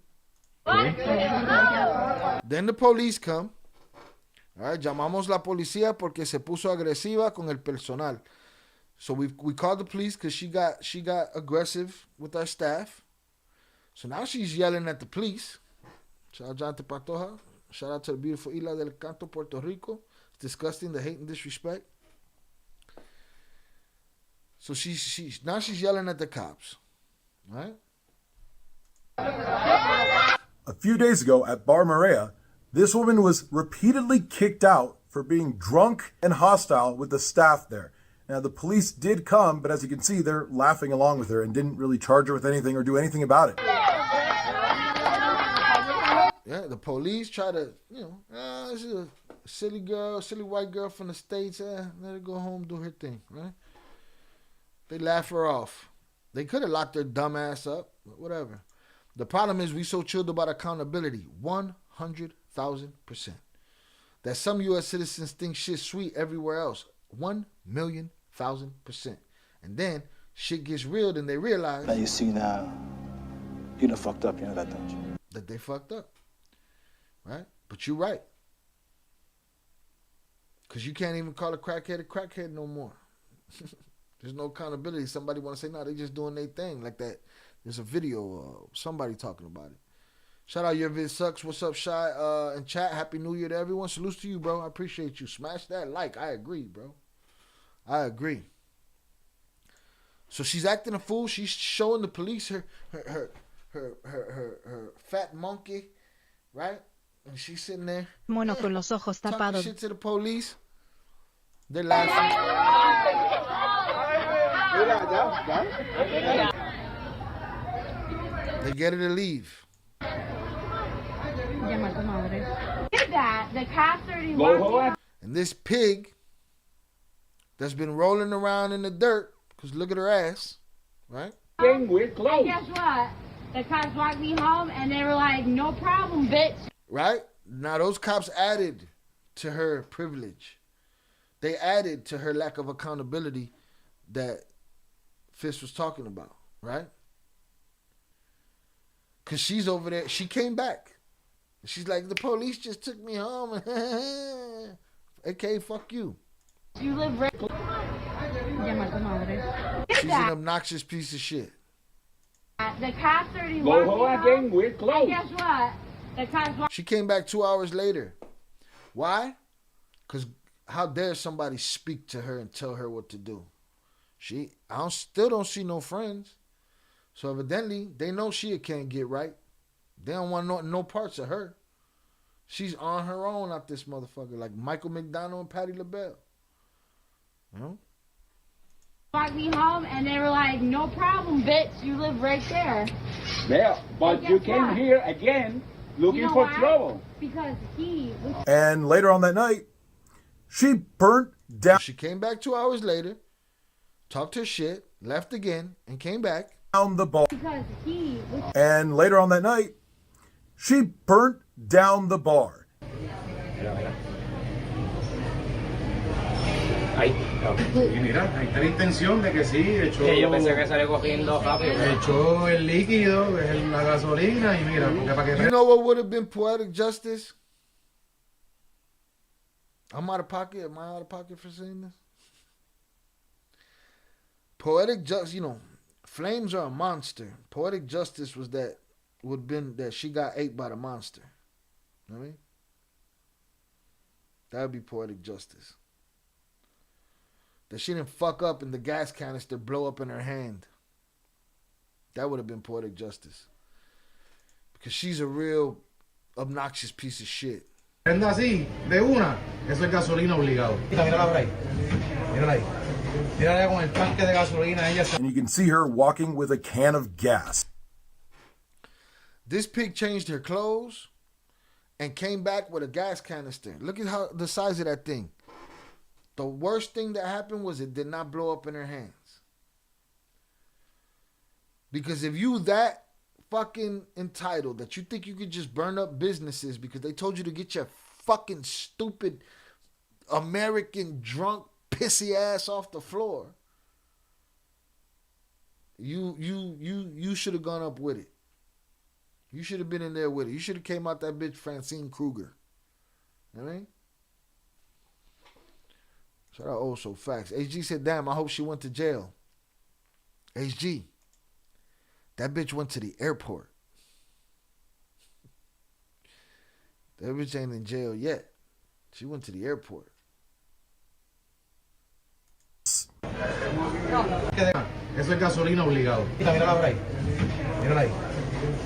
Then the police come. All right, llamamos la policía porque se puso agresiva con el personal. So we called the police because she got aggressive with our staff. So now she's yelling at the police. Shout out Jonathan Patoja. Shout out to the beautiful Isla del Canto, Puerto Rico. It's disgusting, the hate and disrespect. So she's yelling at the cops, right? A few days ago at Bar Maria, this woman was repeatedly kicked out for being drunk and hostile with the staff there. Now, the police did come, but as you can see, they're laughing along with her and didn't really charge her with anything or do anything about it. Yeah, the police try to, this is a silly white girl from the States. Let her go home, do her thing, right? They laugh her off. They could have locked their dumb ass up, but whatever. The problem is we so chilled about accountability, 100,000%. That some U.S. citizens think shit sweet everywhere else, 1,000,000%. And then shit gets real and they realize that you see now, you done fucked up, you know that, don't you? That they fucked up, right? But you're right. Because you can't even call a crackhead no more. There's no accountability. Somebody want to say, no, they just doing their thing like that. There's a video of somebody talking about it. Shout out Your Vid Sucks. What's up, Shy? In chat, Happy New Year to everyone. Salutes to you, bro. I appreciate you. Smash that like. I agree, bro. I agree. So she's acting a fool. She's showing the police her fat monkey, right? And she's sitting there. Mono con los ojos Talking tapados. shit to the police. They're laughing. They get her to leave. The cops already walked. And this pig that's been rolling around in the dirt, because look at her ass, right? And guess what? The cops walked me home and they were like, no problem, bitch. Right? Now those cops added to her privilege. They added to her lack of accountability that Fist was talking about, right? Because she's over there. She came back. She's like, the police just took me home. Okay, fuck you. You live right. She's an obnoxious piece of shit. The cops already walked me home. We're close. And guess what? The cops walked. She came back 2 hours later. Why? Because how dare somebody speak to her and tell her what to do? Still don't see no friends. So evidently, they know she can't get right. They don't want no parts of her. She's on her own out this motherfucker, like Michael McDonald and Patti LaBelle. You know? Walked me home and they were like, no problem, bitch. You live right there. Yeah, but you came here again looking for trouble. Because he was... And later on that night, she burnt down. She came back 2 hours later, talked her shit, left again, and came back. Down the bar. Because he was... And later on that night, she burnt down the bar. Y mira, ahí está la intención de que sí, echó, yo pensé que salió cogiendo rápido. Echó el líquido, la gasolina y mira, porque para que... You know what would have been poetic justice? I'm out of pocket. Am I out of pocket for saying this? Poetic justice, flames are a monster. Poetic justice would have been that she got ate by the monster. You know what I mean? That would be poetic justice. That she didn't fuck up and the gas canister blow up in her hand. That would have been poetic justice. Because she's a real obnoxious piece of shit. Prenda así, de una, eso es gasolina obligado. Mírala por ahí. Mírala ahí. Mírala con el tanque de gasolina. And you can see her walking with a can of gas. This pig changed her clothes and came back with a gas canister. Look at the size of that thing. The worst thing that happened was it did not blow up in her hands. Because if you that fucking entitled that you think you could just burn up businesses because they told you to get your fucking stupid American drunk pissy ass off the floor, you should have gone up with it. You should have been in there with it. You should have came out that bitch Francine Kruger. You know what I mean? Shout out Also Facts. HG said, damn, I hope she went to jail. HG, that bitch went to the airport. That bitch ain't in jail yet. She went to the airport. Eso es gasolina obligado. Mírala por ahí. Mírala ahí.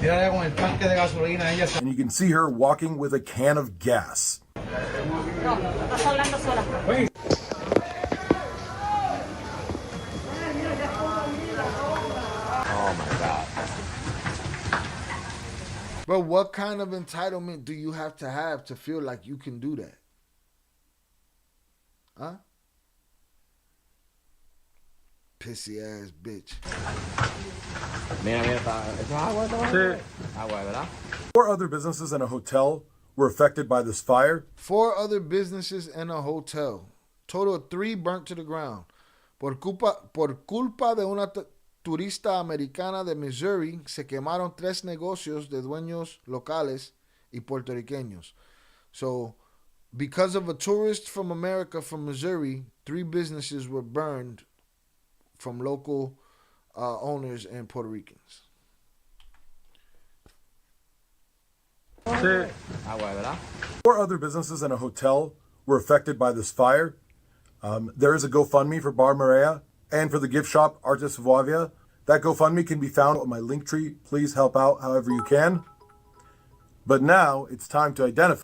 Mírala con el tanque de gasolina. And you can see her walking with a can of gas. Oh my God. Bro, what kind of entitlement do you have to feel like you can do that? Huh? Pissy ass bitch. Four other businesses and a hotel were affected by this fire. 4 other businesses and a hotel. Total of 3 burnt to the ground. Por culpa de una turista americana de Missouri, se quemaron 3 negocios de dueños locales y puertorriqueños. So, because of a tourist from America from Missouri, 3 businesses were burned from local owners and Puerto Ricans. Four other businesses and a hotel were affected by this fire. There is a GoFundMe for Bar Maria and for the gift shop Artis Vuavia. That GoFundMe can be found on my link tree. Please help out however you can. But now it's time to identify.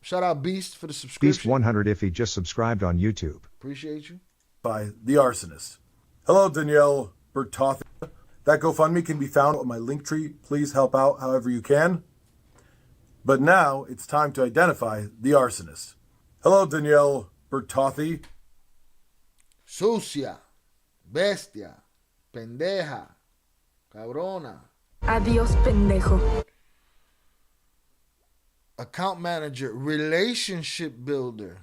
Shout out Beast for the subscription. Beast 100 if he just subscribed on YouTube. Appreciate you. By the arsonist. Hello, Danielle Bertothi. That GoFundMe can be found on my link tree. Please help out however you can. But now it's time to identify the arsonist. Hello, Danielle Bertothi. Sucia, bestia, pendeja, cabrona. Adiós, pendejo. Account manager, relationship builder,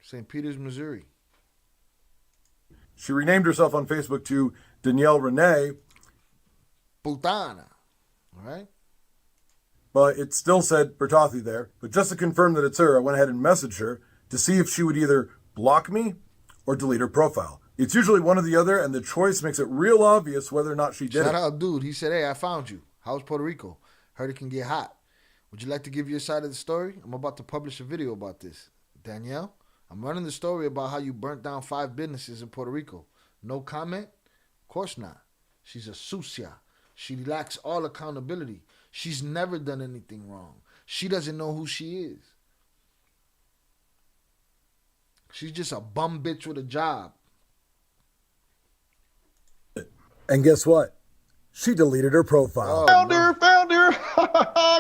St. Peters, Missouri. She renamed herself on Facebook to Danielle Renee. Putana. All right. But it still said Bertothi there. But just to confirm that it's her, I went ahead and messaged her to see if she would either block me or delete her profile. It's usually one or the other, and the choice makes it real obvious whether or not she did it. Shout out, dude. He said, hey, I found you. How's Puerto Rico? Heard it can get hot. Would you like to give your side of the story? I'm about to publish a video about this. Danielle, I'm running the story about how you burnt down 5 businesses in Puerto Rico. No comment? Of course not. She's a sucia. She lacks all accountability. She's never done anything wrong. She doesn't know who she is. She's just a bum bitch with a job. And guess what? She deleted her profile. Found her!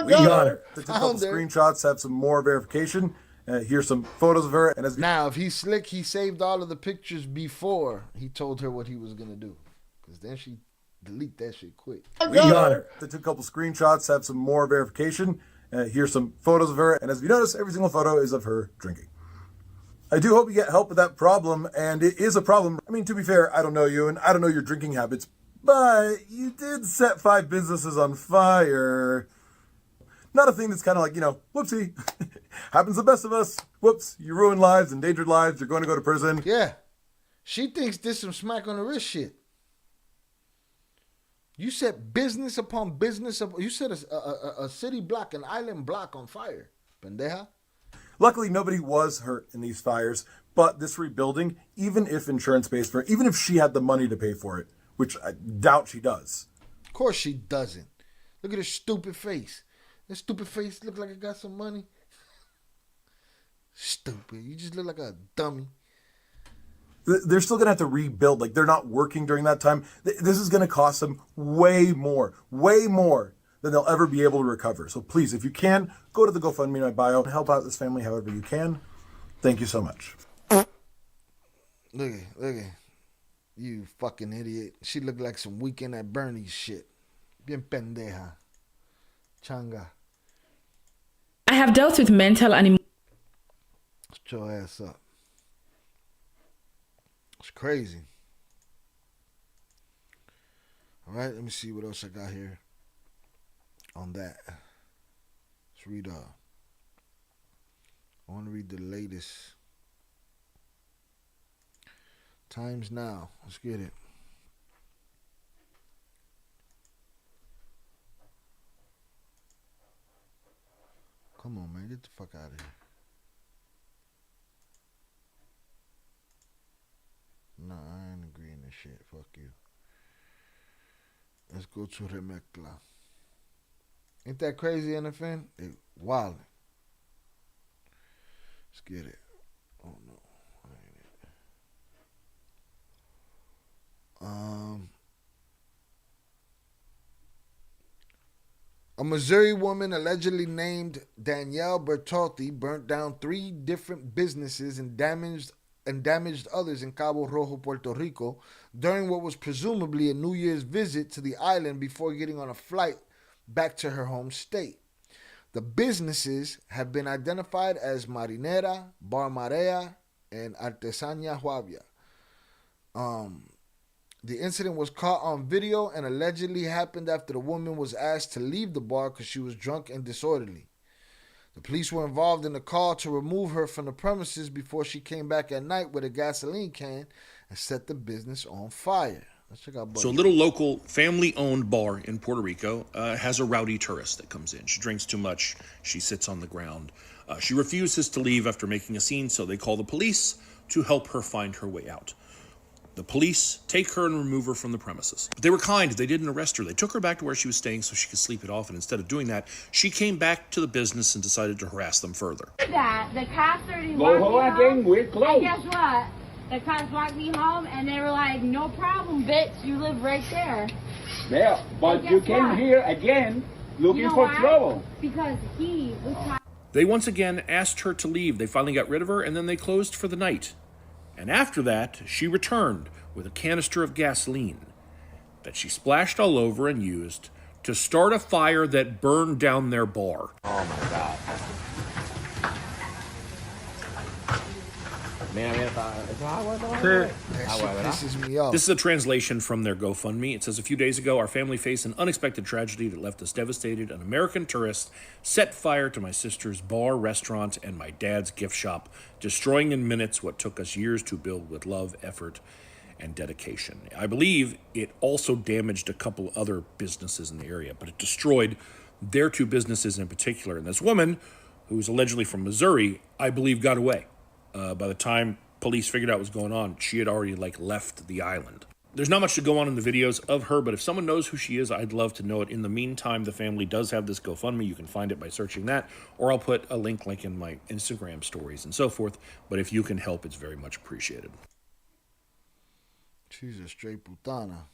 We got her. Took a couple screenshots, have some more verification. Here's some photos of her. And as now, if he's slick, he saved all of the pictures before he told her what he was going to do. Because then she delete that shit quick. We got her. They took a couple screenshots, have some more verification. Here's some photos of her. And as you notice, every single photo is of her drinking. I do hope you get help with that problem. And it is a problem. I mean, to be fair, I don't know you and I don't know your drinking habits. But you did set 5 businesses on fire. Not a thing that's kind of like, whoopsie. Happens to the best of us. Whoops, you ruined lives, endangered lives. You're going to go to prison. Yeah. She thinks this some smack on the wrist shit. You set business upon business. You set a city block, an island block on fire. Pendeja. Luckily, nobody was hurt in these fires. But this rebuilding, even if insurance pays for it, even if she had the money to pay for it, which I doubt she does. Of course she doesn't. Look at her stupid face. That stupid face look like it got some money. Stupid. You just look like a dummy. They're still going to have to rebuild. Like, they're not working during that time. This is going to cost them way more than they'll ever be able to recover. So please, if you can, go to the GoFundMe in my bio and help out this family however you can. Thank you so much. Look at. You fucking idiot. She looked like some Weekend at Bernie's shit. Bien pendeja. Changa. I have dealt with mental and Shut your ass up. It's crazy. All right, let me see what else I got here on that. Let's read. I want to read the latest. Times Now. Let's get it. Come on, man. Get the fuck out of here. No, I ain't agreeing to shit. Fuck you. Let's go to Remekla. Ain't that crazy, NFN? They wildin'. Let's get it. Oh no. A Missouri woman allegedly named Danielle Bertolti burnt down 3 different businesses and damaged others in Cabo Rojo, Puerto Rico, during what was presumably a New Year's visit to the island before getting on a flight back to her home state. The businesses have been identified as Marinera, Bar Marea, and Artesania Huavia. The incident was caught on video and allegedly happened after the woman was asked to leave the bar because she was drunk and disorderly. The police were involved in the call to remove her from the premises before she came back at night with a gasoline can and set the business on fire. Let's check out Buddy. So a little local family-owned bar in Puerto Rico has a rowdy tourist that comes in. She drinks too much. She sits on the ground. She refuses to leave after making a scene, so they call the police to help her find her way out. The police take her and remove her from the premises. But they were kind. They didn't arrest her. They took her back to where she was staying so she could sleep it off. And instead of doing that, she came back to the business and decided to harass them further. That the cops already Go home walked again, me home. we're closed. And guess what? The cops walked me home and they were like, "No problem, bitch. You live right there." Yeah, but guess you came what? here again looking You know for why? trouble. Because he was trying. They once again asked her to leave. They finally got rid of her, and then they closed for the night. And after that, she returned with a canister of gasoline that she splashed all over and used to start a fire that burned down their bar. Oh my God. Pisses me off. This is a translation from their GoFundMe. It says, a few days ago, our family faced an unexpected tragedy that left us devastated. An American tourist set fire to my sister's bar, restaurant, and my dad's gift shop, destroying in minutes what took us years to build with love, effort, and dedication. I believe it also damaged a couple other businesses in the area, but it destroyed their 2 businesses in particular. And this woman, who's allegedly from Missouri, I believe got away. By the time police figured out what was going on, she had already left the island. There's not much to go on in the videos of her, but if someone knows who she is, I'd love to know it. In the meantime, the family does have this GoFundMe. You can find it by searching that, or I'll put a link in my Instagram stories and so forth. But if you can help, it's very much appreciated. She's a straight putana.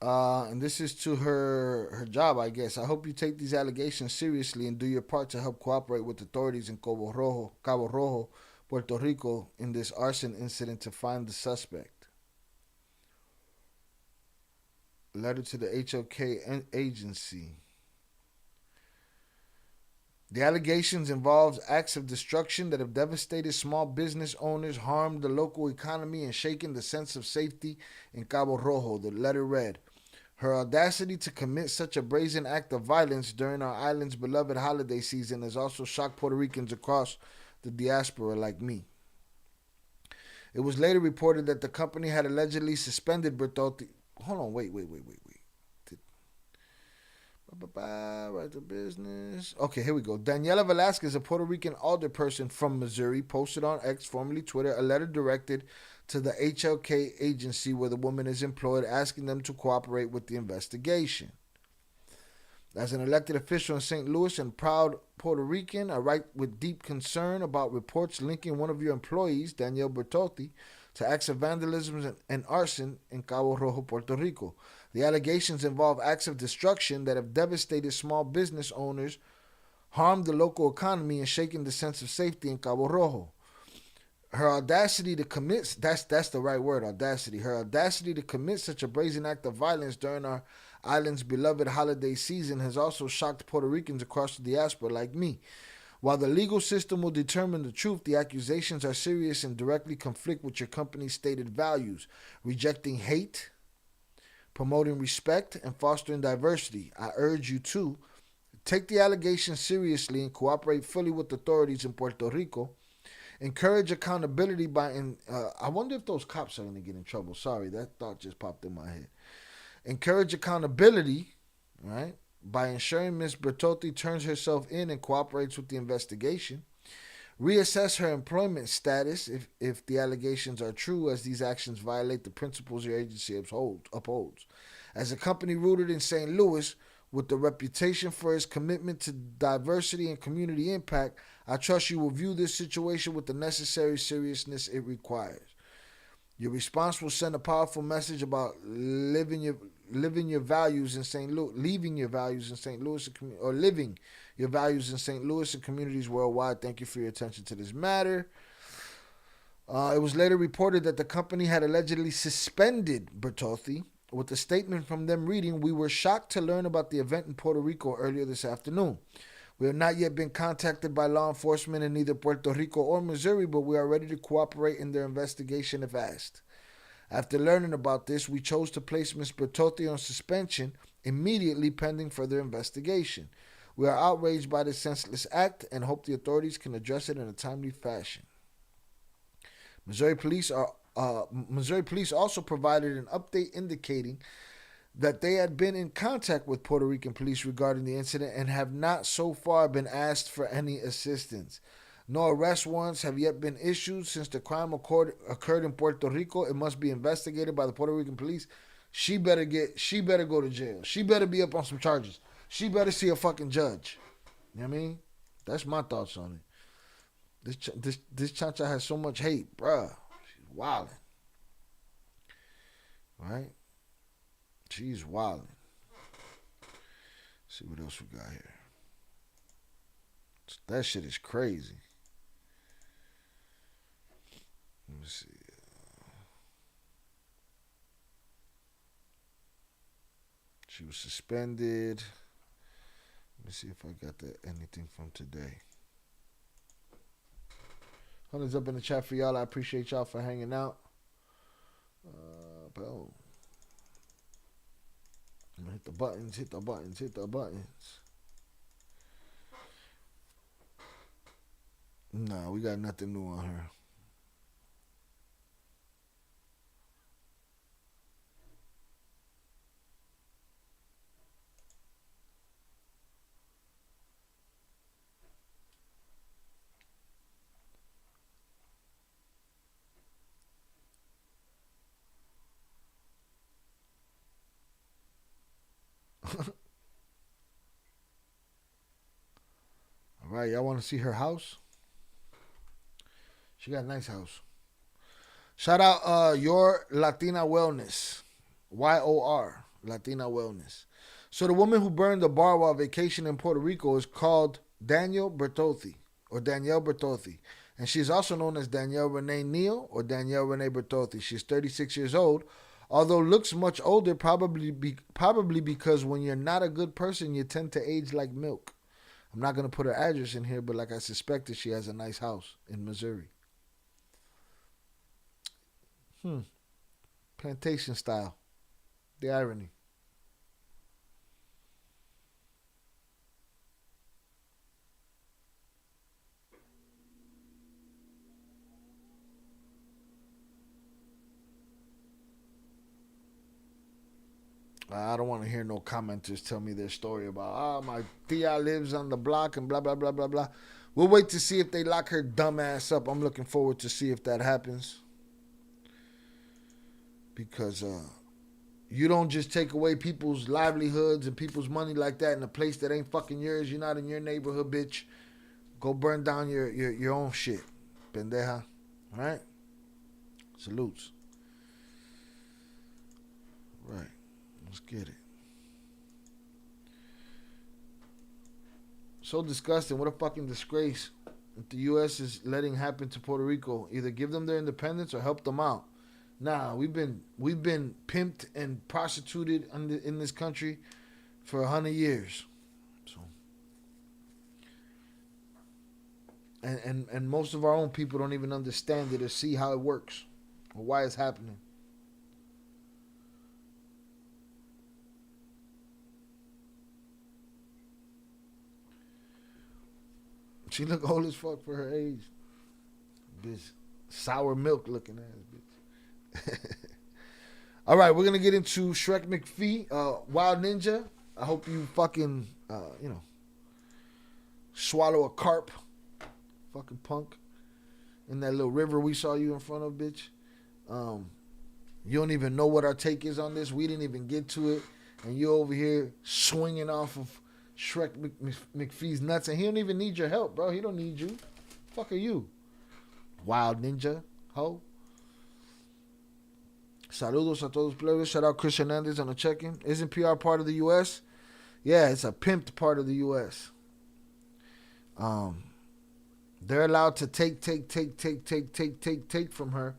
And this is to her job, I guess. I hope you take these allegations seriously and do your part to help cooperate with authorities in Cabo Rojo, Puerto Rico, in this arson incident to find the suspect. Letter to the HOK agency. The allegations involve acts of destruction that have devastated small business owners, harmed the local economy, and shaken the sense of safety in Cabo Rojo, the letter read. Her audacity to commit such a brazen act of violence during our island's beloved holiday season has also shocked Puerto Ricans across the diaspora like me. It was later reported that the company had allegedly suspended Bertolti. Hold on, wait. Right to business. Okay, here we go. Daniela Velasquez, a Puerto Rican alderperson from Missouri, posted on X, formerly Twitter, a letter directed to the HLK agency where the woman is employed, asking them to cooperate with the investigation. As an elected official in St. Louis and proud Puerto Rican, I write with deep concern about reports linking one of your employees, Danielle Bertolti, to acts of vandalism and arson in Cabo Rojo, Puerto Rico. The allegations involve acts of destruction that have devastated small business owners, harmed the local economy, and shaken the sense of safety in Cabo Rojo. Her audacity to commit, that's the right word, audacity. Her audacity to commit such a brazen act of violence during our island's beloved holiday season has also shocked Puerto Ricans across the diaspora like me. While the legal system will determine the truth, the accusations are serious and directly conflict with your company's stated values, rejecting hate, promoting respect, and fostering diversity. I urge you to take the allegations seriously and cooperate fully with authorities in Puerto Rico. Encourage accountability by... I wonder if those cops are going to get in trouble. Sorry, that thought just popped in my head. Encourage accountability, right, by ensuring Ms. Bertotti turns herself in and cooperates with the investigation. Reassess her employment status if the allegations are true, as these actions violate the principles your agency upholds. As a company rooted in St. Louis, with the reputation for its commitment to diversity and community impact, I trust you will view this situation with the necessary seriousness it requires. Your response will send a powerful message about living your values in St. Louis, leaving your values in St. Louis, or living your values in St. Louis and communities worldwide. Thank you for your attention to this matter. It was later reported that the company had allegedly suspended Bertotti, with a statement from them reading, "We were shocked to learn about the event in Puerto Rico earlier this afternoon. We have not yet been contacted by law enforcement in either Puerto Rico or Missouri, but we are ready to cooperate in their investigation if asked. After learning about this, we chose to place Ms. Bertotti on suspension immediately pending further investigation. We are outraged by this senseless act and hope the authorities can address it in a timely fashion." Missouri police also provided an update indicating that they had been in contact with Puerto Rican police regarding the incident and have not so far been asked for any assistance. No arrest warrants have yet been issued since the crime occurred in Puerto Rico. It must be investigated by the Puerto Rican police. She better go to jail. She better be up on some charges. She better see a fucking judge. You know what I mean? That's my thoughts on it. This chancha has so much hate, bruh. She's wilding. Right? She's wilding. See what else we got here. That shit is crazy. Let me see. She was suspended. Let me see if I got anything from today. Hundreds up in the chat for y'all. I appreciate y'all for hanging out. Boom. Hit the buttons, hit the buttons, hit the buttons. No, we got nothing new on her. All right, y'all want to see her house? She got a nice house. Shout out Your Latina Wellness. YOR, Latina Wellness. So the woman who burned the bar while vacationing in Puerto Rico is called Danielle Bertotti. And she's also known as Danielle Renee Neal or Danielle Renee Bertotti. She's 36 years old, although looks much older, probably because when you're not a good person, you tend to age like milk. I'm not going to put her address in here, but like I suspected, she has a nice house in Missouri. Plantation style. The irony. I don't want to hear no commenters tell me their story about, my tia lives on the block and blah, blah, blah, blah, blah. We'll wait to see if they lock her dumb ass up. I'm looking forward to see if that happens. Because you don't just take away people's livelihoods and people's money like that in a place that ain't fucking yours. You're not in your neighborhood, bitch. Go burn down your own shit. Pendeja. All right? Salutes. Right. Let's get it. So disgusting. What a fucking disgrace that the U.S. is letting happen to Puerto Rico. Either give them their independence or help them out. Nah, we've been pimped and prostituted in this country for 100 years. So, and most of our own people don't even understand it or see how it works or why it's happening. She look old as fuck for her age. Bitch, sour milk looking ass bitch. All right, we're gonna get into Shrek Mcphee, Wild Ninja. I hope you fucking, swallow a carp, fucking punk, in that little river we saw you in front of, bitch. You don't even know what our take is on this. We didn't even get to it, and you over here swinging off of Shrek McPhee's nuts, and he don't even need your help, bro. He don't need you. Fuck are you, Wild Ninja, ho? Saludos a todos plebes. Shout out Chris Hernandez on the check-in. Isn't PR part of the U.S.? Yeah, it's a pimped part of the U.S. They're allowed to take from her,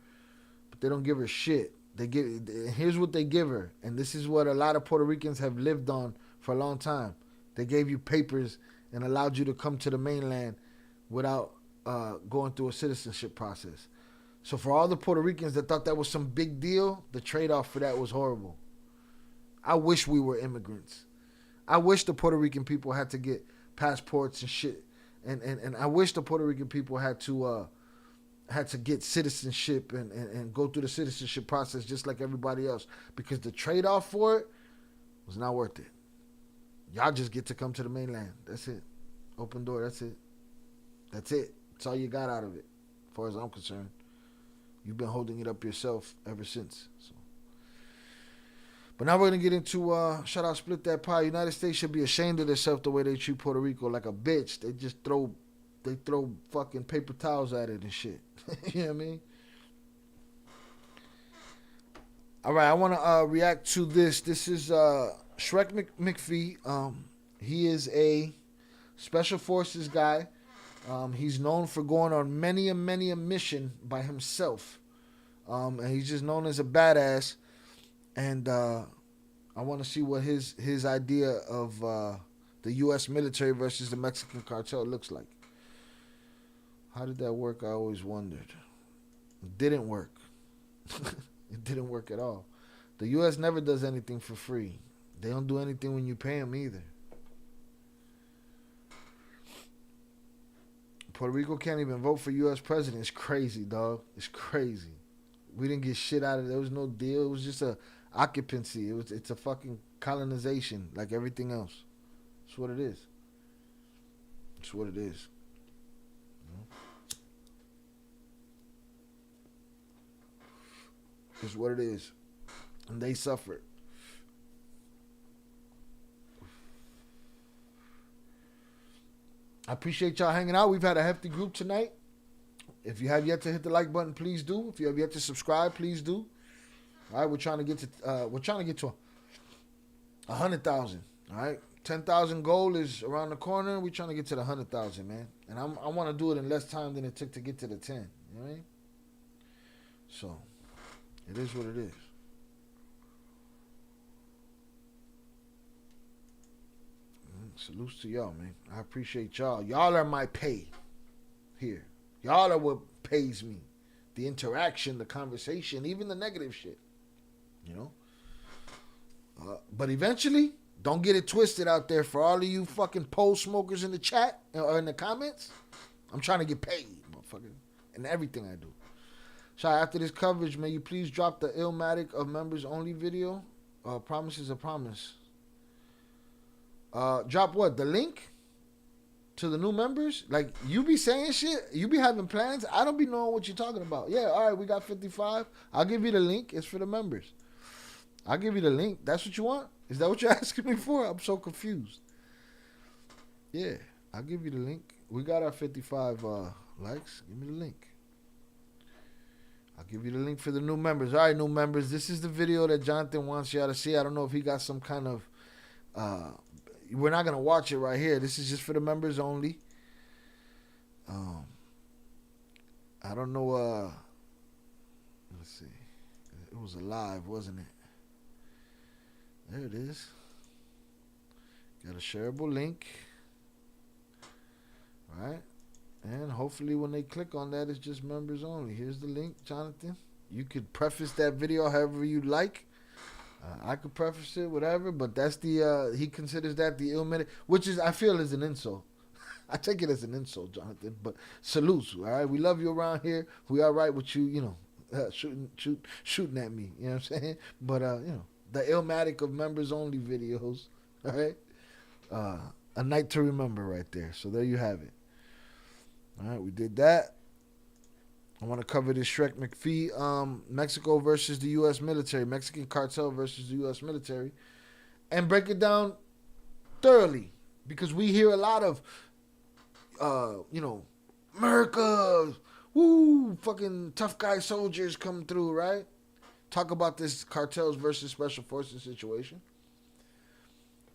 but they don't give her shit. Here's what they give her, and this is what a lot of Puerto Ricans have lived on for a long time. They gave you papers and allowed you to come to the mainland without going through a citizenship process. So for all the Puerto Ricans that thought that was some big deal, the trade-off for that was horrible. I wish we were immigrants. I wish the Puerto Rican people had to get passports and shit. And I wish the Puerto Rican people had to get citizenship and go through the citizenship process just like everybody else. Because the trade-off for it was not worth it. Y'all just get to come to the mainland. That's it. Open door, that's it. That's it. That's all you got out of it, as far as I'm concerned. You've been holding it up yourself ever since. So. But now we're going to get into, shout out Split That Pie. United States should be ashamed of themselves the way they treat Puerto Rico like a bitch. They just throw fucking paper towels at it and shit. You know what I mean? All right, I want to react to this. This is Shrek Mcphee. He is a special forces guy. He's known for going on many a mission by himself. And he's just known as a badass. And I want to see what his idea of the U.S. military versus the Mexican cartel looks like. How did that work? I always wondered. It didn't work. It didn't work at all. The U.S. never does anything for free. They don't do anything when you pay them either. Puerto Rico can't even vote for U.S. president. It's crazy, dog. It's crazy. We didn't get shit out of it. There was no deal. It was just a occupancy. It's a fucking colonization like everything else. That's what it is. That's what it is. It's what it is. And they suffered. I appreciate y'all hanging out. We've had a hefty group tonight. If you have yet to hit the like button, please do. If you have yet to subscribe, please do. All right, we're trying to get to 100,000. All right, 10,000 goal is around the corner. We're trying to get to the 100,000, man. And I want to do it in less time than it took to get to the 10. You know what I mean? So it is what it is. Salutes to y'all, man. I appreciate y'all. Y'all are my pay here. Y'all are what pays me. The interaction, the conversation, even the negative shit. You know? But eventually, don't get it twisted out there for all of you fucking pole smokers in the chat or in the comments. I'm trying to get paid, motherfucker. In everything I do. So after this coverage, may you please drop the Illmatic of members only video? Promise is a promise. Drop what? The link to the new members? Like, you be saying shit? You be having plans? I don't be knowing what you're talking about. Yeah, all right, we got 55. I'll give you the link. It's for the members. I'll give you the link. That's what you want? Is that what you're asking me for? I'm so confused. Yeah, I'll give you the link. We got our 55 likes. Give me the link. I'll give you the link for the new members. All right, new members. This is the video that Jonathan wants y'all to see. I don't know if he got some kind of... we're not going to watch it right here. This is just for the members only. I don't know. Let's see. It was alive, wasn't it? There it is. Got a shareable link. Right? And hopefully when they click on that, it's just members only. Here's the link, Jonathan. You could preface that video however you like. I could preface it, whatever, but that's the, he considers that the ill-mannered, which is, I feel, is an insult. I take it as an insult, Jonathan, but salutes, all right? We love you around here. We all right with you, you know, shooting at me, you know what I'm saying? But, you know, the Illmatic of members only videos, all right? A night to remember right there. So there you have it. All right, we did that. I want to cover this Shrek Mcphee, Mexico versus the U.S. military, Mexican cartel versus the U.S. military, and break it down thoroughly, because we hear a lot of, you know, America, woo, fucking tough guy soldiers come through, right? Talk about this cartels versus special forces situation.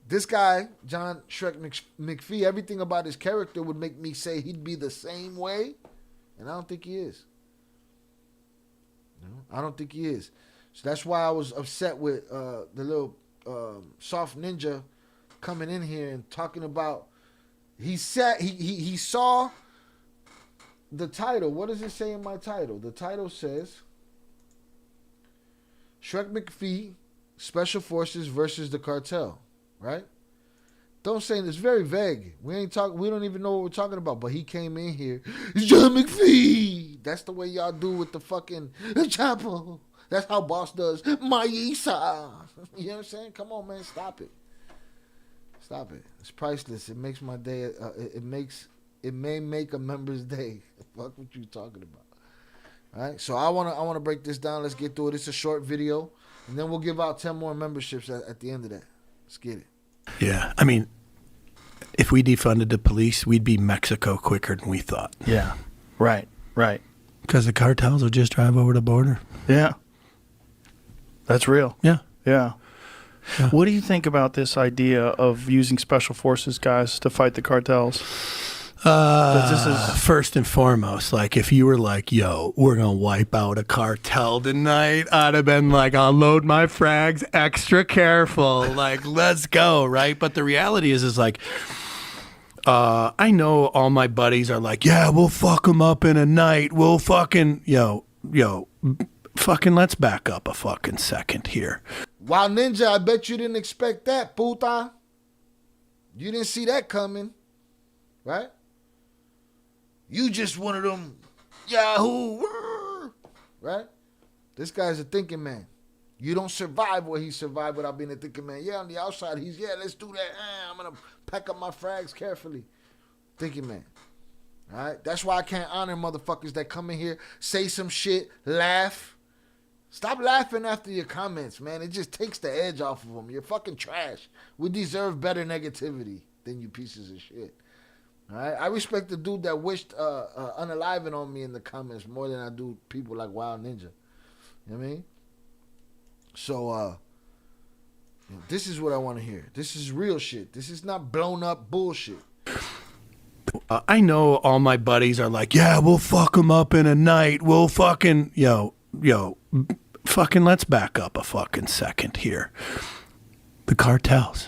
This guy, John Shrek Mcphee, everything about his character would make me say he'd be the same way, and I don't think he is. I don't think he is. So that's why I was upset with the little soft ninja coming in here and talking about. He said he saw the title. What does it say in my title? The title says Shrek Mcphee, Special Forces versus the Cartel. Right? Don't say it's very vague. We don't even know what we're talking about. But he came in here. It's John Mcphee. That's the way y'all do with the fucking Chapo. That's how Boss does. Maisa. You know what I'm saying? Come on, man. Stop it. Stop it. It's priceless. It makes my day. It may make a member's day. Fuck what you talking about. All right. So I wanna break this down. Let's get through it. It's a short video, and then we'll give out 10 more memberships at the end of that. Let's get it. Yeah, I mean, if we defunded the police, we'd be Mexico quicker than we thought. Yeah, right. Because the cartels will just drive over the border. Yeah, that's real. Yeah. What do you think about this idea of using special forces guys to fight the cartels? First and foremost, like if you were like, yo, we're going to wipe out a cartel tonight, I'd have been like, I'll load my frags extra careful. Like, let's go, right? But the reality is like, I know all my buddies are like, yeah, we'll fuck them up in a night. We'll fucking, fucking let's back up a fucking second here. Wow, Ninja, I bet you didn't expect that, puta. You didn't see that coming, right? You just one of them Yahoo, right? This guy's a thinking man. You don't survive what he survived without being a thinking man. Yeah, on the outside, let's do that. I'm going to pack up my frags carefully. Thinking man. All right? That's why I can't honor motherfuckers that come in here, say some shit, laugh. Stop laughing after your comments, man. It just takes the edge off of them. You're fucking trash. We deserve better negativity than you pieces of shit. All right? I respect the dude that wished unaliving on me in the comments more than I do people like Wild Ninja. You know what I mean? So, this is what I want to hear. This is real shit. This is not blown up bullshit. I know all my buddies are like, yeah, we'll fuck them up in a night. We'll fucking, fucking let's back up a fucking second here. The cartels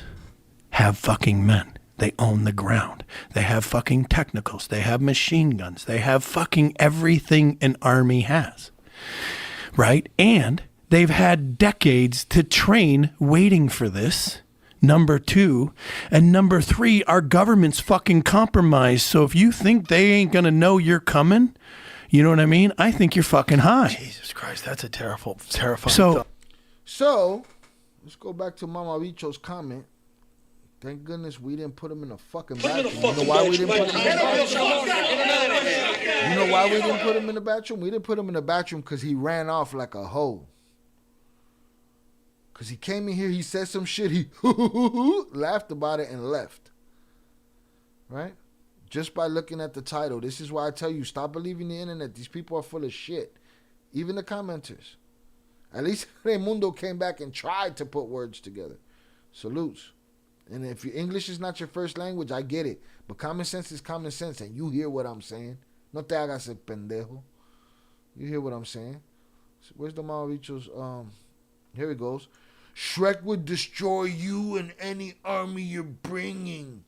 have fucking men. They own the ground. They have fucking technicals. They have machine guns. They have fucking everything an army has. Right? And they've had decades to train waiting for this. Number two. And number three, our government's fucking compromised. So if you think they ain't going to know you're coming, you know what I mean? I think you're fucking high. Jesus Christ, that's a terrifying thought. So, let's go back to Mama Bicho's comment. Thank goodness we didn't put him in a fucking bathroom. You know why we didn't put him in the bathroom? You know why we didn't put him in the bathroom? We didn't put him in the bathroom because he ran off like a hoe. Because he came in here, he said some shit, he laughed about it and left. Right? Just by looking at the title. This is why I tell you, stop believing the internet. These people are full of shit. Even the commenters. At least Raimundo came back and tried to put words together. Salutes. And if your English is not your first language, I get it. But common sense is common sense, and you hear what I'm saying. No te hagas el pendejo. You hear what I'm saying. Where's the Mamabichos? Here it goes. Shrek would destroy you and any army you're bringing.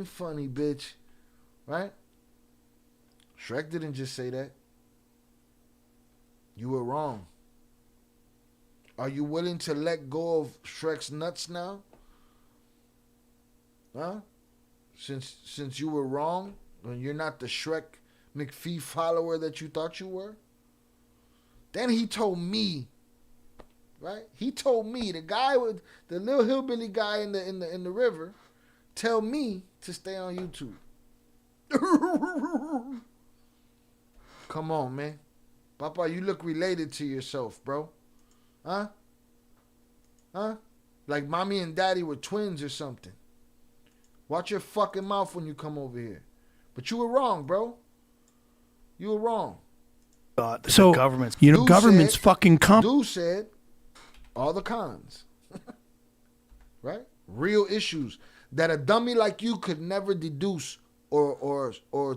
Funny bitch. Right? Shrek didn't just say that. You were wrong. Are you willing to let go of Shrek's nuts now? Huh? Since you were wrong, and you're not the Shrek Mcphee follower that you thought you were? Then he told me, right? He told me, the guy with the little hillbilly guy in the river, tell me to stay on YouTube. Come on, man. Papa, you look related to yourself, bro. Huh? Huh? Like mommy and daddy were twins or something. Watch your fucking mouth when you come over here. But you were wrong, bro. You were wrong. So, government's fucking Dude said all the cons. Right? Real issues that a dummy like you could never deduce or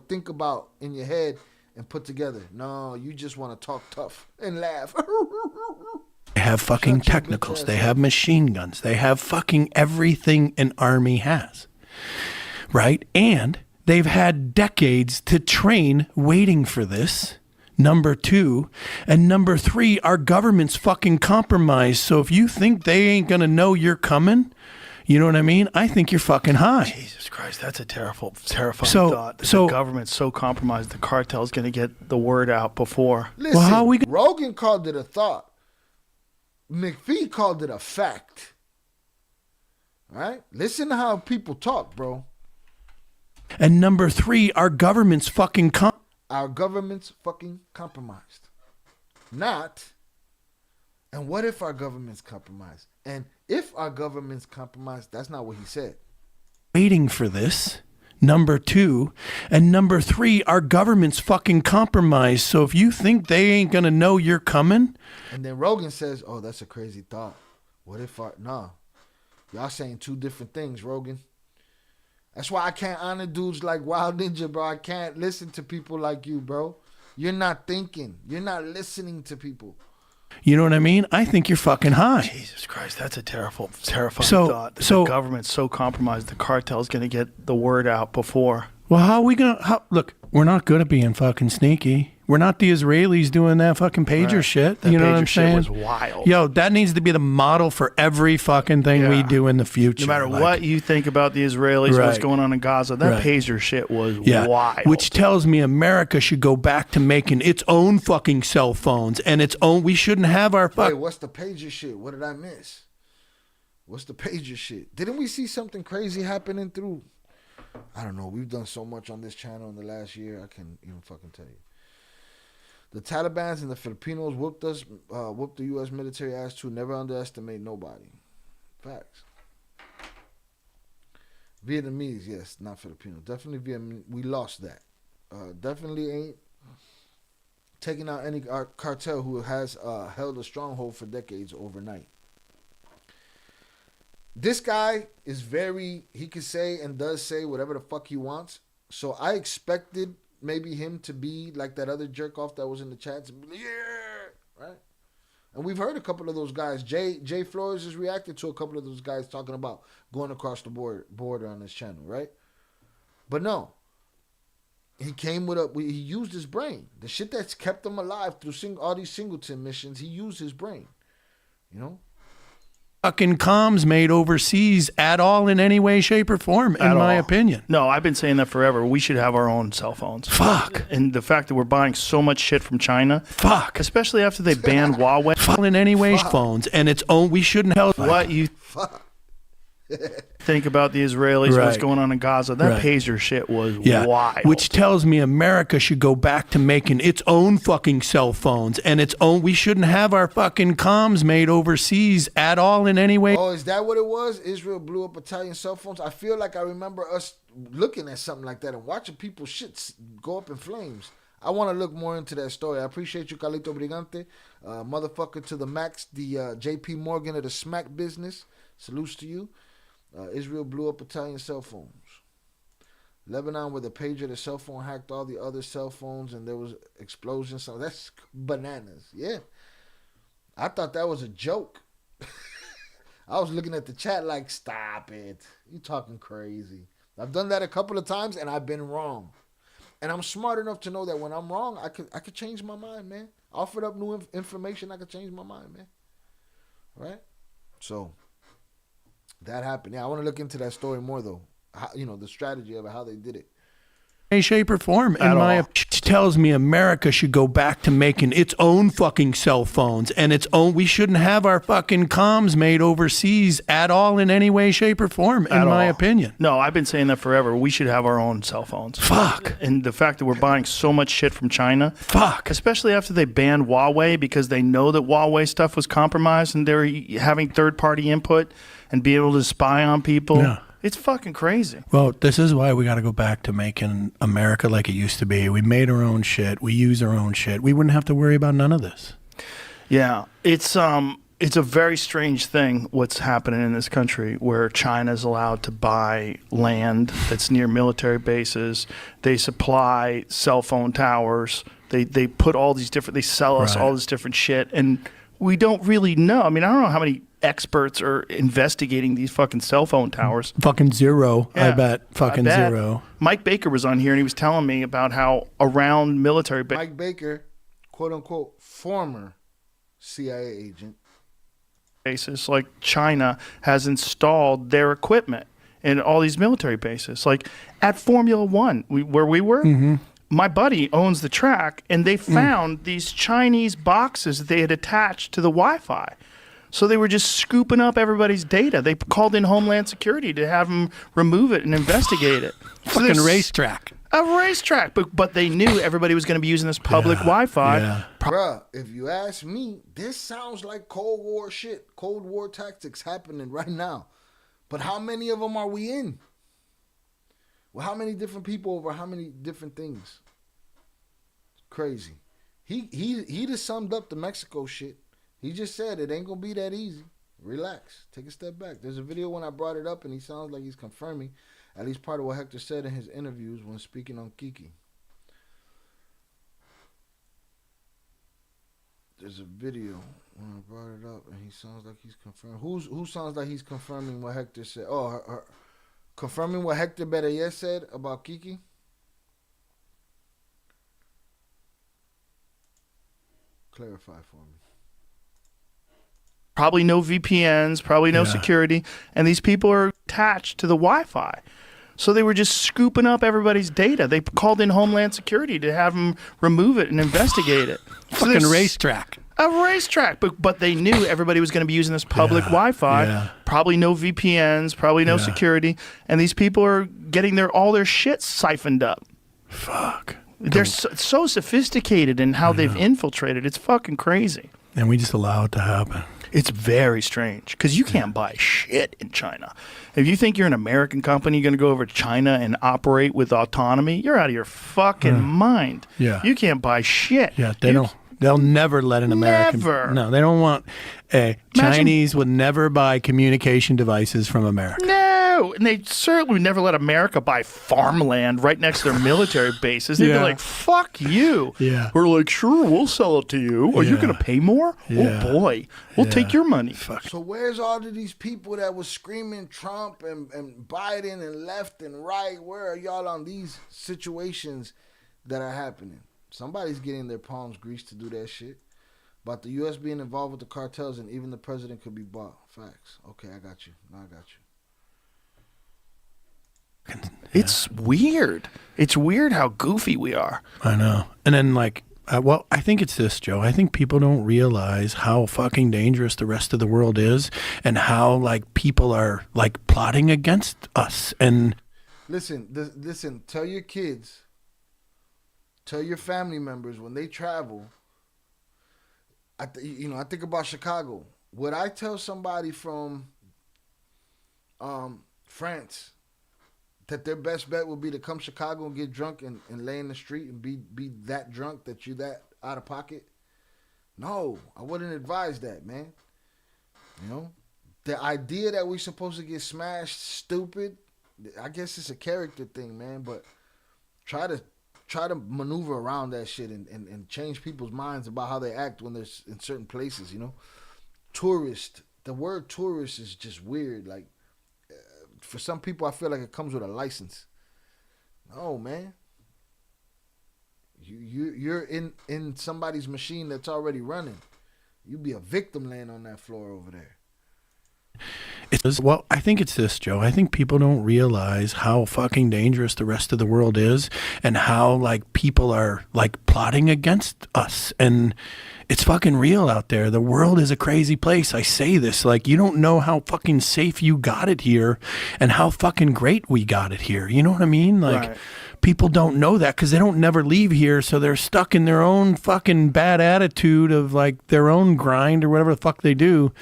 think about in your head and put together. No, you just want to talk tough and laugh. They have fucking technicals. They have machine guns. They have fucking everything an army has. Right? And they've had decades to train waiting for this. Number 2. And number 3, our government's fucking compromised. So if you think they ain't going to know you're coming, you know what I mean? I think you're fucking high. Jesus Christ, that's a terrifying thought. The government's so compromised, the cartel's going to get the word out before. Listen, Rogan called it a thought. Mcphee called it a fact. All right? Listen to how people talk, bro. And number 3, our government's fucking Our government's fucking compromised. Not, and what if our government's compromised? And if our government's compromised, that's not what he said. Waiting for this. Number 2. And number 3, our government's fucking compromised. So if you think they ain't going to know you're coming. And then Rogan says, oh, that's a crazy thought. What if nah. Y'all saying two different things, Rogan. That's why I can't honor dudes like Wild Ninja, bro. I can't listen to people like you, bro. You're not thinking. You're not listening to people. You know what I mean? I think you're fucking high. Jesus Christ, that's a terrifying thought. The government's so compromised, the cartel's going to get the word out before. Well, how are we going to... Look, we're not good at being fucking sneaky. We're not the Israelis doing that fucking pager shit. That you know pager what I'm saying? shit was wild. Yo, that needs to be the model for every fucking thing we do in the future. No matter what you think about the Israelis, what's going on in Gaza, that pager shit was wild. Which tells me America should go back to making its own fucking cell phones and its own... We shouldn't have our... Wait, what's the pager shit? What did I miss? What's the pager shit? Didn't we see something crazy happening through... I don't know. We've done so much on this channel in the last year. I can't even fucking tell you. The Talibans and the Filipinos whooped the U.S. military ass too. Never underestimate nobody. Facts. Vietnamese, yes, not Filipino. Definitely Vietnamese. We lost that. Definitely ain't taking out any cartel who has held a stronghold for decades overnight. This guy is he can say and does say whatever the fuck he wants. So I expected maybe him to be like that other jerk off that was in the chats. Yeah, right? And we've heard a couple of those guys. Jay Flores has reacted to a couple of those guys talking about going across the border on this channel, right? But no. He came with he used his brain. The shit that's kept him alive through all these singleton missions, he used his brain. You know? Fucking comms made overseas at all in any way, shape, or form, in my opinion. No, I've been saying that forever. We should have our own cell phones. Fuck. And the fact that we're buying so much shit from China. Fuck. Especially after they banned Huawei. Fuck in any way, phones, and its own. We shouldn't have. What you think about the Israelis, what's going on in Gaza? That pager shit was wild. Which tells me America should go back to making its own fucking cell phones and its own. We shouldn't have our fucking comms made overseas at all in any way. Oh, is that what it was? Israel blew up Italian cell phones? I feel like I remember us looking at something like that and watching people's shit go up in flames. I want to look more into that story. I appreciate you, Carlito Brigante. Motherfucker to the max, the JP Morgan of the smack business. Salutes to you. Israel blew up Italian cell phones. Lebanon, where the pager, the cell phone hacked all the other cell phones and there was explosions. So that's bananas. Yeah. I thought that was a joke. I was looking at the chat like, stop it. You talking crazy. I've done that a couple of times and I've been wrong. And I'm smart enough to know that when I'm wrong, I could change my mind, man. Offered up new information, I could change my mind, man. Right? So that happened. Yeah, I want to look into that story more though. How, the strategy of it, how they did it. Any shape or form. Tells me America should go back to making its own fucking cell phones and its own. We shouldn't have our fucking comms made overseas at all in any way, shape, or form, in my opinion. No, I've been saying that forever. We should have our own cell phones. Fuck. And the fact that we're buying so much shit from China. Fuck. Especially after they banned Huawei because they know that Huawei stuff was compromised and they're having third-party input and be able to spy on people. Yeah. It's fucking crazy. Well, this is why we got to go back to making America like it used to be. We made our own shit. We use our own shit. We wouldn't have to worry about none of this. Yeah, it's a very strange thing what's happening in this country where China's allowed to buy land that's near military bases. They supply cell phone towers. They put all these different. They sell us all this different shit, and we don't really know. I mean, I don't know how many experts are investigating these fucking cell phone towers. Fucking zero, yeah, I bet. Fucking zero. Mike Baker was on here and he was telling me about how around military Mike Baker, quote unquote, former CIA agent. Bases like China has installed their equipment in all these military bases. Like at Formula One, where we were, my buddy owns the track and they found these Chinese boxes that they had attached to the Wi-Fi. So they were just scooping up everybody's data. They called in Homeland Security to have them remove it and investigate it. Fucking racetrack. A racetrack. But they knew everybody was going to be using this public Wi-Fi. Yeah. Bruh, if you ask me, this sounds like Cold War shit. Cold War tactics happening right now. But how many of them are we in? Well, how many different people over how many different things? Crazy. He just summed up the Mexico shit. He just said it ain't gonna be that easy. Relax. Take a step back. There's a video when I brought it up and he sounds like he's confirming at least part of what Hector said in his interviews when speaking on Kiki. There's a video when I brought it up and he sounds like he's confirming. Who sounds like he's confirming what Hector said? Oh, confirming what Hector Bereyes said about Kiki? Clarify for me. Probably no VPNs, probably no security, and these people are attached to the Wi-Fi. So they were just scooping up everybody's data. They called in Homeland Security to have them remove it and investigate it. Fucking racetrack. A racetrack, but they knew everybody was going to be using this public Wi-Fi. Yeah. Probably no VPNs, probably no security, and these people are getting all their shit siphoned up. Fuck. They're so sophisticated in how they've infiltrated. It's fucking crazy. And we just allow it to happen. It's very strange because you can't buy shit in China. If you think you're an American company, you're going to go over to China and operate with autonomy, you're out of your fucking mind. Yeah. You can't buy shit. Yeah, they'll never let an American. Never. No, they don't want. Chinese would never buy communication devices from America. No, and they certainly would never let America buy farmland right next to their military bases. They'd be like, fuck you. Yeah. We're like, sure, we'll sell it to you. Are you going to pay more? Yeah. Oh, boy. We'll take your money. So where's all of these people that was screaming Trump and Biden and left and right? Where are y'all on these situations that are happening? Somebody's getting their palms greased to do that shit. About the U.S. being involved with the cartels and even the president could be bought. Facts. Okay, I got you. Now I got you. It's weird. It's weird how goofy we are. I know. And then I think it's this, Joe. I think people don't realize how fucking dangerous the rest of the world is and how people are plotting against us. And listen, tell your kids, tell your family members when they travel. I think about Chicago. Would I tell somebody from France that their best bet would be to come to Chicago and get drunk and lay in the street and be that drunk that you that out of pocket? No, I wouldn't advise that, man. You know? The idea that we're supposed to get smashed stupid I guess it's a character thing, man. But try to maneuver around that shit and change people's minds about how they act when they're in certain places. You know, tourist. The word tourist is just weird. Like for some people, I feel like it comes with a license. No, man. You're in somebody's machine that's already running. You be a victim laying on that floor over there. Well, I think it's this, Joe. I think people don't realize how fucking dangerous the rest of the world is and how like people are like plotting against us. And it's fucking real out there. The world is a crazy place. I say this, like, you don't know how fucking safe you got it here and how fucking great we got it here. You know what I mean? Like, Right. People don't know that because they don't never leave here. So they're stuck in their own fucking bad attitude of like their own grind or whatever the fuck they do.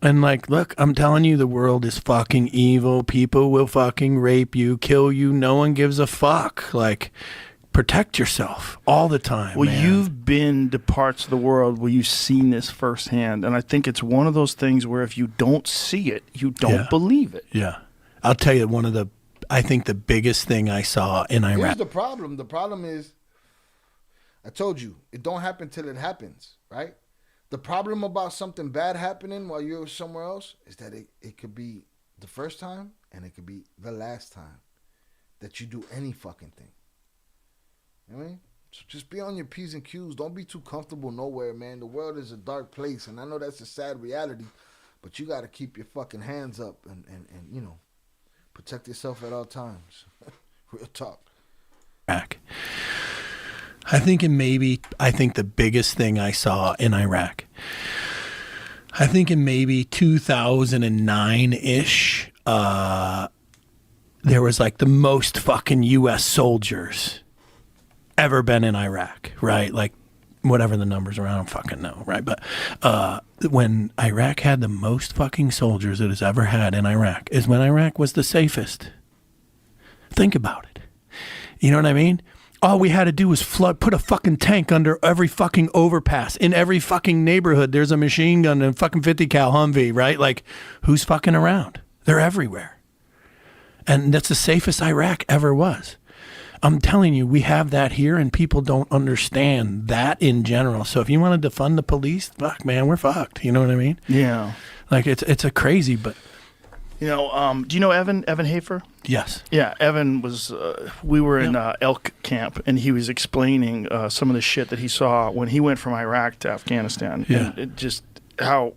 And like, look, I'm telling you, the world is fucking evil. People will fucking rape you, kill you. No one gives a fuck. Like, protect yourself all the time. Well, man. you've been to parts of the world where you've seen this firsthand. And I think it's one of those things where if you don't see it, you don't believe it. Yeah. I'll tell you, I think the biggest thing I saw in Iraq. Here's the problem. The problem is, I told you, it don't happen till it happens, right? The problem about something bad happening while you're somewhere else is that it could be the first time and it could be the last time that you do any fucking thing. You know what I mean? So just be on your P's and Q's. Don't be too comfortable nowhere, man. The world is a dark place, and I know that's a sad reality, but you got to keep your fucking hands up and you know, protect yourself at all times. Real talk. I think the biggest thing I saw in Iraq, I think in maybe 2009-ish, there was like the most fucking U.S. soldiers ever been in Iraq, right? Like whatever the numbers are, I don't fucking know, right? But when Iraq had the most fucking soldiers it has ever had in Iraq is when Iraq was the safest. Think about it. You know what I mean? All we had to do was put a fucking tank under every fucking overpass. In every fucking neighborhood, there's a machine gun and a fucking 50 cal Humvee, right? Like, who's fucking around? They're everywhere. And that's the safest Iraq ever was. I'm telling you, we have that here, and people don't understand that in general. So if you want to defund the police, fuck, man, we're fucked. You know what I mean? Yeah. Like, it's a crazy, but... You know, do you know Evan Hafer? Yes. Yeah, Evan was, we were in elk camp, and he was explaining some of the shit that he saw when he went from Iraq to Afghanistan. Yeah. And it just how,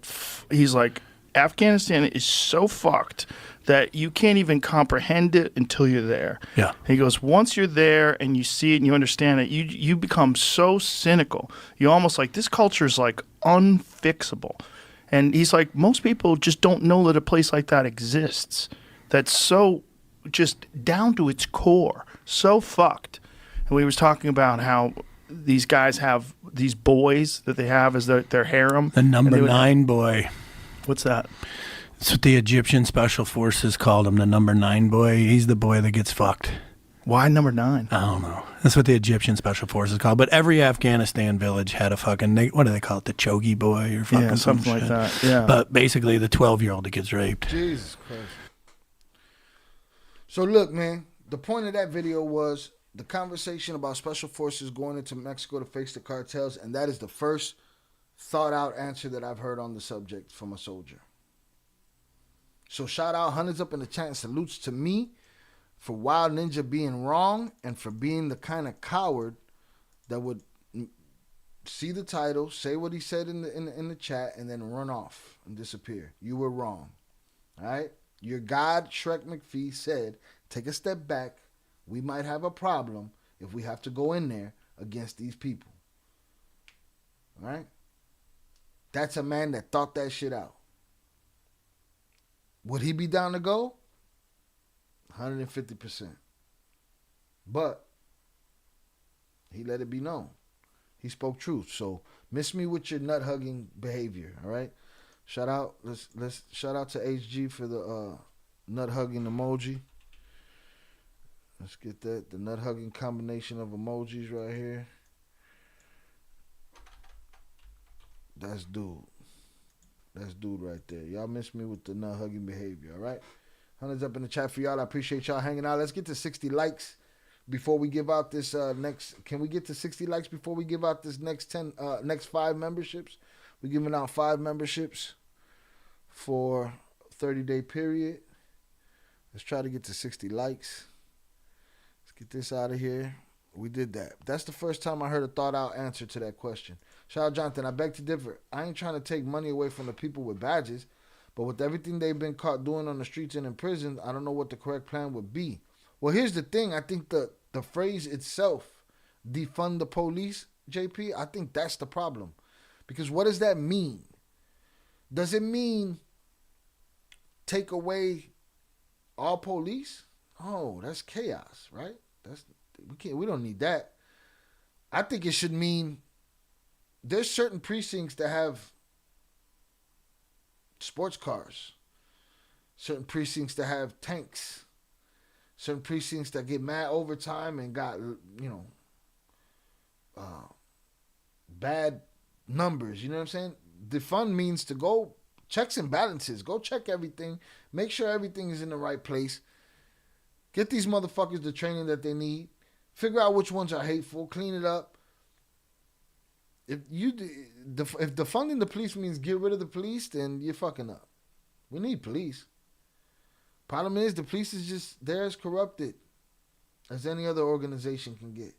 he's like, Afghanistan is so fucked that you can't even comprehend it until you're there. Yeah. He goes, once you're there and you see it and you understand it, you become so cynical. You almost like, this culture is like unfixable. And he's like, most people just don't know that a place like that exists. That's so just down to its core, so fucked. And we was talking about how these guys have these boys that they have as their harem. The number 9 boy. What's that? That's what the Egyptian Special Forces called him, the number 9 boy. He's the boy that gets fucked. Why number 9? I don't know. That's what the Egyptian Special Forces called. But every Afghanistan village had a fucking, what do they call it? The Chogi boy or fucking something like shit. that. Yeah. But basically the 12-year-old that gets raped. Jesus Christ. So look, man, the point of that video was the conversation about special forces going into Mexico to face the cartels, and that is the first thought-out answer that I've heard on the subject from a soldier. So shout out, hundreds up in the chat, and salutes to me for Wild Ninja being wrong and for being the kind of coward that would see the title, say what he said in the chat, and then run off and disappear. You were wrong. All right? Your God, Shrek Mcphee, said, take a step back. We might have a problem if we have to go in there against these people. All right? That's a man that thought that shit out. Would he be down to go? 150%. But he let it be known. He spoke truth. So miss me with your nut hugging behavior. All right. Shout out. Let's shout out to HG for the nut hugging emoji. Let's get that. The nut hugging combination of emojis right here. That's dude. That's dude right there. Y'all miss me with the nut hugging behavior. All right. Hundreds up in the chat for y'all. I appreciate y'all hanging out. Let's get to 60 likes before we give out this next. Can we get to 60 likes before we give out this next 5 memberships? We're giving out 5 memberships for 30-day period. Let's try to get to 60 likes. Let's get this out of here. We did that. That's the first time I heard a thought-out answer to that question. Shout out Jonathan. I beg to differ. I ain't trying to take money away from the people with badges, but with everything they've been caught doing on the streets and in prison, I don't know what the correct plan would be. Well, here's the thing. I think the phrase itself, defund the police, JP, I think that's the problem. Because what does that mean? Does it mean take away all police? Oh, that's chaos, right? We don't need that. I think it should mean there's certain precincts that have sports cars, certain precincts that have tanks, certain precincts that get mad overtime and got, bad numbers. You know what I'm saying? Defund means to go checks and balances. Go check everything. Make sure everything is in the right place. Get these motherfuckers the training that they need. Figure out which ones are hateful. Clean it up. If defunding the police means get rid of the police, then you're fucking up. We need police. Problem is, the police is just, they're as corrupted as any other organization can get,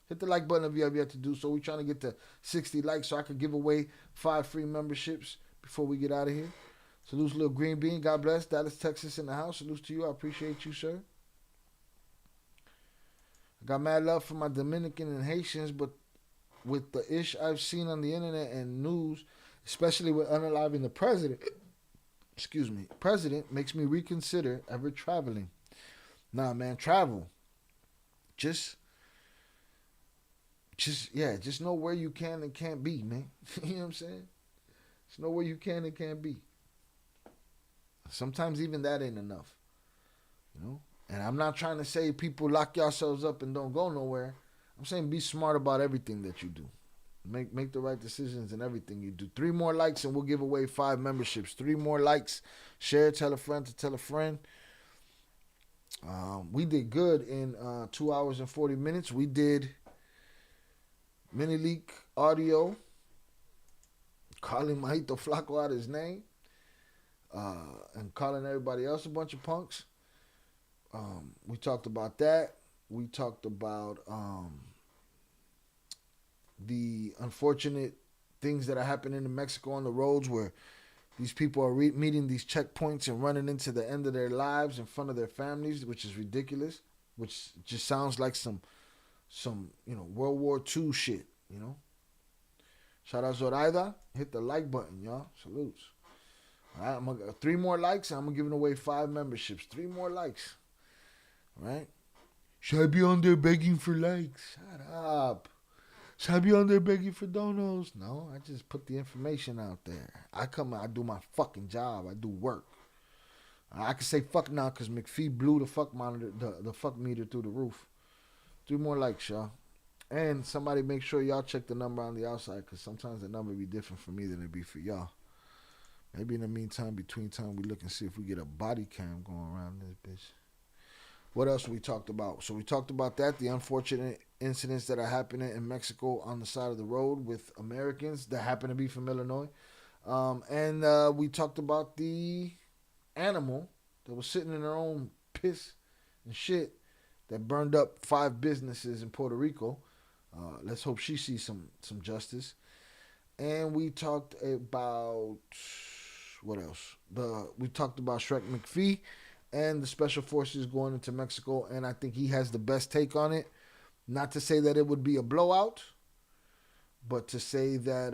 Hit the like button if you have yet to do so. We're trying to get to 60 likes so I could give away 5 free memberships before we get out of here. Salutes, Little Green Bean. God bless. Dallas, Texas in the house. Salutes to you. I appreciate you, sir. I got mad love for my Dominican and Haitians, but with the ish I've seen on the internet and news, especially with unaliving the president, president makes me reconsider ever traveling. Nah, man, travel. Just know where you can and can't be, man. You know what I'm saying? Just know where you can and can't be. Sometimes even that ain't enough, And I'm not trying to say people lock yourselves up and don't go nowhere. I'm saying be smart about everything that you do. Make the right decisions in everything you do. 3 more likes and we'll give away 5 memberships. 3 more likes. Share, tell a friend to tell a friend. We did good in 2 hours and 40 minutes. We did mini leak audio, calling Majito Flaco out his name, and calling everybody else a bunch of punks. We talked about that. We talked about the unfortunate things that are happening in Mexico on the roads where these people are meeting these checkpoints and running into the end of their lives in front of their families, which is ridiculous, which just sounds like some World War II shit, Shout out Zoraida. Hit the like button, y'all. Salutes. All right, I'm gonna 3 more likes and I'm giving away 5 memberships. 3 more likes. All right? Should I be on there begging for likes? Shut up. Should I be on there begging for donos? No, I just put the information out there. I do my fucking job. I do work. I can say fuck now because Mcphee blew the fuck monitor, the fuck meter through the roof. 3 more likes, y'all. And somebody make sure y'all check the number on the outside because sometimes the number be different for me than it be for y'all. Maybe in the meantime, between time, we look and see if we get a body cam going around this bitch. What else we talked about? So we talked about that, the unfortunate incidents that are happening in Mexico on the side of the road with Americans that happen to be from Illinois. And we talked about the animal that was sitting in their own piss and shit that burned up 5 businesses in Puerto Rico. Let's hope she sees some justice. And we talked about, what else? We talked about Shrek Mcphee and the special forces going into Mexico, and I think he has the best take on it. Not to say that it would be a blowout, but to say that,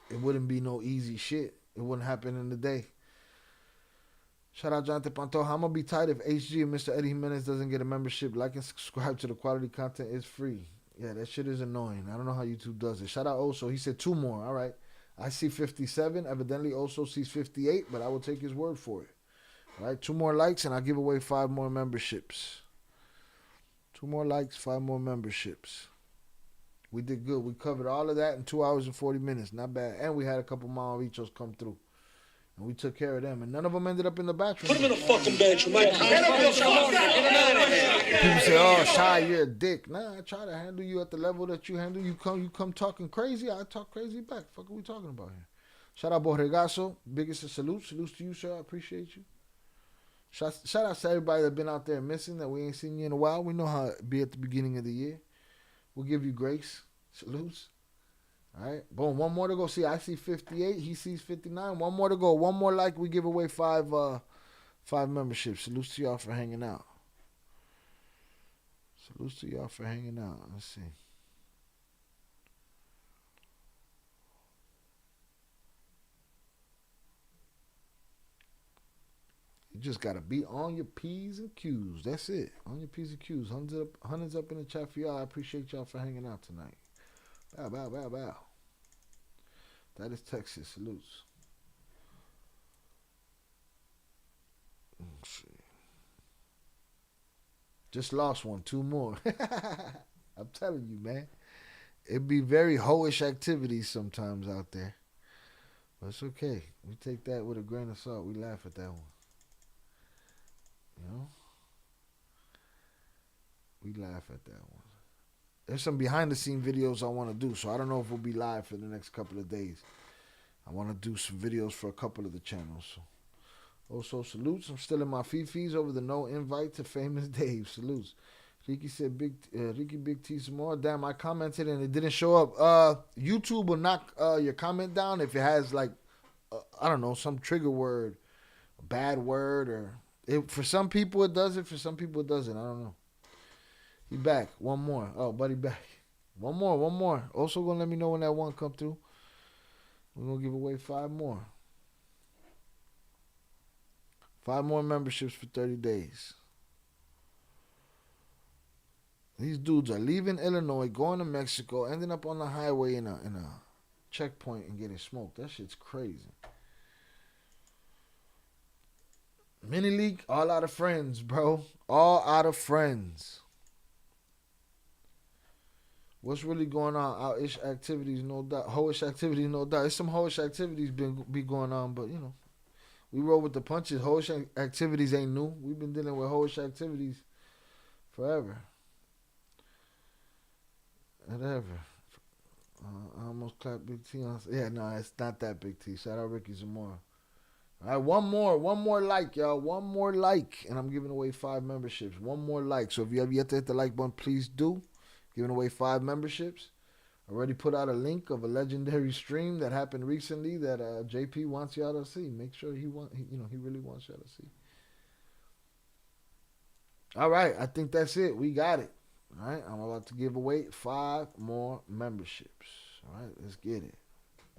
it wouldn't be no easy shit. It wouldn't happen in a day. Shout out Jonathan Pantoja. I'm going to be tight if HG and Mr. Eddie Jimenez doesn't get a membership. Like and subscribe to the quality content. It's free. Yeah, that shit is annoying. I don't know how YouTube does it. Shout out Oso. He said 2 more. All right. I see 57. Evidently Oso sees 58, but I will take his word for it. All right. 2 more likes and I'll give away 5 more memberships. 2 more likes, 5 more memberships. We did good. We covered all of that in 2 hours and 40 minutes. Not bad. And we had a couple Mamavichos come through. And we took care of them. And none of them ended up in the bathroom. Put him in the fucking bedroom. Get People say, oh, Shy, you're a dick. Nah, I try to handle you at the level that you handle. You come talking crazy, I talk crazy back. Fuck are we talking about here? Shout out Borregazo. Biggest of salutes. Salutes to you, sir. I appreciate you. Shout out to everybody that been out there missing that we ain't seen you in a while. We know how it be at the beginning of the year. We'll give you grace. Salutes. All right. Boom. One more to go. See, I see 58. He sees 59. One more to go. One more like. We give away five memberships. Salutes to y'all for hanging out. Salutes to y'all for hanging out. Let's see. You just got to be on your P's and Q's. That's it. On your P's and Q's. Hundreds up in the chat for y'all. I appreciate y'all for hanging out tonight. Bow, bow, bow, bow. That is Texas. Salutes. Let's see. Just lost one. 2 more. I'm telling you, man. It'd be very hoish activities sometimes out there. But it's okay. We take that with a grain of salt. We laugh at that one. You know? We laugh at that one. There's some behind the scene videos I want to do, so I don't know if we'll be live for the next couple of days. I want to do some videos for a couple of the channels. So. Also, salutes. I'm still in my fees over the no invite to Famous Dave. Salutes. Ricky said, Ricky Big T some more. Damn, I commented and it didn't show up. YouTube will knock your comment down if it has, like, I don't know, some trigger word, a bad word, or... for some people it does it, for some people it doesn't. I don't know. He back. One more. Oh, buddy back. One more. Also gonna let me know when that one come through. We're gonna give away 5 more. 5 more memberships for 30 days. These dudes are leaving Illinois, going to Mexico, ending up on the highway in a checkpoint and getting smoked. That shit's crazy. Mini League, all out of friends, bro. All out of friends. What's really going on? Out-ish activities, no doubt. Ho-ish activities, no doubt. There's some ho-ish activities be going on, but, you know, we roll with the punches. Ho-ish activities ain't new. We've been dealing with ho-ish activities forever. Whatever. I almost clapped Big T on. Yeah, no, it's not that Big T. Shout out Ricky Zamora. All right, one more like, y'all. One more like, and I'm giving away 5 memberships. One more like. So if you have yet to hit the like button, please do. Giving away 5 memberships. Already put out a link of a legendary stream that happened recently that JP wants y'all to see. Make sure he really wants y'all to see. All right, I think that's it. We got it. All right, I'm about to give away 5 more memberships. All right, let's get it.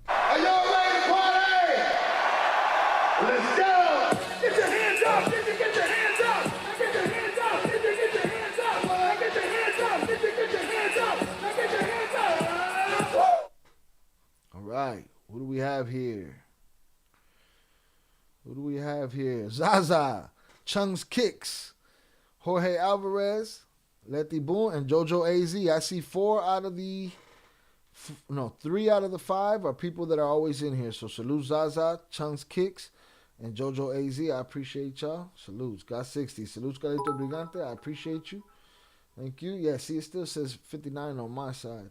Are y'all ready to party? Let's go! Get your hands up! Get your hands up! Get your hands up! Get your hands up! Get your hands up! Get your hands up! Get your hands up! All right, what do we have here? Zaza, Chung's Kicks, Jorge Alvarez, Letty Boone, and Jojo AZ. I see 3 out of the 5 are people that are always in here. So salute Zaza, Chung's Kicks, and Jojo AZ. I appreciate y'all. Salutes. Got 60. Salutes, Galito Brigante. I appreciate you. Thank you. Yeah, see, it still says 59 on my side.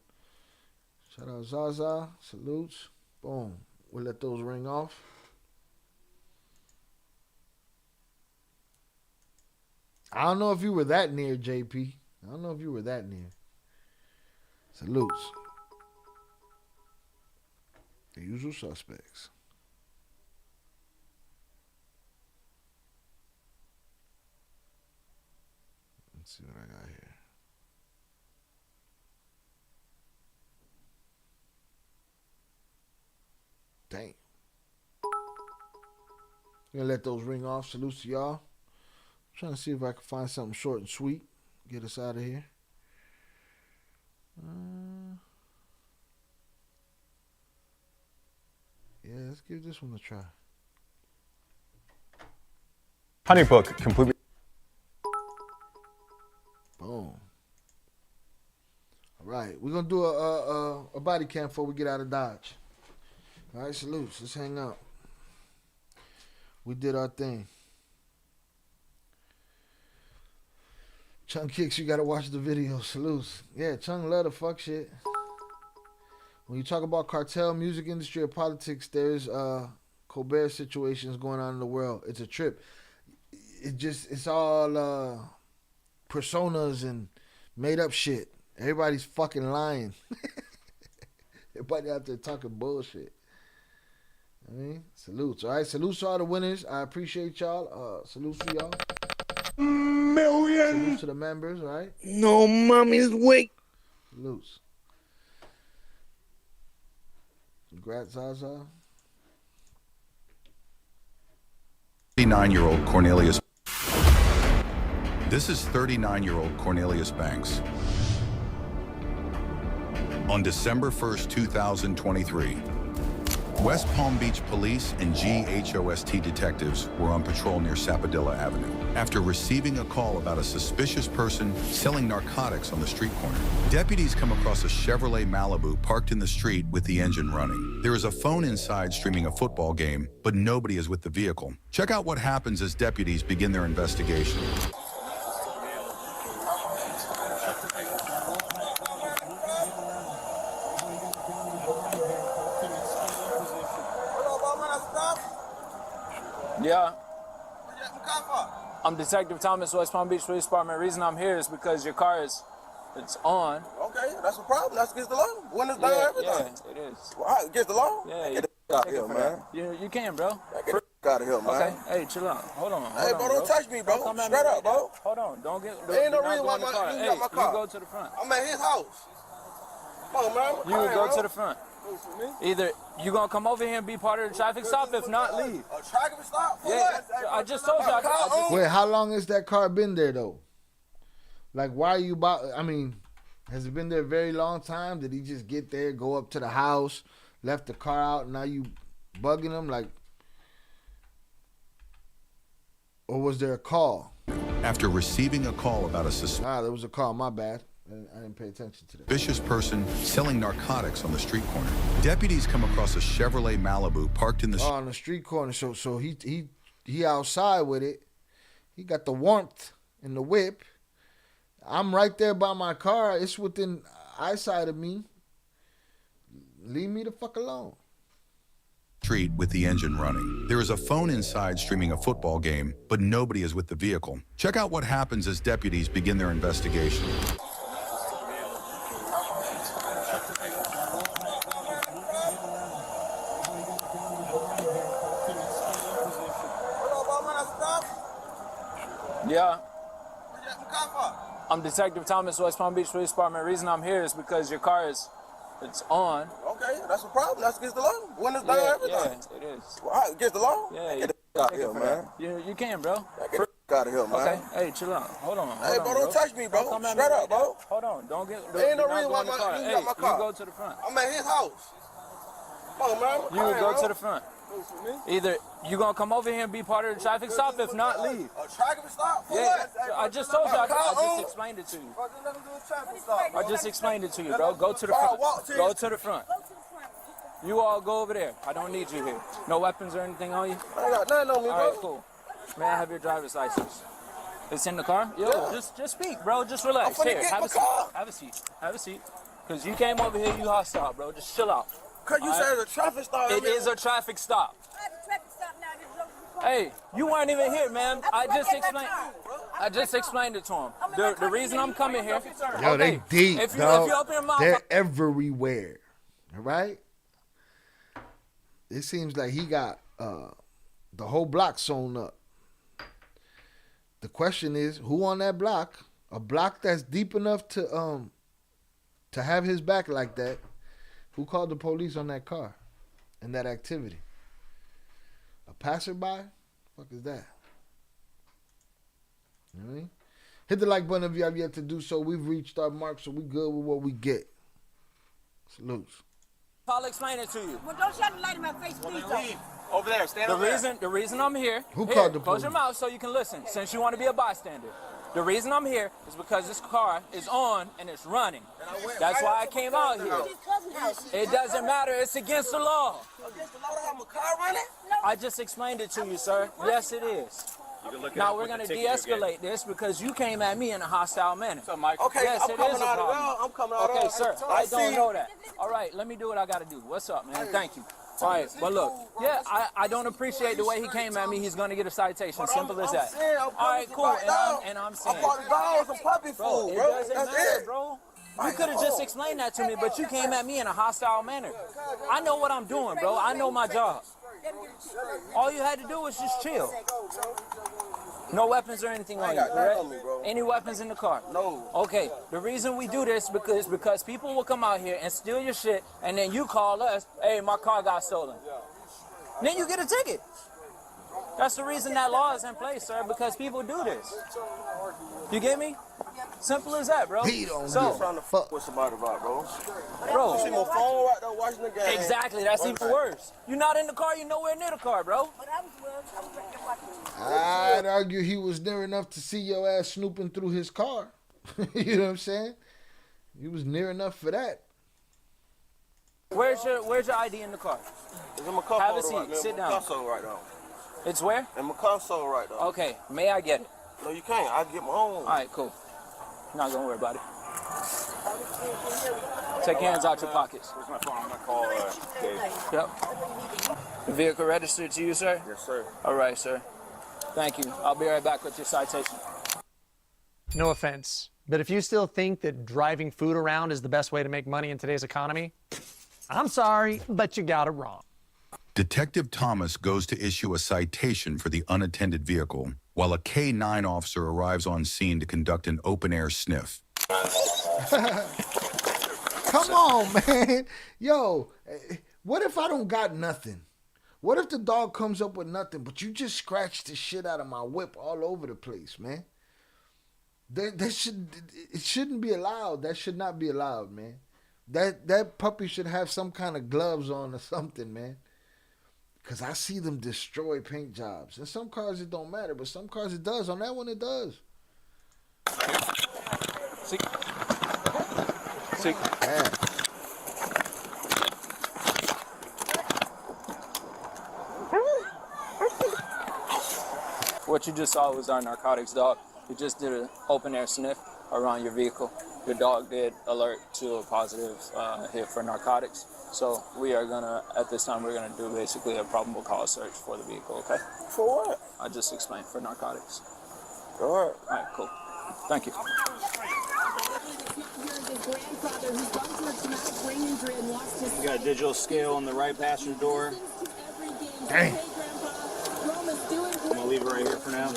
Shout out Zaza. Salutes. Boom. We'll let those ring off. I don't know if you were that near, JP. I don't know if you were that near. Salutes. The usual suspects. Let's see what I got here. Dang. I'm gonna let those ring off. Salutes to y'all. I'm trying to see if I can find something short and sweet. Get us out of here. Yeah, let's give this one a try. Honeybook completely. Boom. All right, we're gonna do a body cam before we get out of Dodge. All right, salutes. Let's hang out. We did our thing. Chung Kicks, you gotta watch the video. Salutes. Yeah, Chung love the fuck shit. When you talk about cartel, music industry, or politics, there's Colbert situations going on in the world. It's a trip. It's all personas and made up shit. Everybody's fucking lying. Everybody out there talking bullshit. I mean, salutes. All right, salutes to all the winners. I appreciate y'all. Salutes to y'all. Salutes to the members. All right. No mommy's weak. Salutes. Congrats, Zaza. 39-year-old Cornelius. This is 39-year-old Cornelius Banks. On December 1st, 2023, West Palm Beach Police and GHOST detectives were on patrol near Sapodilla Avenue after receiving a call about a suspicious person selling narcotics on the street corner. Deputies come across a Chevrolet Malibu parked in the street with the engine running. There is a phone inside streaming a football game, but nobody is with the vehicle. Check out what happens as deputies begin their investigation. Yeah. I'm Detective Thomas, West Palm Beach Police Department. The reason I'm here is because your car it's on. Okay, that's a problem. That's against the law. Windows down, everything. Yeah, it is. Well, against the law? Yeah, get the out of here, man. You can, bro. Get the out of here, man. Okay, hey, chill out. Hold on. Hey, bro, don't touch me, bro. Straight up, bro. Hold on, don't get. There ain't no reason why you got my car. You go to the front. I'm at his house. Come on, man. You go to the front. Either you gonna come over here and be part of the traffic stop, if not, leave. A traffic stop? Yeah, I just told you. Wait, how long has that car been there though? Like, why are you I mean, has it been there a very long time? Did he just get there, go up to the house, left the car out, and now you bugging him? Like, or was there a call? After receiving a call about a there was a call. My bad. I didn't pay attention to that. Suspicious person selling narcotics on the street corner. Deputies come across a Chevrolet Malibu parked in the on the street corner. So he outside with it. He got the warmth in the whip. I'm right there by my car. It's within eyesight of me. Leave me the fuck alone. Street with the engine running. There is a phone inside streaming a football game, but nobody is with the vehicle. Check out what happens as deputies begin their investigation. Yeah. I'm Detective Thomas, West Palm Beach Police Department. The reason I'm here is because your car it's on. Okay, that's a problem. That's against the law. Windows down, everything. Yeah, it is. Well, against the law? Yeah, get the out of here, man. You can, bro. Get the out of here, man. Okay, hey, chill out. Hold on. Hey, bro, don't touch me, bro. Straight up, bro. Hold on, don't get. There ain't no reason why you got my car. You go to the front. I'm at his house. Come on, man. You go to the front. Either you gonna come over here and be part of the traffic stop, if not, leave. A traffic stop? Yeah, I just told you. I just explained it to you. I just explained it to you, bro. Go to the front. Go to the front. You all go over there. I don't need you here. No weapons or anything on you? I ain't got nothing on me, bro. All right, cool. May I have your driver's license? It's in the car? Yo, just speak, bro. Just relax. Here, have a seat. Have a seat. Have a seat. Because you came over here, you hostile, bro. Just chill out. Cause you said it's a traffic stop. It is a traffic stop. Hey, you weren't even here, man. I just explained it to him. The reason I'm coming here. Yo, they deep, if you open your mouth, they're everywhere. All right. It seems like he got the whole block sewn up. The question is, who on that block? A block that's deep enough to have his back like that. Who called the police on that car and that activity? A passerby? Fuck is that? You know what I mean? Hit the like button if you have yet to do so. We've reached our mark, so we good with what we get. Salutes. I'll explain it to you. Well, don't shine the light in my face, please. Leave. Over there, stand over there. The reason I'm here. Who called the police? Close your mouth so you can listen, since you want to be a bystander. The reason I'm here is because this car is on and it's running. That's why I came out here. It doesn't matter. It's against the law. Against the law to have a car running? No, I just explained it to you, sir. Yes, it is. Now we're gonna de-escalate this because you came at me in a hostile manner. Okay, yes, I'm coming out of there. I'm coming out of there. Okay, sir. I don't know that. All right, let me do what I gotta do. What's up, man? Thank you. All right, but look, yeah, I don't appreciate the way he came at me. He's gonna get a citation. Simple as that. All right, cool. And I'm saying, I'm bought the dogs some puppy food, it bro. doesn't That's matter, it. bro. You could have just explained that to me, but you came at me in a hostile manner. I know what I'm doing, bro. I know my job. All you had to do was just chill. No weapons or anything on you, correct? Any weapons in the car? No. Okay, the reason we do this because people will come out here and steal your shit, and then you call us, hey, my car got stolen. Then you get a ticket. That's the reason that law is in place, sir, because people do this. You get me? Simple as that, bro. He don't So, trying to fuck with somebody about, bro. bro. You see my phone right there watching the game. Exactly, that's even worse. You're not in the car, you're nowhere near the car, bro. I'd argue he was near enough to see your ass snooping through his car. You know what I'm saying? He was near enough for that. Where's your ID in the car? It's in my console. Have a seat, right now. sit down. Console right now. It's where? In my console right now. Okay, may I get it? No, you can't. I get my own. All right, cool. Not gonna worry about it. Take your hands out your pockets. Where's my phone? I'm gonna call Dave. Yep. The vehicle registered to you, sir? Yes, sir. All right, sir. Thank you. I'll be right back with your citation. No offense, but if you still think that driving food around is the best way to make money in today's economy, I'm sorry, but you got it wrong. Detective Thomas goes to issue a citation for the unattended vehicle, while a K-9 officer arrives on scene to conduct an open-air sniff. Come on, man. Yo, what if I don't got nothing? What if the dog comes up with nothing, but you just scratched the shit out of my whip all over the place, man? It shouldn't be allowed. That should not be allowed, man. That puppy should have some kind of gloves on or something, man. Because I see them destroy paint jobs. And some cars it don't matter, but some cars it does. On that one it does. See? Yeah. What you just saw was our narcotics dog. We just did an open air sniff around your vehicle. Your dog did alert to a positive hit for narcotics. So we are gonna, at this time, we're gonna do basically a probable cause search for the vehicle, okay? For what? I just explained, for narcotics. All right. All right, cool. Thank you. You got a digital scale on the right passenger door. Dang. I'm gonna leave it right here for now.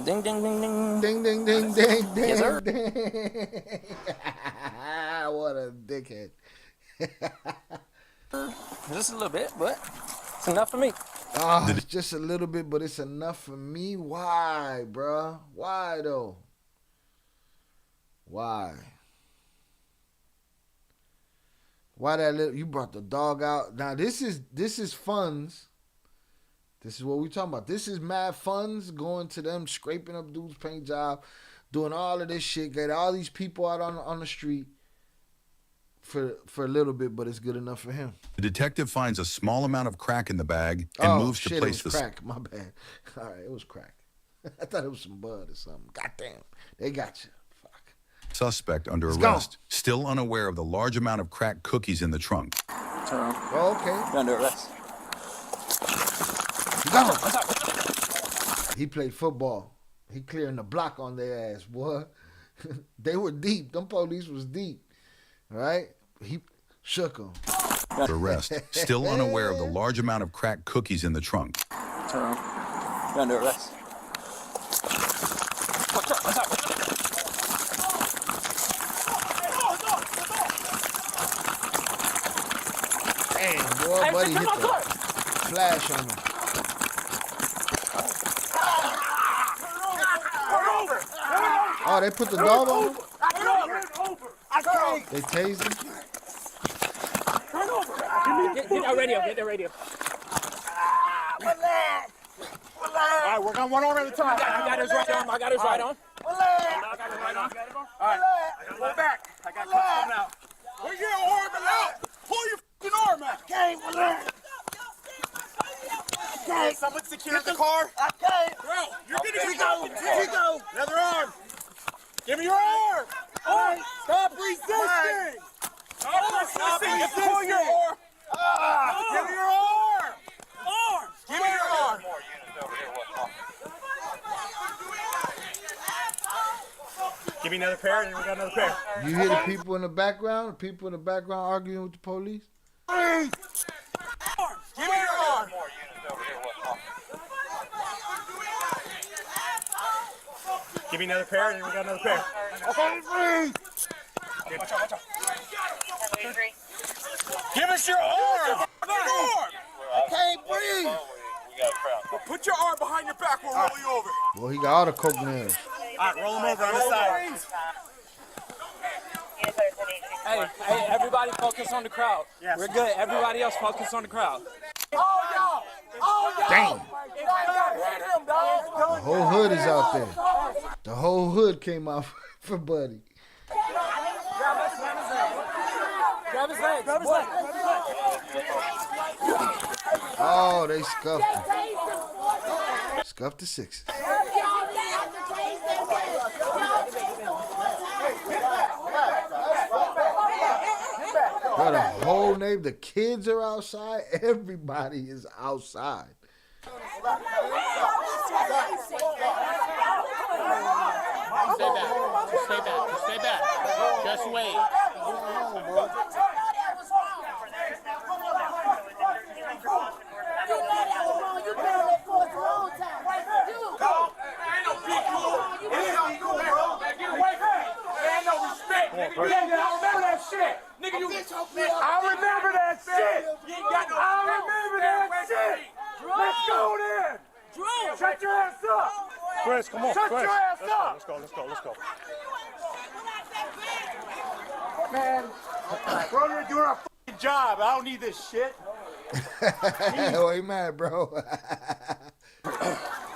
Ding, ding, ding, ding. Ding, ding, ding, ding, ding. Yes, sir. Ding. What a dickhead. Just a little bit, but it's enough for me. Oh, it's just a little bit, but it's enough for me. Why, bruh? Why, though? Why? Why that little... You brought the dog out. Now, this is funds. This is what we talking about. This is mad funds going to them, scraping up dudes' paint job, doing all of this shit, get all these people out on the street for a little bit, but it's good enough for him. The detective finds a small amount of crack in the bag and moves to place it was crack. My bad. All right, it was crack. I thought it was some bud or something. Goddamn, they got you. Fuck. Suspect under Let's arrest, go. still unaware of the large amount of crack cookies in the trunk. Turn around. Oh, okay. You're under arrest. Go. He played football. He clearing the block on their ass, boy. They were deep. Them police was deep. All right? He shook them. Arrest, still unaware of the large amount of crack cookies in the trunk. Turn around. You're under arrest. What's up? Damn, boy, Hey, buddy come hit on, the car. flash on him. Oh, they put the dog on him? They tased him? Get that radio. Get that radio. All right, work on one arm at a time. I got his right on. Alright, go back. I got cuffs coming out. Where's your arm out? Pull your f***ing arm out. Okay, relax. Okay. Someone secure the car. Okay. Bro, you're gonna get fucking Chico. Another arm. Give me your arm. Alright, stop resisting. Stop resisting. Pull your arm. Give me your arm. Arm. Give me your arm. Give me another pair, and we got another pair. You hear the people in the background? The people in the background arguing with the police? Freeze! Give me your arm. Give me another pair, and we got another pair. Okay, freeze! Okay, watch out, watch out. Give us your arm! I can't breathe! Well, put your arm behind your back, we'll roll you over. Well, he got all the coke nails. All right, roll him over on the side. Hey, everybody focus on the crowd. Yes. We're good. Everybody else focus on the crowd. Oh, y'all! Damn. The whole hood is out there. The whole hood came out for Buddy. Grab his leg. Grab his leg. Oh, they scuffed him. Scuffed the sixes. But the whole neighborhood, the kids are outside. Everybody is outside. Stay back. Stay back. Just wait. Remember that shit. Nigga, I remember that shit. I remember that shit. Let's go then. Shut your ass up. Chris, come on. Shut Chris. your ass up. Let's go. Man, bro, you're doing a fucking job. I don't need this shit. Oh, he mad, bro.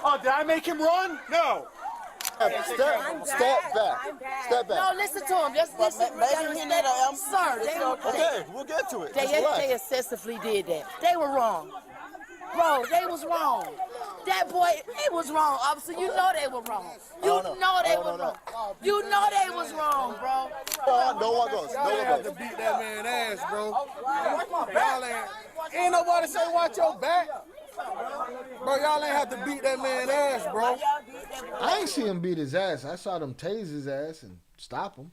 Oh, did I make him run? No. Step back. No, listen to him. Just listen. Sir, Okay, we'll get to it. they excessively did that. They were wrong. Bro, they was wrong. That boy, he was wrong, officer. You know they were wrong. You know they were wrong. You know they was wrong, bro. No one goes. Y'all have to beat that man ass, bro. Y'all ain't nobody say watch your back. Bro, y'all ain't have to beat that man ass, bro. I ain't see him beat his ass. I saw them tase his ass and stop him.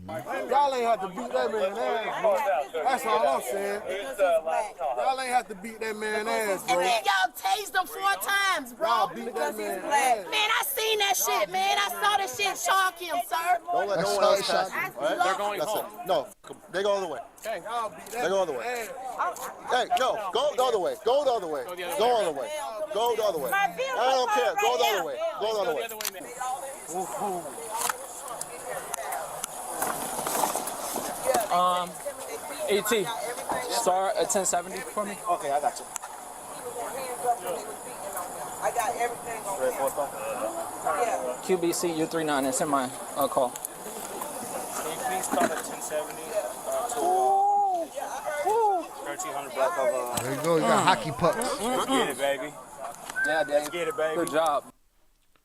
Y'all ain't have to beat that man ass, bro. That's all I'm saying. Y'all ain't have to beat that man ass, bro. And then y'all tased him 4 times, bro. Y'all beat that man ass. Man, I seen that shit, man. I saw that shit shock him, sir. Don't let no one else pass you, right? They're going home. No, they go the other way. Okay, y'all beat that They go the other way. Hey, no, go the other way. Go the other way. Go the other way. Go the other way. I don't care. Go the other way. Go the other way. AT, start at 1070 for me. Okay, I got you. I got everything on QBC U39, it's in my call. Can you please start at 1070 to 1300 block of There you go. You got hockey pucks. Let's get it, baby. Yeah, Let's get it, baby. Good job.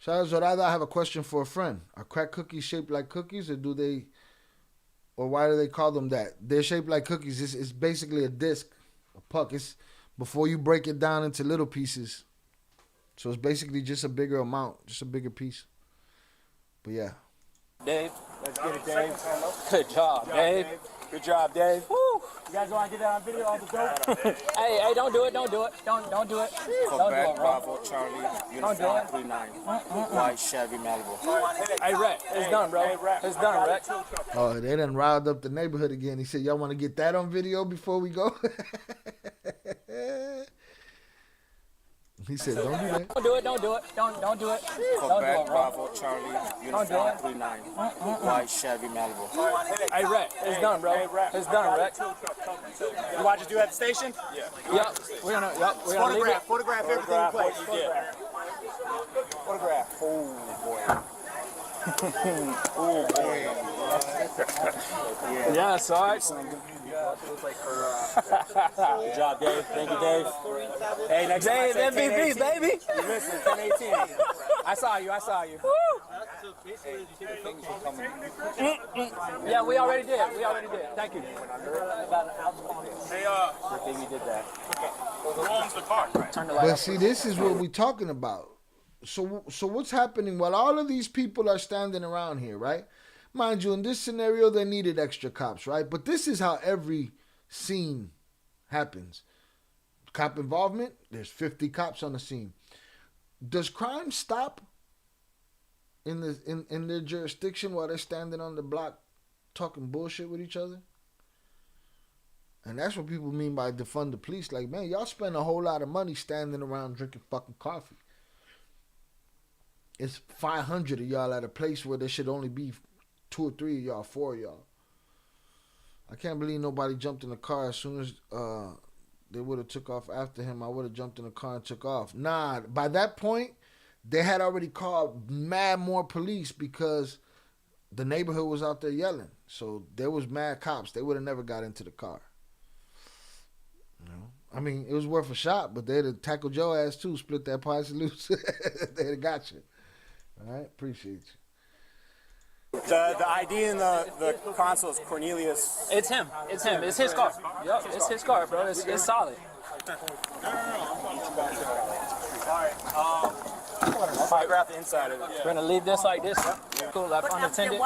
Shaz Zorada, I have a question for a friend. Are crack cookies shaped like cookies, or why do they call them that? They're shaped like cookies. It's basically a disc, a puck. It's before you break it down into little pieces. So it's basically just a bigger amount, just a bigger piece. But yeah. Dave. Let's get it, Dave. Good job, Dave. Good job, Dave. Woo. You guys want to get that on video? All the dope? Hey, don't do it. Don't do it, Quebec, bro. Bravo, Charlie, Uniform 39, White Chevy Malibu. Hey, Rec, it's done, bro. It's done, Rec. Oh, they done riled up the neighborhood again. He said, y'all want to get that on video before we go? He said, don't do that. Don't do it. Don't do it. Don't do it. Quebec, Bravo, Charlie, Uniform 39, White Chevy Malibu. Hey, Rec, it's done, bro. It's done, Rec. You watch us do at the station? Yeah. Yep. We're gonna leave it. Photograph everything in place. Photograph. Oh, boy. Oh boy. Yeah, Sarge. Good job, Dave. Thank you, Dave. Hey, next Dave, MVP, baby. You listen, 10-18. I saw you. Yeah, we already did. Thank you. Hey, we did that. Who owns the car? Turn the light But up. see, this is what we're talking about. So what's happening while all of these people are standing around here, right? Mind you, in this scenario, they needed extra cops, right? But this is how every scene happens. Cop involvement, there's 50 cops on the scene. Does crime stop in their jurisdiction while they're standing on the block talking bullshit with each other? And that's what people mean by defund the police. Like, man, y'all spend a whole lot of money standing around drinking fucking coffee. It's 500 of y'all at a place where there should only be 2 or 3 of y'all, 4 of y'all. I can't believe nobody jumped in the car as soon as they would have took off after him. I would have jumped in the car and took off. Nah, by that point, they had already called mad more police because the neighborhood was out there yelling. So there was mad cops. They would have never got into the car. You know? I mean, it was worth a shot, but they'd have tackled your ass too, split that posse loose. They'd have got you. All right? Appreciate you. The ID in the console is Cornelius. It's him. It's his car. Yep, it's his car, bro. It's solid. Photograph the inside of it. We're gonna leave this like this. Cool, left unattended.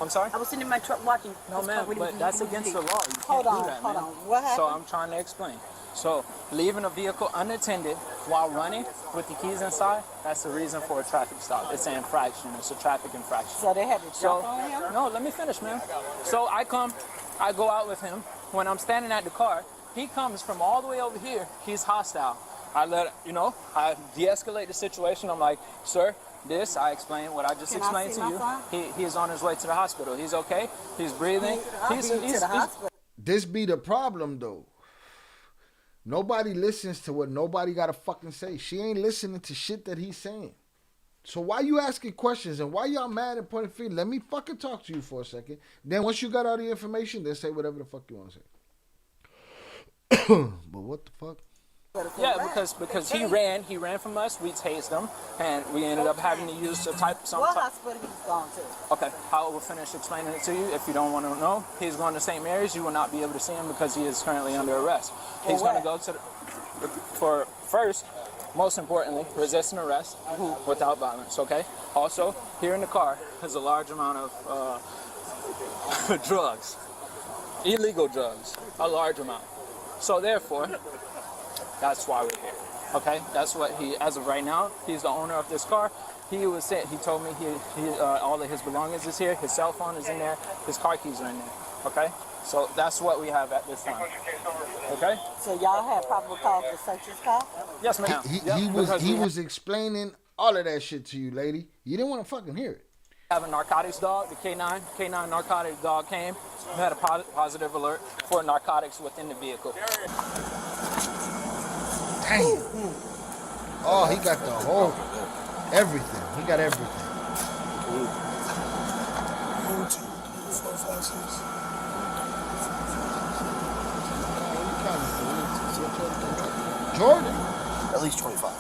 I'm sorry? I was sitting in my truck watching. No, man, but that's against the law. You Hold can't on, do that, hold man. on. What happened? So I'm trying to explain. So leaving a vehicle unattended while running with the keys inside, that's the reason for a traffic stop. It's an infraction. It's a traffic infraction. So they had to jump on him? No, let me finish, man. So I go out with him. When I'm standing at the car, he comes from all the way over here. He's hostile. I de-escalate the situation. I'm like, sir, I explain what I just explained to you. He is on his way to the hospital. He's okay. He's breathing. This be the problem, though. Nobody listens to what nobody got to fucking say. She ain't listening to shit that he's saying. So why you asking questions and why y'all mad and pointing fingers? Let me fucking talk to you for a second. Then once you got all the information, then say whatever the fuck you want to say. But what the fuck? Yeah, because he ran from us. We tased him, and we ended up having to use some type. What hospital he's gone to? Okay, I will finish explaining it to you. If you don't want to know, he's going to St. Mary's. You will not be able to see him because he is currently under arrest. He's going to go to for first, most importantly, resisting arrest without violence. Okay. Also, here in the car is a large amount of drugs, illegal drugs, a large amount. So therefore. That's why we're here. Okay, that's what as of right now, he's the owner of this car. He told me all of his belongings is here. His cell phone is in there. His car keys are in there. Okay, so that's what we have at this time. Okay. So y'all had probable cause to search his car? Yes, ma'am. He was explaining all of that shit to you, lady. You didn't want to fucking hear it. Have a narcotics dog, the K9 narcotics dog came. We had a positive alert for narcotics within the vehicle. Damn. Oh, he got the whole everything. He got everything. Jordan. At least 25.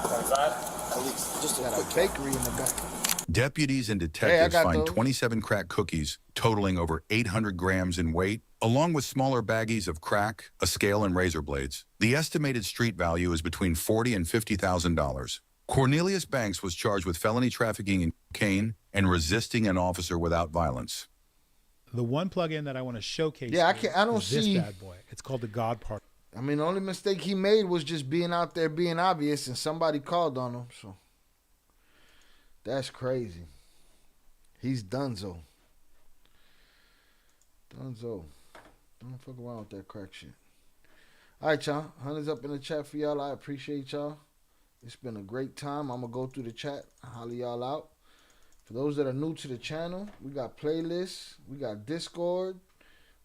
25? At least. Just got a bakery in the back. Deputies and detectives find 27 crack cookies totaling over 800 grams in weight, along with smaller baggies of crack, a scale, and razor blades. The estimated street value is between $40,000 and $50,000. Cornelius Banks was charged with felony trafficking in cocaine and resisting an officer without violence. The one plug-in that I want to showcase I don't see this bad boy. It's called the God Part. I mean, the only mistake he made was just being out there being obvious, and somebody called on him, so that's crazy. He's donezo. Don't fuck around with that crack shit. All right, y'all. Hunters up in the chat for y'all. I appreciate y'all. It's been a great time. I'm going to go through the chat. Holler y'all out. For those that are new to the channel, we got playlists. We got Discord.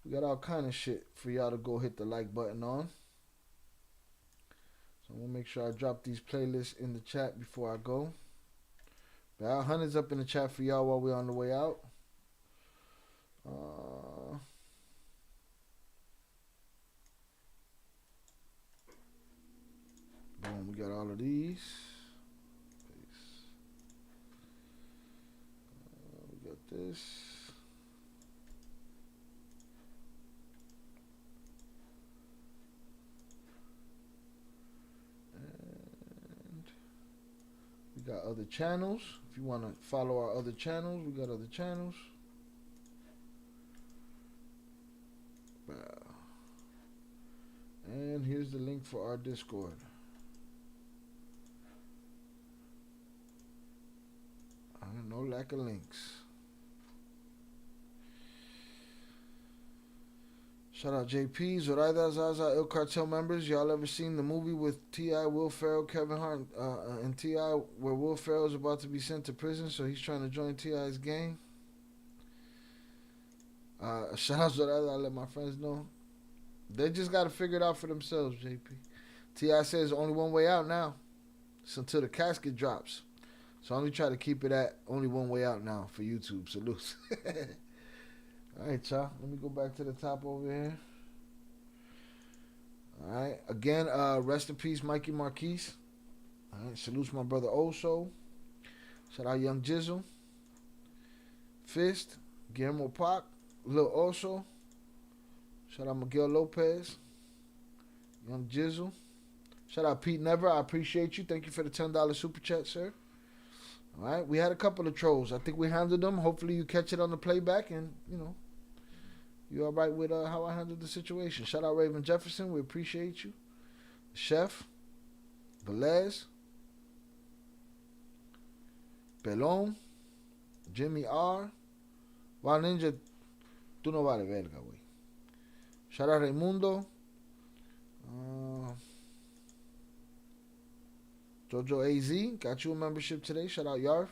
We got all kind of shit for y'all to go hit the like button on. So I'm going to make sure I drop these playlists in the chat before I go. About 100's up in the chat for y'all while we're on the way out. Boom, we got all of these. We got this. And we got other channels. If you want to follow our other channels, we got other channels. And here's the link for our Discord. No lack of links. Shout out JP, Zoraida, Zaza, El Cartel members. Y'all ever seen the movie with T.I., Will Ferrell, Kevin Hart, and T.I., where Will Ferrell is about to be sent to prison, so he's trying to join T.I.'s gang? Shout out Zoraida, I'll let my friends know. They just got to figure it out for themselves, JP. T.I. says only one way out now. It's until the casket drops. So I only try to keep it at only one way out now for YouTube. Salutes. All right, y'all. Let me go back to the top over here. All right. Again, rest in peace, Mikey Marquise. All right. Salutes my brother Oso. Shout out Young Jizzle. Fist. Guillermo Pac. Lil Oso. Shout out Miguel Lopez. Young Jizzle. Shout out Pete Never. I appreciate you. Thank you for the $10 super chat, sir. All right, we had a couple of trolls. I think we handled them. Hopefully you catch it on the playback and, you're all right with how I handled the situation. Shout out Raven Jefferson. We appreciate you. Chef. Velez. Pelón. Jimmy R. Wow, Ninja, tú no vale verga, güey. Shout out Raimundo. Jojo AZ, got you a membership today. Shout out Yarv.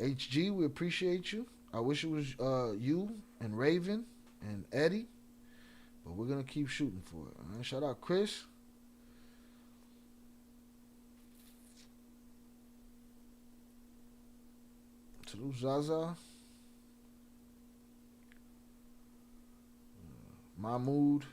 HG, we appreciate you. I wish it was you and Raven and Eddie, but we're going to keep shooting for it. All right, shout out Chris. Salute Zaza. Mahmoud.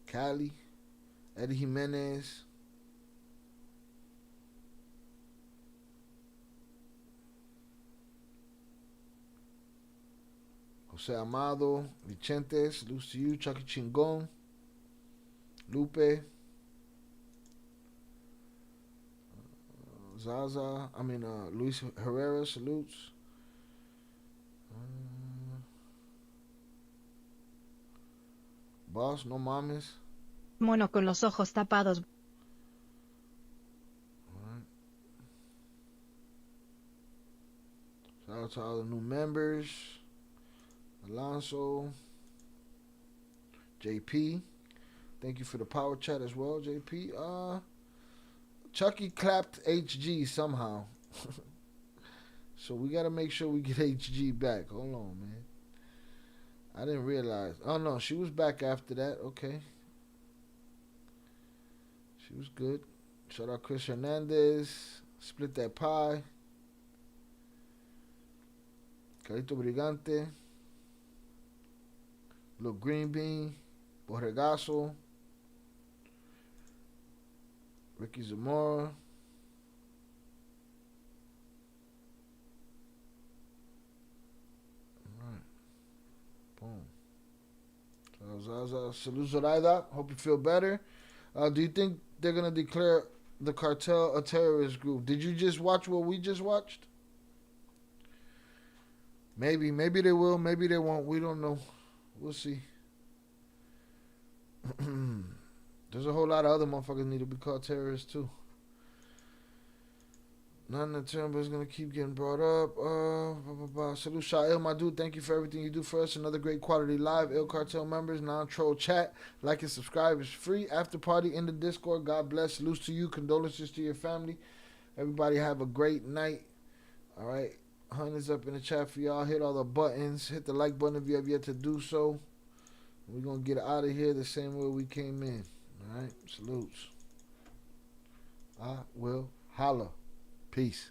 Cali, Eddie Jimenez, Jose Amado, Vicente, salutes to you, Chucky Chingon, Lupe, Zaza, Luis Herrera, salutes. Boss, no mames. Mono con los ojos tapados. Alright. Shout out to all the new members. Alonso. JP. Thank you for the power chat as well, JP. Chucky clapped HG somehow. So we got to make sure we get HG back. Hold on, man. I didn't realize. Oh, no. She was back after that. Okay. She was good. Shout out Chris Hernandez. Split that pie. Carito Brigante. Little Green Bean. Borregazo. Ricky Zamora. Boom. So, salute Zoraida. Hope you feel better. Do you think they're going to declare the cartel a terrorist group? Did you just watch what we just watched? Maybe. Maybe they will. Maybe they won't. We don't know. We'll see. There's a whole lot of other motherfuckers need to be called terrorists too. Nothing in terrible is going to keep getting brought up. Salute Sha'il, my dude. Thank you for everything you do for us. Another great quality live. El Cartel members, non-troll chat. Like and subscribe. It's free. After party in the Discord. God bless. Salutes to you. Condolences to your family. Everybody have a great night. All right. Hundreds up in the chat for y'all. Hit all the buttons. Hit the like button if you have yet to do so. We're going to get out of here the same way we came in. All right? Salutes. I will holla. Peace.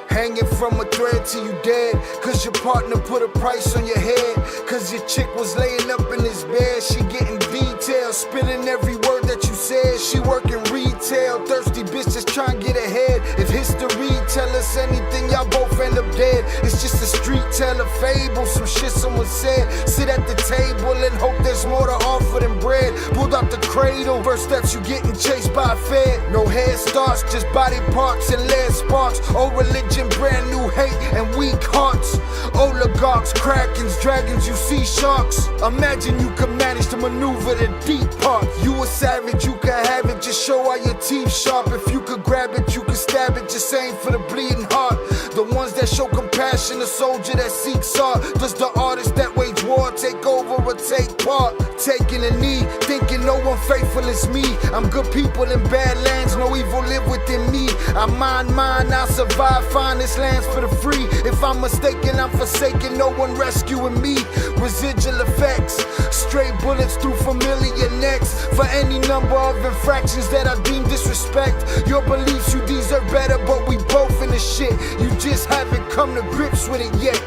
Hanging from a thread till you dead, cause your partner put a price on your head, cause your chick was laying up in his bed. She getting details, spilling every word that you said. She working retail, thirsty bitch just trying to get ahead. If history tell us anything, y'all both end up dead. It's just a street tale, a fable, some shit someone said. Sit at the table and hope there's more to offer than bread. Pulled out the cradle, first steps you getting chased by a fed. No head starts, just body parts and lead sparks. Old religion, brand new hate and weak hearts. Oligarchs, krakens, dragons, you see sharks. Imagine you could manage to maneuver the deep part. You a savage, you can have it, just show all your teeth sharp. If you could grab it, you could stab it, just aim for the bleeding heart. The ones that show compassion, the soldier that seeks art. Does the artist that wage war take over or take part? Taking a knee, thinking no one faithful is me. I'm good people in bad lands, no evil live within me. I mind mine, I'll survive, find this land's for the free. If I'm mistaken, I'm forsaken, no one rescuing me. Residual effects, straight bullets through familiar necks. For any number of infractions that I deem disrespect. Your beliefs, you deserve better, but we both in the shit. You just haven't come to grips with it yet.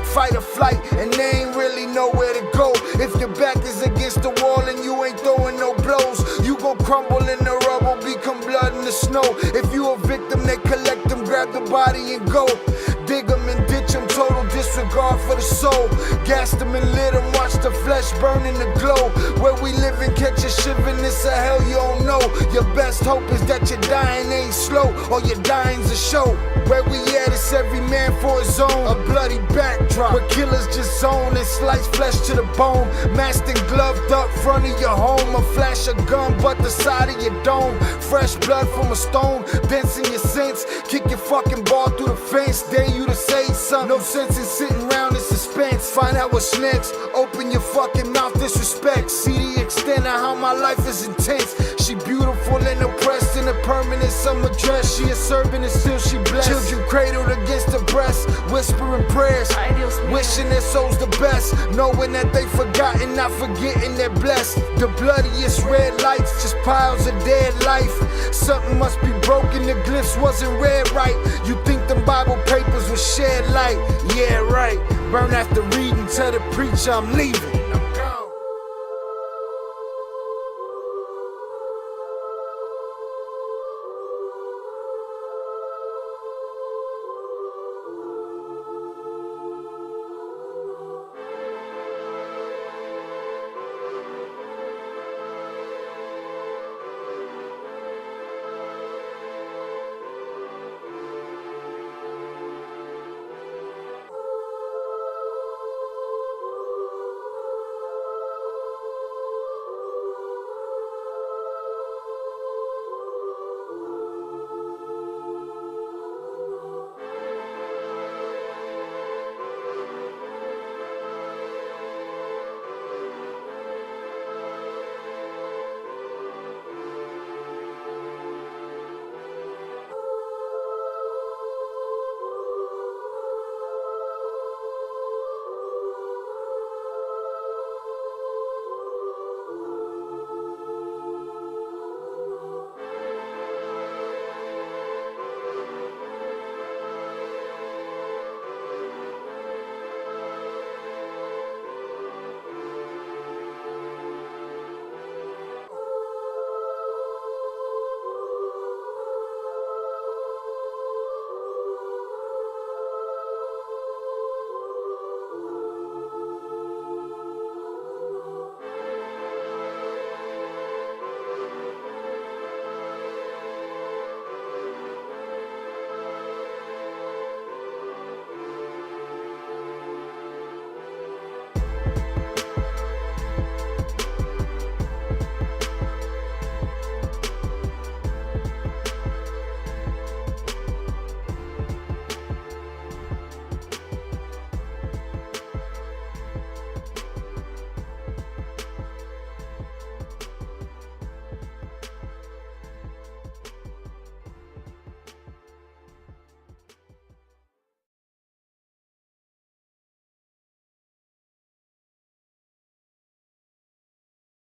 Fight or flight, and they ain't really nowhere to go. If your back is against the wall and you ain't throwing no blows, you gon' crumble in the rubble, become blood in the snow. If you a victim, they collect them, grab the body and go. Dig them and ditch them, total disregard for the soul. Gas them and lit them, watch the flesh burn in the glow. Where we live and catch a shiver, this a hell you don't know. Your best hope is that your dying ain't slow, or your dying's a show. Where we at, it's every man for his own. A bloody backdrop, where killers just zone and slice flesh to the bone. Masked and gloved up front of your home. A flash of gun, but the side of your dome. Fresh blood from a stone, dents in your sense. Kick your fucking ball through the fence, dare you to say something. No sense in sitting around in suspense. Find out what's next, open your fucking mouth, disrespect. See the extent of how my life is intense. She beautiful and oppressed in a permanent summer dress. She a servant and still she blessed. Children cradled against her breast, whispering prayers, wishing their souls the best, knowing that they forgotten, not forgetting they're blessed. The bloodiest red lights, just piles of dead life. Something must be broken, the glimpse wasn't read right. You think them Bible papers would shed light? Yeah, right. Burn after reading, tell the preacher I'm leaving.